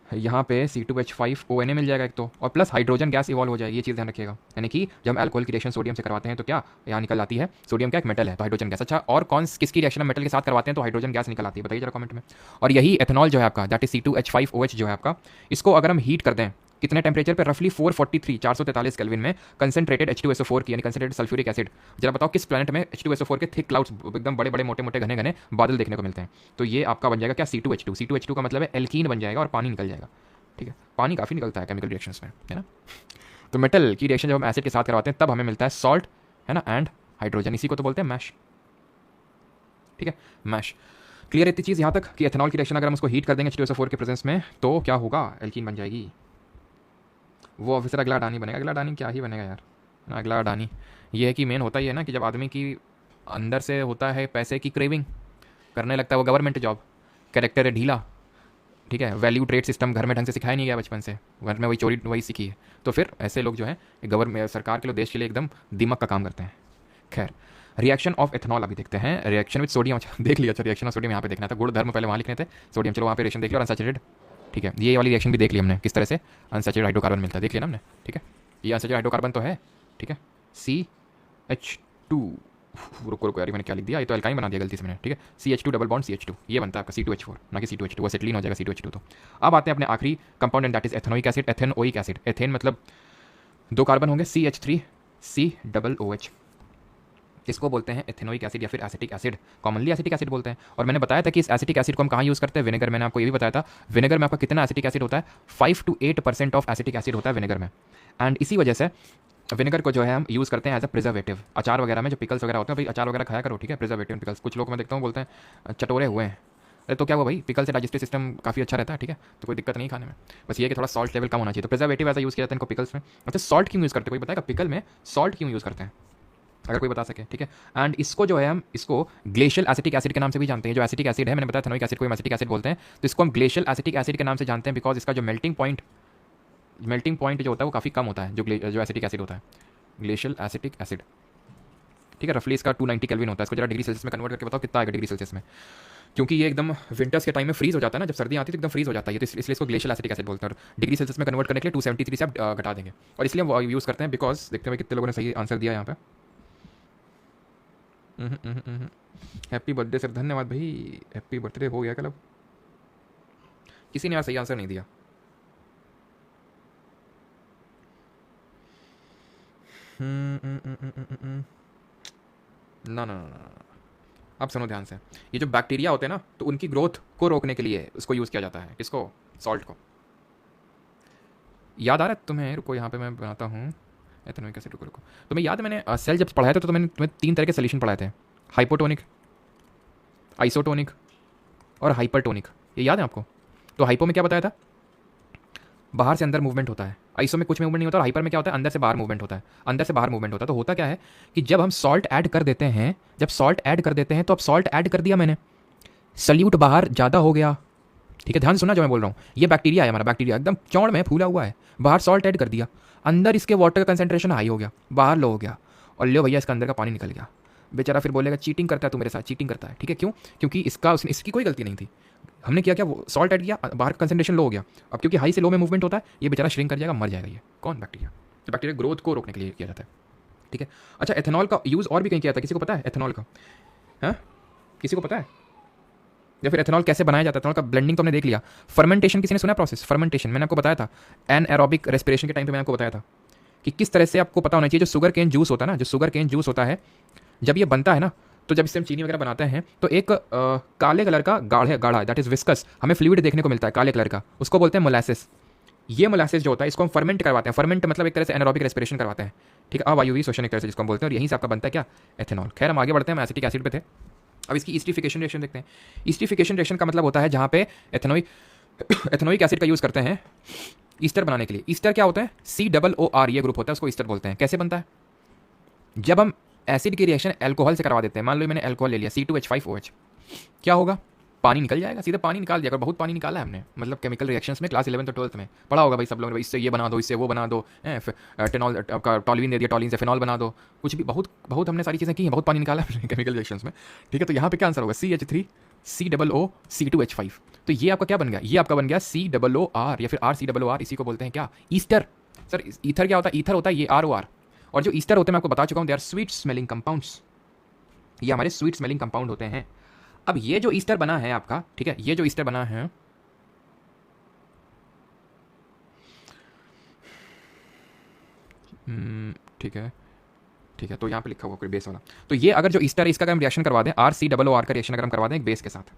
यहाँ पे C2H5ONA मिल जाएगा एक तो, और प्लस हाइड्रोजन गैस इवॉल्व हो जाएगी। ये चीज़ ध्यान रखिएगा, यानी कि जब हम अल्कोहल की रिएक्शन सोडियम से करवाते हैं तो क्या यहाँ निकल आती है, सोडियम क्या एक मेटल है तो हाइड्रोजन गैस। अच्छा, और किसकी रिएक्शन हम मेटल के साथ करवाते हैं तो हाइड्रोजन गैस निकल आती है, बताइए जरा कमेंट में। और यही एथेनॉल जो है आपका, दैट इज C2H5OH जो है आपका, इसको अगर हम हीट कर दें कितने टेम्परेचर पे, रफली 443 केल्विन में, कंसंट्रेटेड H2SO4 की, यानी कंसंट्रेटेड सल्फ्यूरिक एसिड। जरा बताओ किस प्लैनेट में H2SO4 के थिक क्लाउड्स, एकदम बड़े बड़े मोटे मोटे घने घने बादल देखने को मिलते हैं। तो ये आपका बन जाएगा क्या, C2H2 का मतलब है एल्कीन बन जाएगा और पानी निकल जाएगा, ठीक है। पानी काफ़ी निकलता है केमिकल रिएक्शंस में, है ना। तो मेटल की रिएक्शन जब हम एसिड के साथ करवाते हैं तब हमें मिलता है सॉल्ट, है ना, एंड हाइड्रोजन। इसी को तो बोलते हैं मैश, ठीक है, मैश। क्लियर इतनी चीज़ यहाँ तक कि एथेनॉल की रिएक्शन अगर हम उसको हीट कर देंगे H2SO4 के प्रेजेंस में तो क्या होगा, एल्कीन बन जाएगी। वो ऑफिसर अगला अडानी बनेगा। अगला अडानी क्या ही बनेगा यार, ना अगला अडानी। ये है कि मेन होता ही है ना कि जब आदमी की अंदर से होता है पैसे की क्रेविंग, करने लगता है वो गवर्नमेंट जॉब, कैरेक्टर है ढीला, ठीक है, वैल्यू ट्रेड सिस्टम घर में ढंग से सिखाया नहीं गया बचपन से, घर में वही चोरी वही सीखी है, तो फिर ऐसे लोग जो है गवर्नमेंट, सरकार के लिए, देश के लिए एकदम दिमाग का काम करते हैं। खैर, रिएक्शन ऑफ एथेनॉल अभी देखते हैं। रिएक्शन विद सोडियम, अच्छा देख लिया, अच्छा रिएक्शन ऑफ सोडियम यहाँ पे देखना था, गुण धर्म पहले वहाँ लिखने थे, सोडियम चलो वहाँ पे रिएक्शन देख लिया, और अनसैचुरेटेड, ठीक है, ये वाली रिएक्शन भी देख ली हमने किस तरह से अनसैचुरेटेड हाइड्रोकार्बन मिलता है, देख लिया ना हमने, ठीक है। ये अनसैचुरेटेड हाइड्रोकार्बन तो है, ठीक है, CH2, रुको रुको यार मैंने क्या लिख दिया, ये तो एल्काइन बना दिया गलती से मैंने, ठीक है। CH2 डबल बॉन्ड CH2, ये बनता है आपका C2H4, ना कि C2H2, वो एसिटिलीन हो जाएगा C2H2। तो अब आते हैं अपने आखिरी compound, that is ethanoic acid. Ethanoic acid, ethane मतलब दो कार्बन होंगे, CH3COOH, इसको बोलते हैं एथेनोइक एसिड या फिर acetic acid, commonly acetic acid बोलते हैं। और मैंने बताया था कि इस एसिटिक एसिड को हम कहाँ यूज़ करते हैं, विनेगर। मैंने आपको ये भी बताया था, विनेगर में आपका कितना एसिटिक एसिड होता है, 5 to 8% ऑफ एसिटिक एसिड होता है विनेगर में। एंड इसी वजह से विनेगर को जो है हम यूज़ करते हैं एज अ प्रिजर्वेटिव। अचार वगैरह में जो पिकल्स वगैरह होते हैं, भाई अचार वगैरह खाया करो, ठीक है, प्रिजर्वेटिव पिकल्स। कुछ लोग मैं देखता हूँ बोलते हैं चटोरे हुए हैं, अरे तो क्या हुआ भाई, पिकल से डाइजेस्टिव सिस्टम काफ़ी अच्छा रहता है, ठीक है, तो कोई दिक्कत नहीं खाने में, बस ये कि थोड़ा सॉल्ट लेवल कम होना चाहिए। तो प्रिजर्वेटिव ऐसा यूज़ किया जाता है इनको पिकल्स में। अच्छा, सॉल्ट क्यों यूज़ करते हैं, कोई बताएगा पिकल में सॉल्ट क्यों यूज़ करते हैं, अगर कोई बता सके, ठीक है। एंड इसको जो है हम इसको ग्लेशियल एसिटिक एसिड के नाम से भी जानते हैं। जो एसिटिक एसिड है, मैंने बताया एथेनोइक एसिड को हम एसिटिक एसिड बोलते हैं, तो इसको हम ग्लेशियल एसिटिक एसिड के नाम से जानते हैं, बिकॉज इसका जो मेल्टिंग पॉइंट जो होता है वो काफ़ी कम होता है, जो एसिटिक एसिड होता है, ग्लेशियल एसिटिक एसिड, ठीक है। रफली इसका 290 केल्विन होता है। इसको जरा डिग्री सेल्सियस में कन्वर्ट करके बताओ कितना आएगा डिग्री सेल्सियस में, क्योंकि ये एकदम विंटर्स के टाइम में फ्रीज हो जाता है ना, जब सर्दी आती है तो एकदम फ्रीज हो जाता है, तो इसलिए इसको ग्लेशियल एसिटिक एसिड बोलते हैं। और डिग्री सेल्सियस में कन्वर्ट करने के लिए 273 से आप घटा देंगे, और इसलिए हम यूज़ करते हैं, बिकॉज देखते हैं कितने लोगों ने सही आंसर दिया यहाँ पे। हैप्पी बर्थडे सर, धन्यवाद भाई, हैप्पी बर्थडे हो गया कल। अब किसी ने यार सही आंसर नहीं दिया। ना ना ना ना, अब सुनो ध्यान से। ये जो बैक्टीरिया होते हैं ना, तो उनकी ग्रोथ को रोकने के लिए उसको यूज़ किया जाता है, किसको, सॉल्ट को, याद आ रहा है तुम्हें? रुको यहाँ पे मैं बनाता हूँ एथेनोइक एसिड। रुको रुको, तुम्हें याद है मैंने सेल जब पढ़ाया था तो मैंने तुम्हें 3 तरह के सोल्यूशन पढ़ाए थे, हाइपोटोनिक, आइसोटोनिक और हाइपरटोनिक। ये याद है आपको? तो हाइपो में क्या बताया था? बाहर से अंदर मूवमेंट होता है। आइसो में कुछ मूवमेंट नहीं होता, और हाइपर में क्या होता है? अंदर से बाहर मूवमेंट होता है। अंदर से बाहर मूवमेंट होता है। तो होता क्या है कि जब हम सॉल्ट ऐड कर देते हैं, जब सॉल्ट ऐड कर देते हैं, तो अब सॉल्ट ऐड कर दिया मैंने, सल्यूट बाहर ज़्यादा हो गया। ठीक है, ध्यान सुनना जो मैं बोल रहा हूँ। ये बैक्टीरिया है हमारा, बैक्टीरिया एकदम चौड़ में फूला हुआ है, बाहर सॉल्ट ऐड कर दिया, अंदर इसके वाटर का कंसंट्रेशन हाई हो गया, बाहर लो हो गया, और लो भैया इसका अंदर का पानी निकल गया। बेचारा फिर बोलेगा चीटिंग करता है तू मेरे साथ, चीटिंग करता है। ठीक है, क्यों? क्योंकि इसकी कोई गलती नहीं थी। हमने किया क्या? वो सॉल्ट ऐड किया, बाहर कंसंट्रेशन लो हो गया। अब क्योंकि हाई से लो में मूवमेंट होता है, ये बेचारा श्रिंक कर जाएगा, मर जाएगा। ये कौन? बैक्टीरिया। तो बैक्टीरिया ग्रोथ को रोकने के लिए किया जाता है। ठीक है। अच्छा, एथेनॉल का यूज़ और भी कहीं किया जाता है, किसी को पता है एथेनॉल का? हाँ, किसी को पता है? या फिर एथेनॉल कैसे बनाया जाता है? एथेनॉल का ब्लेंडिंग तो हमने देख लिया। फर्मेंटेशन किसी ने सुना? प्रोसेस फर्मेंटेशन मैंने आपको बताया था, एनएरोबिक रेस्पिरेशन के टाइम पे मैंने आपको बताया था कि किस तरह से आपको पता होना चाहिए। जो शुगर केन जूस होता है ना, जो शुगर केन जूस होता है, जब ये बनता है ना, तो जब इससे हम चीनी वगैरह बनाते हैं तो एक काले कलर का गाढ़ा दैट इज विस्कस हमें फ्लूइड देखने को मिलता है, काले कलर का, उसको बोलते हैं मोलासिस। ये मोलासिस जो होता है, इसको हम फर्मेंट करवाते हैं। फर्मेंट मतलब एक तरह से एनारोबिक रेस्पिरेशन करवाते हैं। ठीक है, अवायवीय श्वसन एक तरह से जिसको हम बोलते हैं, और यहीं से आपका बनता है क्या? एथेनॉल। खैर, हम आगे बढ़ते हैं, हम एसिटिक एसिड पे थे। अब इसकी ईस्टिफिकेशन रिएक्शन देखते हैं। ईस्टिफिकेशन रिएक्शन का मतलब होता है जहाँ पे एथेनोइक एसिड का यूज़ करते हैं ईस्टर बनाने के लिए। ईस्टर क्या होता है? COOR ये ग्रुप होता है, उसको ईस्टर बोलते हैं। कैसे बनता है? जब हम एसिड की रिएक्शन अल्कोहल से करवा देते हैं, मान लो मैंने अल्कोहल ले लिया C2H5OH, क्या होगा? पानी निकल जाएगा, सीधा पानी निकाल दिया। अगर बहुत पानी निकाला है हमने, मतलब केमिकल रिएक्शंस में क्लास 11 और 12th में पढ़ा होगा भाई सब लोगों ने, इससे ये बना दो, इससे वो बना दो, टेनॉल का टॉल्यूइन दे दिया, टॉल्यूइन से फिनॉल बना दो, कुछ भी बहुत बहुत हमने सारी चीज़ें की हैं, बहुत पानी निकाला है केमिकल रिएक्शंस में। ठीक है, तो यहाँ पे क्या आंसर होगा? CH3 COO C2H5। तो ये आपका क्या बन गया? ये आपका बन गया COOR या फिर RCOOR। इसी को बोलते हैं क्या? ईस्टर। सर ईथर क्या होता है? ईथर होता है ये ROR। और जो ईस्टर होते हैं मैं आपको बता चुका हूँ, they are sweet smelling compounds. ये हमारे स्वीट स्मेलिंग कंपाउंड होते हैं। अब ये जो ईस्टर बना है आपका, ठीक है, ये जो ईस्टर बना है, ठीक है, ठीक है, तो यहाँ पे लिखा हुआ कोई बेस वाला। तो ये अगर जो ईस्टर है, इसका अगर हम रिएक्शन करवा दें, RCOOR का रिएक्शन अगर हम करवा दें एक बेस के साथ,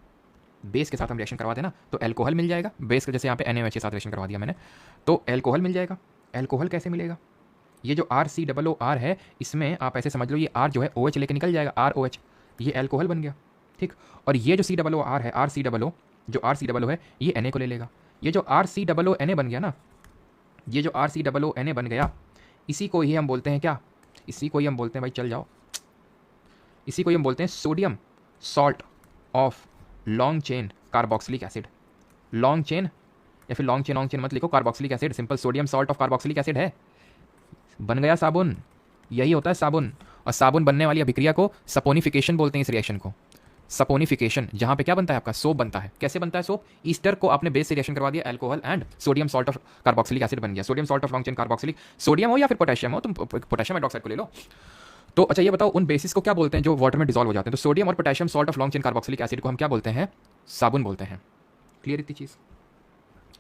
बेस के साथ हम रिएक्शन करवा दें ना, तो एल्कोहल मिल जाएगा। बेस के जैसे यहाँ पे NaOH के साथ रिएक्शन करवा दिया मैंने, तो एल्कोहल मिल जाएगा। एल्कोहल कैसे मिलेगा? ये जो RCOOR है, इसमें आप ऐसे समझ लो, ये R जो है OH लेके निकल जाएगा, ROH, ये एल्कोहल बन गया। ठीक, और ये जो COOR है, RCOO, जो RCOO है, ये Na को ले लेगा। ये जो RCOONA बन गया ना, ये जो RCOONA बन गया, इसी को ही हम बोलते हैं क्या? इसी को ही हम बोलते हैं भाई, चल जाओ, इसी को ही हम बोलते हैं sodium salt of long chain carboxylic acid. Long chain या फिर लॉन्ग चेन मत लिखो, carboxylic acid, simple sodium salt of carboxylic acid है। बन गया साबुन, यही होता है साबुन। और साबुन बनने वाली अभिक्रिया को सपोनिफिकेशन बोलते हैं, इस रिएक्शन को सपोनिफिकेशन। जहाँ पे क्या बनता है आपका? सोप बनता है। कैसे बनता है सोप? ईस्टर को आपने बेस से रिएक्शन करवा दिया, alcohol and sodium salt of carboxylic acid बन गया। Sodium salt of long chain carboxylic, sodium हो या फिर पोटेशियम हो, तुम पोटेशियम हाइड्रोक्साइड को ले लो। तो अच्छा ये बताओ, उन बेसिस को क्या बोलते हैं जो वाटर में डिजॉल्व हो जाते हैं? तो सोडियम और potassium salt of long chain carboxylic acid को हम क्या बोलते हैं? साबुन बोलते हैं। क्लियर इतनी चीज़?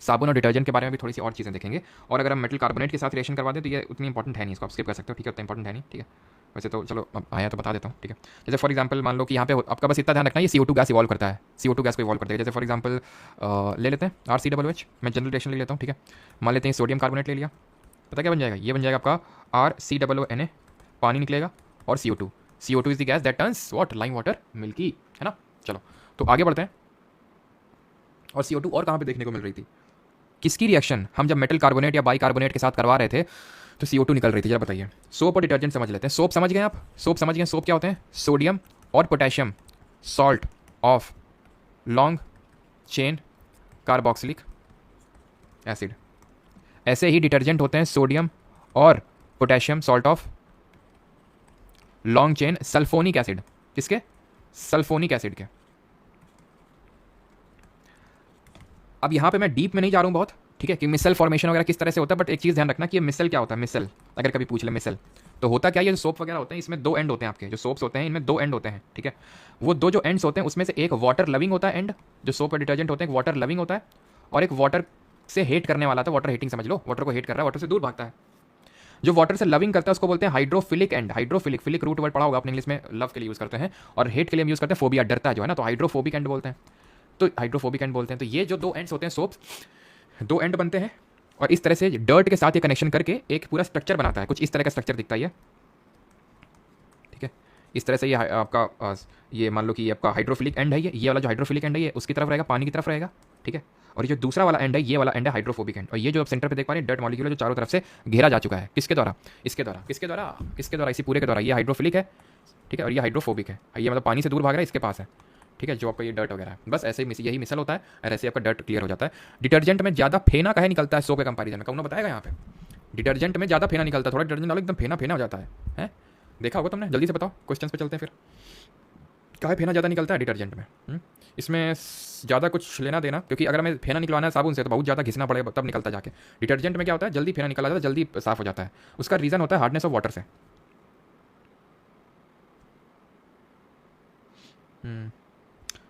साबुन और डिटर्जेंट के बारे में भी थोड़ी सी और चीज़ें देखेंगे। और अगर हम मेटल कार्बोनेट के साथ रिएक्शन करवा दें तो ये उतनी इंपॉर्टेंट है नहीं, इसको आप स्किप कर सकते हो। ठीक है, उतना इंपॉर्टेंट है नहीं। ठीक है, वैसे तो चलो अब आया तो बता देता हूँ। ठीक है, जैसे फॉर एग्जांपल मान लो कि यहाँ पे आपका बस इतना ध्यान रखना है, ये CO2 गैस इवॉल्व करता है, CO2 गैस को इवॉल्व करता है। जैसे फॉर एग्जांपल ले लेते हैं RCOOH, मैं जनरल रिएक्शन ले लेता हूँ। ठीक है, मान लेते हैं सोडियम कार्बोनेट ले लिया, पता क्या बन जाएगा? ये बन जाएगा आपका RCOONA, पानी निकलेगा, और CO2 is the gas that turns what? Lime water milky, है ना। चलो तो आगे बढ़ते हैं। और CO2 और कहाँ पे देखने को मिल रही थी? किसकी रिएक्शन? हम जब मेटल कार्बोनेट या बाई कार्बोनेट के साथ करवा रहे थे तो CO2 निकल रही थी। जरा बताइए, सोप और डिटर्जेंट समझ लेते हैं। सोप समझ गए आप? सोप समझ गए? सोप क्या होते हैं? सोडियम और potassium salt of long chain carboxylic acid. ऐसे ही डिटर्जेंट होते हैं सोडियम और potassium salt of long chain sulphonic acid. किसके? सल्फोनिक एसिड के। अब यहाँ पे मैं डीप में नहीं जा रहा हूँ बहुत, ठीक है, कि मिसल फॉर्मेशन वगैरह किस तरह से होता है, बट एक चीज़ ध्यान रखना कि ये मिसल क्या होता है। मिसल अगर कभी पूछ ले, मिसल तो होता क्या है? ये जो सोप वगैरह होते हैं इसमें 2 एंड होते हैं। आपके जो सोप्स होते हैं इनमें 2 एंड होते हैं। ठीक है, वो 2 जो एंड्स होते हैं उसमें से एक वाटर लविंग होता है एंड, जो सोप और डिटर्जेंट होते हैं, एक वाटर लविंग होता है और एक वाटर से हेट करने वाला था। वाटर हेटिंग समझ लो, वाटर को हेट कर रहा है, वाटर से दूर भागता है। जो वाटर से लविंग करता है उसको बोलते हैं hydrophilic end. Hydrophilic, philic root word पढ़ा होगा आपने इंग्लिश में, लव के लिए यूज़ करते हैं, और हेट के लिए हम यूज़ करते हैं फोबिया, डरता है जो है ना, तो हाइड्रोफोबिक एंड बोलते हैं। तो हाइड्रोफोबिक एंड बोलते हैं। तो ये जो 2 एंड्स होते हैं सोप्स, 2 एंड बनते हैं और इस तरह से डर्ट के साथ ये कनेक्शन करके एक पूरा स्ट्रक्चर बनाता है। कुछ इस तरह का स्ट्रक्चर दिखता है ये, ठीक है। इस तरह से ये आपका ये मान लो कि ये आपका हाइड्रोफिलिक एंड है, ये वाला जो हाइड्रोफिलिक एंड है ये उसकी तरफ रहेगा, पानी की तरफ रहेगा, ठीक है। और ये जो दूसरा वाला एंड है, ये वाला एंड है हाइड्रोफोबिक एंड। और ये जो आप सेंटर पे देख पा रहे हैं डर्ट मॉलिक्यूल जो चारों तरफ से घेरा जा चुका है, किसके द्वारा, इसके द्वारा, किसके द्वारा, किसके द्वारा, इसी पूरे के द्वारा। ये हाइड्रोफिलिक है, ठीक है, और ये हाइड्रोफोबिक है। ये मतलब पानी से दूर भाग रहा है, इसके पास है, ठीक है, जो आपका ये डर्ट वगैरह है। बस ऐसे ही यही मिसल होता है और ऐसे आपका डर्ट क्लियर हो जाता है। डिटर्जेंट में ज़्यादा फेना काहे निकलता है सोप के कंपैरिजन में, कौन बताएगा यहाँ पे। डिटर्जेंट में ज़्यादा फेना निकलता है, थोड़ा डिटर्जेंट डालो एकदम फेना फेना हो जाता है, हैं? देखा होगा तुमने, जल्दी से बताओ, क्वेश्चन पे चलते हैं फिर। काहे फेना ज़्यादा निकलता है डिटर्जेंट में? इसमें ज़्यादा कुछ लेना देना, क्योंकि अगर हमें फेना निकलवाना है साबुन से तो बहुत ज़्यादा घिसना पड़ेगा तब निकलता जाके। डिटर्जेंट में क्या होता है, जल्दी फेना निकल जाता है, जल्दी साफ हो जाता है। उसका रीज़न होता है हार्डनेस ऑफ वाटर से।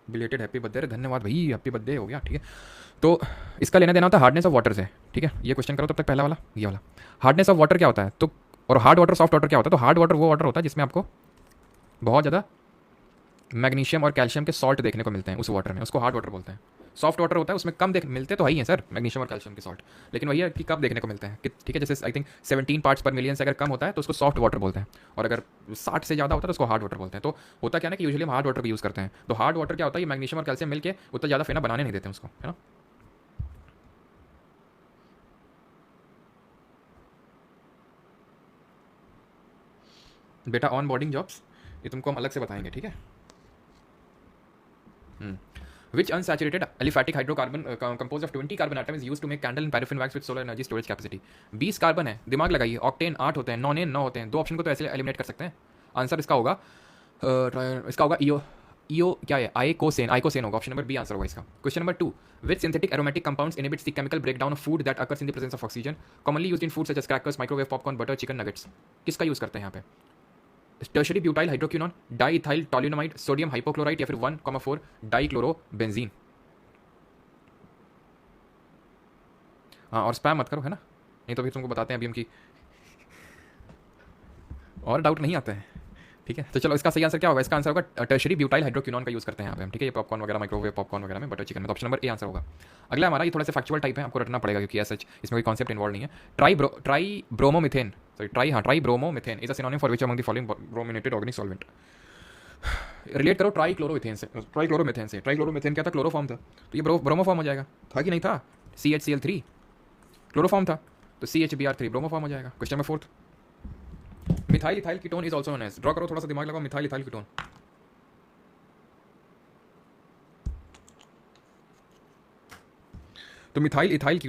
बिलेटेड हैप्पी बर्थडे, धन्यवाद भाई, हैप्पी बर्थडे हो गया, ठीक है। तो इसका लेना देना होता है हार्डनेस ऑफ वाटर से, ठीक है। ये क्वेश्चन करो तब तक पहला वाला, ये वाला। हार्डनेस ऑफ वाटर क्या होता है, तो और हार्ड वाटर सॉफ्ट वाटर क्या होता है। तो हार्ड वाटर वो वाटर होता है जिसमें आपको बहुत ज़्यादा मैग्नीशियम और कैल्शियम के सॉल्ट देखने को मिलते हैं उस वाटर में, उसको हार्ड वाटर बोलते हैं। सॉफ्ट वाटर होता है उसमें कम मिलते तो ही हैं सर मैग्नीशियम और कैल्शियम के सॉल्ट, लेकिन वही है कि कब देखने को मिलते हैं, ठीक है। जैसे आई थिंक 17 पार्ट्स पर मिलियन से अगर कम होता है तो उसको सॉफ्ट वाटर बोलते हैं, और अगर 60 से ज़्यादा होता है तो उसको हार्ड वाटर बोलते हैं। तो होता क्या है कि यूजुअली हम हार्ड वाटर भी यूज़ करते हैं। तो हार्ड वाटर क्या होता है, ये मैग्नीशियम और कैल्शियम मिलकर उतना ज़्यादा फेना बनाने नहीं देते उसको, है ना। बेटा ऑन बोर्डिंग जॉब्स ये तुमको हम अलग से बताएंगे, ठीक है। Which unsaturated aliphatic hydrocarbon composed of 20 carbon atom is used to make candle and paraffin wax with solar energy storage capacity? 20 carbon है, दिमाग लगाइए। ऑक्टेन 8 होते हैं, नॉनेन 9 होते हैं। दो ऑप्शन को तो ऐसे एलिमिनेट कर सकते हैं। आंसर इसका होगा ईओ ईओ क्या है, आइकोसेन, आइकोसेन होगा। ऑप्शन नंबर बी आंसर होगा इसका। Question number 2, which synthetic aromatic compounds inhibits the chemical breakdown of food that occurs in the presence of oxygen, commonly used in food such as crackers, microwave popcorn, butter, chicken nuggets? किसका use करते हैं यहाँ पे? Tertiary butyl hydroquinone, diethyl toluamide, sodium hypochlorite, या फिर 1,4 डाईक्लोरोबेंजीन? हाँ, और spam मत करो, है ना, नहीं तो फिर तुमको बताते हैं अभी हम की और डाउट नहीं आता है, ठीक है। तो चलो इसका सही आंसर क्या होगा, इसका आंसर होगा टर्शरी ब्यूटाइल हाइड्रोक्विनोन का यूज करते हैं यहाँ पे हम, ठीक है। ये पॉपकॉर्न वगैरह, माइक्रोवेव पॉपकॉर्न वगैरह में, बटर चिकन में। तो ऑप्शन नंबर ए आंसर होगा। अगला हमारा ये थोड़ा सा फैक्चुअल टाइप है, आपको रटना पड़ेगा क्योंकि ऐसा इसमें कोई कॉन्सेप्ट इन्वॉल्व नहीं है। Tribromomethane, sorry tribromomethane is a synonym for which among the following brominated organic solvent? Relate करो ट्राइक्लोरोमिथेन से। ट्राइक्लोरोमिथेन क्या था, क्लोरोफॉर्म था, तो ये ब्रोमोफॉर्म हो जाएगा। था कि नहीं था, CHCl3 क्लोरोफॉर्म था, तो CHBr3 ब्रोमोफॉर्म हो जाएगा। Question number 4, methyl ethyl ketone is also known as, draw करो, थोड़ा सा दिमाग लगाओ। मिथाइल इथाइल कीटोन, तो मिथाइल इथाइल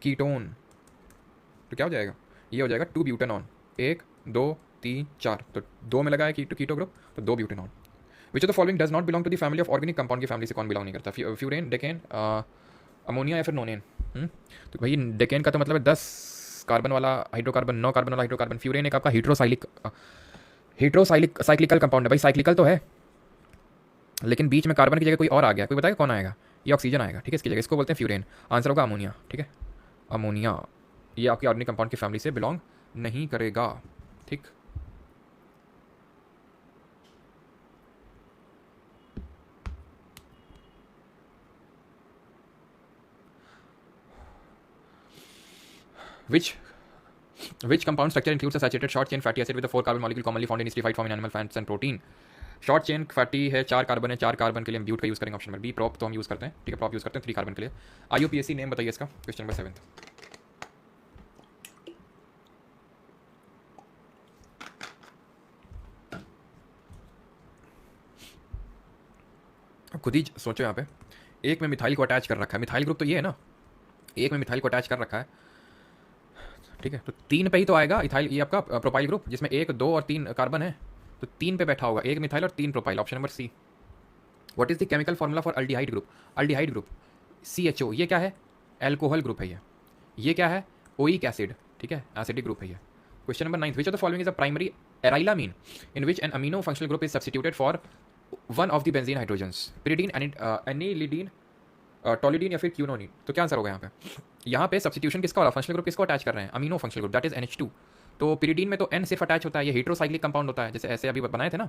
कीटोन तो क्या हो जाएगा, ये हो जाएगा 2 ब्यूटेनॉन। 1 2 3 4, तो 2 में लगा है कीटो ग्रुप, तो 2 butanone. Which of the following does not belong to the family of organic compound की फैमिली से कौन बिलोंग नहीं करता? फ्यूरेन, डेकेन, अमोनिया या फिर नोनेन? तो भाई डेकेन का तो मतलब है 10 कार्बन वाला हाइड्रोकार्बन, 9 कार्बन वाला हाइड्रोकार्बन। फ्यूरेन एक आपका साइक्लिकल कंपाउंड है भाई, साइक्लिकल तो है, लेकिन बीच में कार्बन की जगह कोई और आ गया, कोई बताएगा कौन आएगा? ये ऑक्सीजन आएगा, ठीक है, इसकी जगह, इसको बोलते हैं फ्यूरेन। आंसर होगा अमोनिया, ठीक है। अमोनिया ये आपकी ऑर्गेनिक कंपाउंड की फैमिली से बिलोंग नहीं करेगा, ठीक। Which compound structure includes a saturated short chain fatty acid with a 4 carbon molecule commonly found in esterified form in animal fats and protein? Short chain fatty है, 4 carbon है, 4 carbon के लिए हम ब्यूट का यूज़ करेंगे। ऑप्शन नंबर बी प्रॉप तो हम use करते हैं, ठीक है, प्रॉप यूज़ करते हैं 3 कार्बन के लिए। IUPAC नेम बताइए इसका। क्वेश्चन नंबर 7, खुद ही सोचो यहाँ पे, एक में मिथाइल को अटैच कर रखा है, मिथाइल ग्रुप तो ये है ना, एक में मिथाइल को अटैच कर रखा है, ठीक है। तो 3 पे ही तो आएगा इथाइल, ये आपका प्रोपाइल ग्रुप जिसमें 1 2 और 3 कार्बन है, तो 3 पे बैठा होगा, 1 मिथाइल और 3 propyl. Option number C. What is the chemical formula for aldehyde group? Aldehyde group CHO, ये क्या है, एल्कोहल ग्रुप है ये क्या है, ओइक एसिड, ठीक है, एसिडिक ग्रुप है ये। Question number 9, which of the following is a primary arylamine in which an amino functional group is substituted for one of the benzene hydrogens? Pyridine, anilidine, tolidine या फिर क्यूनोनिन? तो क्या answer होगा यहाँ पे सब्स्टिट्यूशन किसका हो रहा है, फंक्शनल ग्रुप किसको अटैच कर रहे हैं? Amino functional group, that is NH2। तो पिरिडीन में तो N सिर्फ अटैच होता है, ये हेट्रोसाइक्लिक कंपाउंड होता है, जैसे ऐसे अभी बनाए थे ना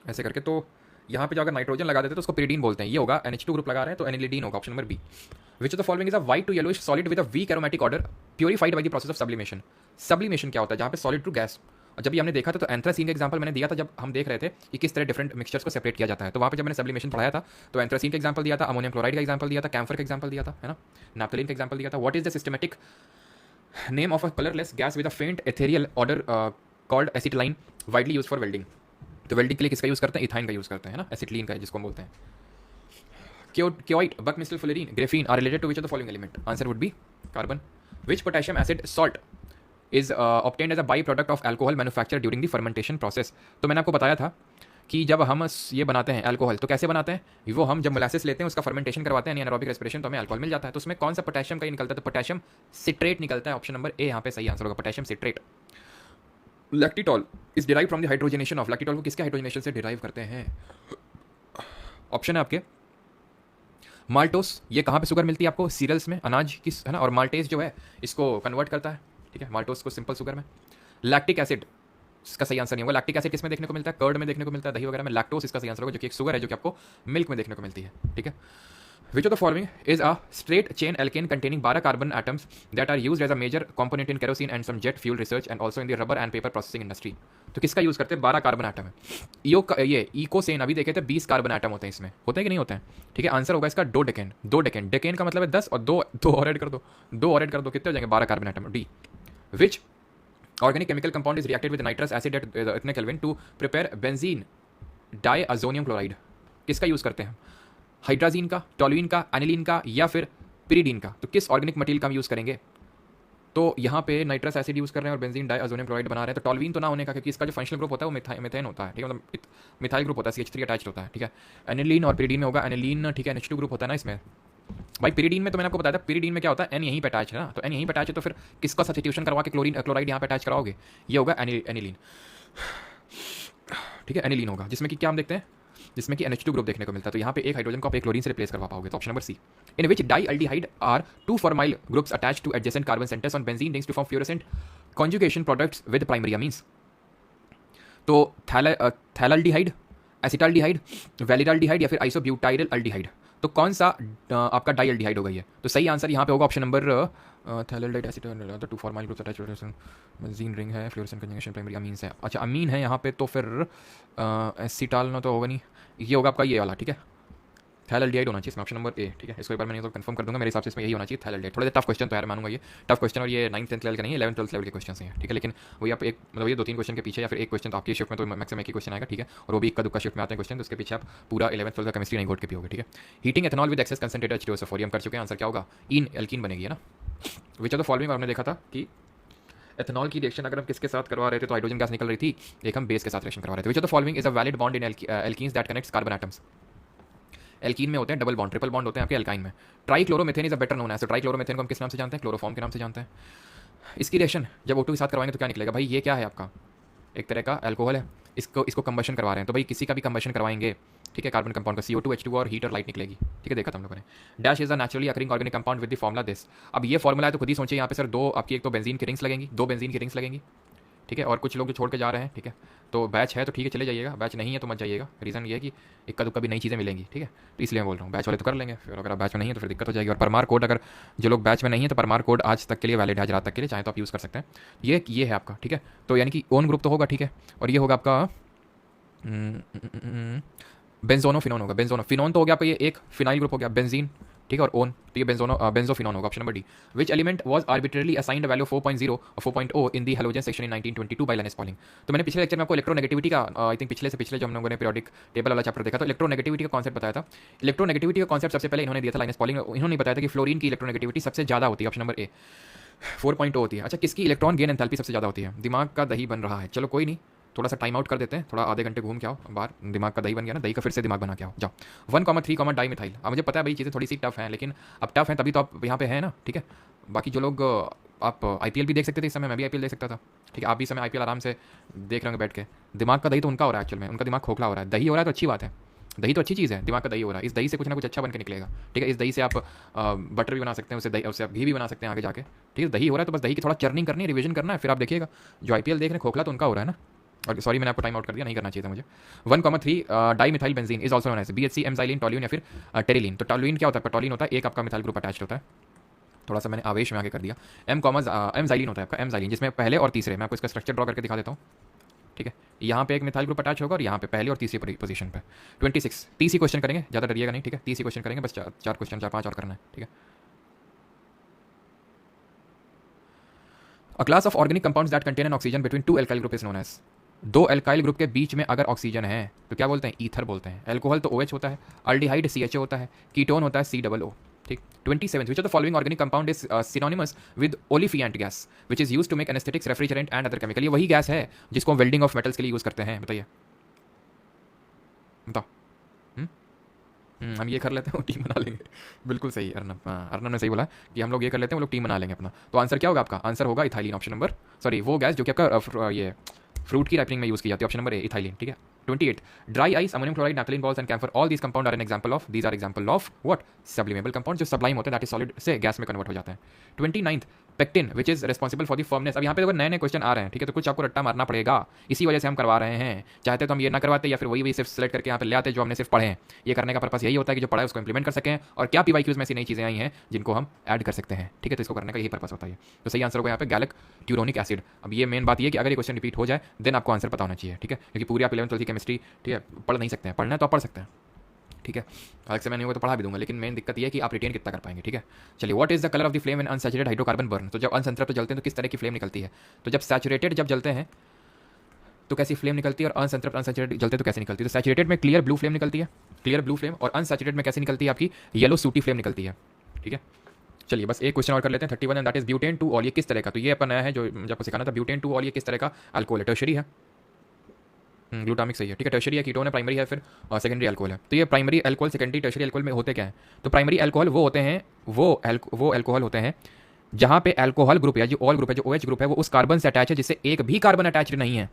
ऐसे करके, तो यहाँ पे जो अगर नाइट्रोजन लगा देते तो उसको pyridine बोलते हैं, ये होगा NH2 ग्रुप लगा रहे हैं तो एनिलीडीन होगा, option number B. Which of the following is a white to yellowish solid with a weak aromatic order purified by the process of sublimation. Sublimation क्या होता है? जहाँ पे सॉलिड टू गैस, जब भी हमने देखा था तो एंथ्रासीन का एग्जांपल मैंने दिया था जब हम देख रहे थे कि किस तरह डिफरेंट मिक्सचर्स को सेपरेट किया जाता है, तो वहाँ पे जब मैंने सब्लिमेशन पढ़ाया था तो एंथ्रासीन का एग्जांपल दिया था, अमोनियम क्लोराइड का एग्जांपल दिया था, कैम्फर का एग्जांपल दिया था, है ना, नैप्थलीन का एग्जांपल दिया था। What is the systematic name of a colourless gas with a faint ethereal odour called acetylene widely use for welding. तो वेल्डिंग के लिए किसका यूज करते हैं? इथाइन का यूज करते हैं ना, एसिटिलीन का जिसको हम बोलते हैं। क्योइट, buckminsterfullerene, graphene are related to which of the following element? Answer would be carbon. Which potassium acid salt is obtained as a by product of alcohol manufacture during the fermentation process. तो मैंने आपको बताया था कि जब हम ये बनाते हैं अल्कोहल तो कैसे बनाते हैं? वो हम जब मोलासेस लेते हैं उसका फर्मेंटेशन करवाते हैं, एनारोबिक रेस्पिरेशन, तो हमें अल्कोहल मिल जाता है। तो उसमें कौन सा पोटेशियम का ही निकलता है? तो पोटेशियम सिट्रेट निकलता है, ऑप्शन नंबर ए यहाँ पे सही आंसर होगा, potassium citrate. Lactitol is derive from the hydrogenation of, lactitol को किसके हाइड्रोजनेशन से डिराइव करते हैं? ऑप्शन है आपके माल्टोस, ये कहाँ पे शुगर मिलती है आपको? सीरियल्स में, अनाज किस, है ना, और माल्टेस जो है इसको कन्वर्ट करता है, ठीक है, माल्टोस को सिंपल शुगर में। लैक्टिक एसिड, इसका सही आंसर नहीं होगा। लैक्टिक एसिड किस में देखने को मिलता है? कर्ड में देखने को मिलता है, दही वगैरह में। लैक्टोस इसका सही आंसर होगा, जो कि एक शुगर है जो कि आपको मिल्क में देखने को मिलती है, ठीक है। Which of the following is a straight chain alkane containing 12 carbon atoms that are used as a major component in kerosene and some jet fuel research and also in the rubber and paper processing industry. तो किसका use करते हैं? 12 carbon atom है। ये इकोसेन अभी देखे थे 20 carbon atom होते हैं इसमें, होते हैं कि नहीं होते हैं? ठीक है, आंसर होगा इसका डोडेकेन। डोडेकेन, डेकेन का मतलब है 10 और दो और ऐड कर दो, 2 और ऐड कर दो, कितने हो जाएंगे? 12 carbon atom. D, which organic chemical compound is reacted with nitrous acid at इतने kelvin to prepare benzene diazonium chloride? किसका यूज करते हैं? हाइड्राजीन का, टोलुइन का, एनिलीन का, या फिर पिरिडीन का? तो किस ऑर्गेनिक मटेरियल का हम यूज करेंगे? तो यहाँ पे नाइट्रस एसिड यूज कर रहे हैं और बेंजीन डाइअज़ोनियम क्लोराइड बना रहे हैं, तो टोलुइन तो ना होने का, क्योंकि इसका जो फंक्शनल ग्रुप होता है वो मिथेन होता है, ठीक है, मतलब मिथाइल ग्रुप होता है, CH3 अटैच्ड होता है, ठीक है। एनिलीन और पिरिडीन में होगा एनिलीन, ठीक है, NH2 ग्रुप होता है ना इसमें। भाई पिरिडीन में तो मैंने आपको बताया था, पिरिडीन में क्या होता है? एन यहीं पे अटैच है ना, तो एन यहीं पे अटैच है, तो फिर किसका सब्स्टिट्यूशन करवा के क्लोराइड यहाँ पे अटैच कराओगे? ये होगा एनिलीन, ठीक है, एनिलीन होगा, जिसमें कि क्या हम देखते हैं, जिसमें कि NH2 ग्रुप देखने को मिलता है। तो यहाँ पे एक हाइड्रोजन को आप एक क्लोरीन से रिप्लेस करवा पाओगे, तो option number C. In which dialdehyde are 2 formyl groups attach to adjacent carbon centres on benzene rings to form fluorescent conjugation products with primary amines. तो थैलाल्डिहाइड, एसिटाल्डिहाइड, वैलिडाल्डिहाइड या फिर आइसोब्यूटाइल अल्डिहाइड? तो कौन सा आपका डाइअल्डिहाइड होगा ये? तो सही आंसर यहाँ पे होगा ऑप्शन नंबर थैलाल्डिहाइड, एसिटाल्डिहाइड, तो 2 formyl groups attached to benzene ring है, फ्लोरेसेंट कंजुगेशन प्राइमरी अमीन्स है। अच्छा, अमीन है यहाँ पे, तो फिर एसिटाल तो होगा नहीं, ये होगा आपका ये वाला, ठीक है, थैलाल्डिहाइड होना चाहिए इसमें, ऑप्शन नंबर ए, ठीक है। इसको एक बार मैंने तो कंफर्म कर दूंगा, मेरे हिसाब से इसमें यही होना चाहिए, थैलाल्डिहाइड। थोड़ा टफ क्वेश्चन तो यार मानूंगा, ये टफ क्वेश्चन, और ये 9th 10th लेवल का नहीं है, 11th 12th लेवल के क्वेश्चन हैं, ठीक है। लेकिन वही आप एक मतलब ये 2-3 क्वेश्चन के पीछे या फिर एक क्वेश्चन तो आपकी शिफ्ट में तो मैक्सिमम एक ही क्वेश्चन आएगा, ठीक है, और वो भी इक्का दुक्का शिफ्ट में आते हैं क्वेश्चन, तो उसके पीछे आप पूरा 11th 12th का केमिस्ट्री नहीं घोट के पियोगे, ठीक है। Heating ethanol with excess concentrated H2SO4, हम कर चुके हैं, आंसर क्या होगा? इन एल्कीन बनेगी, है ना। विच ऑफ द फॉलोइंग, आपने देखा था कि एथनॉल की रिएक्शन अगर हम किसके साथ करवा रहे थे तो हाइड्रोजन गैस निकल रही थी, एक हम बेस के साथ रिएक्शन करवा रहे थे। विच of the following is a valid bond in alkenes that connects carbon atoms? Alkene में होते हैं डबल बॉन्ड, ट्रिपल बॉन्ड होते हैं आपके एल्काइन में। Trichloromethane is a better known as, trichloromethane को हम किस नाम से जानते हैं? क्लोरोफॉर्म के नाम से जानते हैं। इसकी रिएक्शन जब O2 के साथ करवाएंगे तो क्या निकलेगा? भाई ये क्या है आपका? एक तरह का अल्कोहल है, इसको कंबशन करवा रहे हैं, तो भाई किसी का भी कंबशन करवाएंगे, ठीक है, कार्बन कंपाउंड का CO2 H2 और हीट और लाइट निकलेगी, ठीक है, देखा था हम लोगों ने। Dash is a naturally occurring organic compound with the formula this. अब ये फॉर्मुला है तो खुद ही सोचिए यहाँ पे सर, दो आपकी एक तो बेंजीन की रिंग्स लगेंगी, 2 बेंजीन की रिंग्स लगेंगी, ठीक है, और कुछ लोग जो छोड़ के जा रहे हैं, ठीक है, तो बैच है तो ठीक है चले जाइएगा, बैच नहीं है तो मत जाइएगा। रीज़न ये है कि इक्का दुक्का भी नई चीज़ें मिलेंगी, ठीक है, तो इसलिए मैं बोल रहा हूँ बैच वाले तो कर लेंगे, फिर अगर आप बैच में नहीं है तो फिर दिक्कत हो जाएगी। और परमार कोड, अगर जो लोग बैच में नहीं है तो परमार कोड आज तक के लिए वैलिड है, आज रात तक के लिए, चाहे तो आप यूज़ कर सकते हैं। ये है आपका, ठीक है, तो यानी कि ओन ग्रुप तो होगा, ठीक है, और ये होगा आपका बेंजोनोफिनोन होगा, बेंजोनोफिनोन तो हो गया आपका ये एक फिनाइल ग्रुप हो गया, बेंजीन, ठीक है, और ओन, तो ये बेंजोफिनोन होगा, option number D. Which element was arbitrarily assigned value 4.0 और 4.0 in the halogen section in 1922 by Linus Pauling. तो मैंने पिछले लेक्चर में आपको इलेक्ट्रोनेगेटिविटी का आई थिंक पिछले जो हम लोगों ने पीरियोडिक टेबल वाला चैप्टर देखा तो इलेक्ट्रोनेगेटिविटी का कॉन्सेप्ट बताया था। इलेक्ट्रोनेगेटिविटी का कॉन्सेप्ट सबसे पहले इन्होंने दिया था लिनस पॉलिंग, इन्होंने बताया था कि फ्लोरीन की इलेक्ट्रोनेगेटिविटी सबसे ज़्यादा होती है, ऑप्शन नंबर ए 4.0 होती है। अच्छा, किसकी इलेक्ट्रॉन गेन एंथैल्पी सबसे ज़्यादा होती है? दिमाग का दही बन रहा है, चलो कोई नहीं, थोड़ा सा टाइम आउट कर देते हैं, थोड़ा आधे घंटे घूम के आओ बाहर, दिमाग का दही बन गया ना, दही का फिर से दिमाग बना के आओ, जाओ। 1,3 डाई मिथाइल। अब मुझे पता है भाई चीज़ें थोड़ी सी टफ हैं, लेकिन अब टफ है तभी तो आप यहाँ पे हैं ना, ठीक है। बाकी जो लोग आप IPL भी देख सकते थे इस समय, मैं भी IPL देख सकता था, ठीक है, आप भी समय IPL आराम से देख रहे होंगे बैठ के। दिमाग का दही तो उनका हो रहा है एक्चुअल में, उनका दिमाग खोखला हो रहा है। दही हो रहा है तो अच्छी बात है, दही तो अच्छी चीज़ है, दिमाग का दही हो रहा है, इस दही से कुछ ना कुछ अच्छा बन के निकलेगा, ठीक है। इस दही से आप बटर भी बना सकते हैं, उससे आप घी भी बना सकते हैं आगे जाके, ठीक है। दही हो रहा है तो बस दही की थोड़ा चर्निंग करनी है, रिवीजन करना है, फिर आप देखिएगा जो IPL देख रहे हैं खोखला तो उनका हो रहा है ना, और सॉरी मैंने आपको टाइम आउट कर दिया, नहीं करना चाहिए था मुझे। 1,3 di methyl benzene is also known as BHC, M xylene, toluene या फिर टेरिलीन। तो टोल्यूइन क्या होता है? टोल्यूइन होता है एक आपका मिथाइल ग्रुप अटैच होता है, थोड़ा सा मैंने आवेश में आगे कर दिया। एमजाइलिन होता है आपका, एमजाइलिन, जिसमें पहले और तीसरे, मैं आपको इसका स्ट्रक्चर ड्रॉ करके दिखा देता हूँ, ठीक है। यहाँ पे एक मिथाइल ग्रुप अटैच होगा और यहाँ पे पहले और तीसरी पोजीशन पे। 26 30 ही क्वेश्चन करेंगे, ज़्यादा डरिएगा नहीं, ठीक है। 30 ही क्वेश्चन करेंगे, बस 4 क्वेश्चन 4-5 और करना है, ठीक है। A class of organic compounds that contain an oxygen between 2 alkyl group is known as. 2 alkyl group के बीच में अगर ऑक्सीजन है तो क्या बोलते हैं? ईथर बोलते हैं। एल्कोहल तो OH होता है, अल्डिहाइड CHO होता है, कीटोन होता है COO, ठीक। 27 which of the following organic compound is synonymous with olefiant gas which is used to make anaesthetics, refrigerant and other chemical. ये वही गैस है जिसको हम वेल्डिंग ऑफ मेटल्स के लिए यूज करते हैं, बताइए बताओ। हम ये कर लेते हैं, टीम बना लेंगे। बिल्कुल सही अर्नब, अर्नब ने सही बोला कि हम लोग ये कर लेते हैं, वो लोग टीम बना लेंगे अपना। तो आंसर क्या होगा आपका? आंसर होगा इथाइलिन, ऑप्शन नंबर, सॉरी वो गैस जो कि आपका ये फ्रूट की रैपनिंग में यूज की जाती है, ऑप्शन नंबर ए इथाइलिन, ठीक है। 28 dry ice, ammonium chloride, naphthalene balls and camphor, all these compound are an example of, these are example of what? Sublimable compound, जो सब्लाइम होते हैं, दैट इज सॉलिड से gas में convert हो जाते हैं। 29 pectin which is responsible for the firmness. अब यहाँ पे अगर नए नए क्वेश्चन आ रहे हैं, ठीक है, तो कुछ आपको रट्टा मारना पड़ेगा, इसी वजह से हम करवा रहे हैं। चाहते तो हम ये ना करवाते या फिर वही सिर्फ सेलेक्ट करके यहाँ पे ले आते जो हमने सिर्फ पढ़े हैं। ये करने का पर्पस यही होता है कि जो पढ़ा है उसको इंप्लीमेंट कर सकें, और क्या PYQs में ऐसी नई चीज़ें आई हैं जिनको हम ऐड कर सकते हैं, ठीक है। तो इसको करने का यही पर्पस होता है। तो सही आंसर होगा यहाँ पे गैलिक ट्यूरोनिक एसिड। अब ये मेन बात ये कि अगर ये क्वेश्चन रिपीट हो जाए देन आपको आंसर पता होना चाहिए, ठीक है, क्योंकि पूरी आप 11th 12th की केमिस्ट्री, ठीक है, पढ़ नहीं सकते हैं। पढ़ना है तो आप पढ़ सकते हैं, ठीक है। अलग से मैं नहीं होगा तो पढ़ा भी दूंगा, लेकिन मेन दिक्कत ये है कि आप रिटेन कितना कर पाएंगे, ठीक है। चलिए, what is the colour of the flame in unsaturated hydrocarbon burn. तो जब अनसंतृप्त जलते हैं तो किस तरह की फ्लेम निकलती है? तो जब सैचुरेटेड जब जलते हैं तो कैसी फ्लेम निकलती है, और अनसैचुरेटेड जलते तो कैसे निकलती है? तो सैचुरेटेड में क्लियर ब्लू फ्लेम निकलती है, क्लियर ब्लू फ्लेम, और अनसैचुरेटेड में कैसे निकलती है? आपकी येलो सूटी फ्लेम निकलती है, ठीक है। चलिए बस एक क्वेश्चन और कर लेते हैं, 31, and that is butane 2 all. ये किस तरह का? तो ये अपन नया है जो मुझे आपको सिखाना था। ब्यूटेन 2 ऑल ये किस तरह का अल्कोहल है? टर्शरी है, ग्लूटामिक सही है, ठीक है। टर्शरी है, कीटोन है, प्राइमरी है, फिर सेकेंडरी अल्कोहल है। तो ये primary alcohol, secondary, tertiary alcohol में होते क्या है? तो प्राइमरी अल्कोहल वो होते हैं, वो अल्कोहल होते हैं जहाँ पे अल्कोहल ग्रुप या जो ऑल ग्रुप है, जो OH ग्रुप है, वो उस कार्बन से अटैच है जिससे एक भी कार्बन अटैच नहीं है।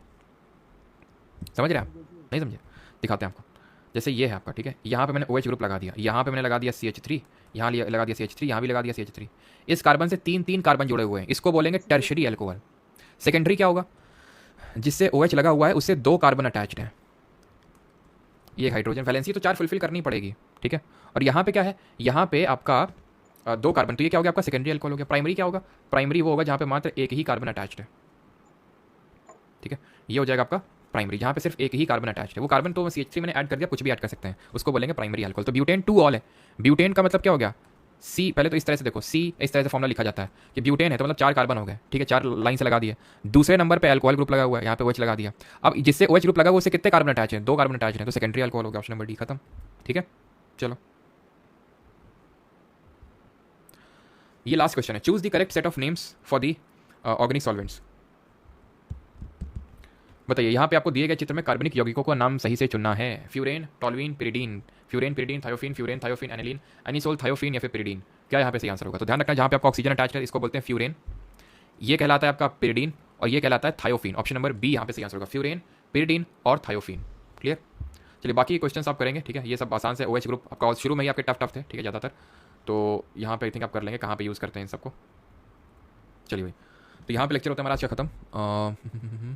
समझ रहे हैं आप? नहीं समझे? दिखाते हैं आपको। जैसे ये है आपका, ठीक है, यहाँ पे मैंने OH ग्रुप लगा दिया, यहाँ पे मैंने लगा दिया CH3, यहाँ लगा दिया CH3, यहाँ भी लगा दिया CH3। इस कार्बन से 3 कार्बन जुड़े हुए हैं, इसको बोलेंगे टर्शरी अल्कोहल। सेकेंडरी क्या होगा? जिससे OH लगा हुआ है उससे 2 कार्बन अटैच्ड हैं, ये हाइड्रोजन वैलेंसी तो 4 फुलफिल करनी पड़ेगी, ठीक है। और यहाँ पे क्या है? यहाँ पे आपका 2 कार्बन, तो ये क्या हो गया आपका? सेकेंडरी अल्कोहल हो गया। प्राइमरी क्या होगा? प्राइमरी वो होगा जहाँ पे मात्र एक ही कार्बन अटैच्ड है, ठीक है। ये हो जाएगा आपका प्राइमरी, जहाँ पे सिर्फ एक ही कार्बन अटैच्ड है। वो कार्बन तो CH3 मैंने ऐड कर दिया, कुछ भी ऐड कर सकते हैं, उसको बोलेंगे प्राइमरी अल्कोहल। तो ब्यूटेन 2 ऑल है। ब्यूटेन का मतलब क्या हो गया? C, पहले तो इस तरह से देखो, C इस तरह से फॉर्मूला लिखा जाता है कि ब्यूटेन है तो मतलब 4 कार्बन हो गए, ठीक है, 4 लाइन से लगा दिए। दूसरे नंबर पे अल्कोहल ग्रुप लगा हुआ है, यहाँ पे OH लगा दिया। अब जिससे OH ग्रुप लगा हुआ उससे कितने कार्बन अटैच है? 2 कार्बन अटैच है, तो सेकेंडरी अल्कोहल हो गया, ऑप्शन नंबर डी, खत्म, ठीक है। चलो, ये लास्ट क्वेश्चन है। Choose the correct set of names for the organic solvents. बताइए, यहाँ पे आपको दिए गए चित्र में कार्बनिक यौगिकों का नाम सही से चुनना है। Furan, toluene, pyridine, furan, pyridine, thiophene, furan, thiophene, aniline, anisole, thiophene या फिर पिरिडीन। क्या यहाँ पे सही आंसर होगा? तो ध्यान रखना, जहाँ पे आपका ऑक्सीजन अटैच है इसको बोलते हैं फ्यूरेन, ये कहलाता है आपका पिरिडीन, और ये कहलाता है थायोफिन। ऑप्शन नंबर बी यहाँ पे सही आंसर होगा, फ्यूरेन, पिरिडीन और थायोफिन। क्लियर? चलिए, बाकी क्वेश्चन आप करेंगे, ठीक है। ये सब आसान से OH ग्रुप आपका शुरू में ही आपके टफ थे, ठीक है, ज़्यादातर। तो यहाँ पे आई थिंक आप कर लेंगे कहाँ पे यूज़ करते हैं इन सबको। चलिए भाई, तो यहाँ पे लेक्चर होता है हमारा आज का खत्म।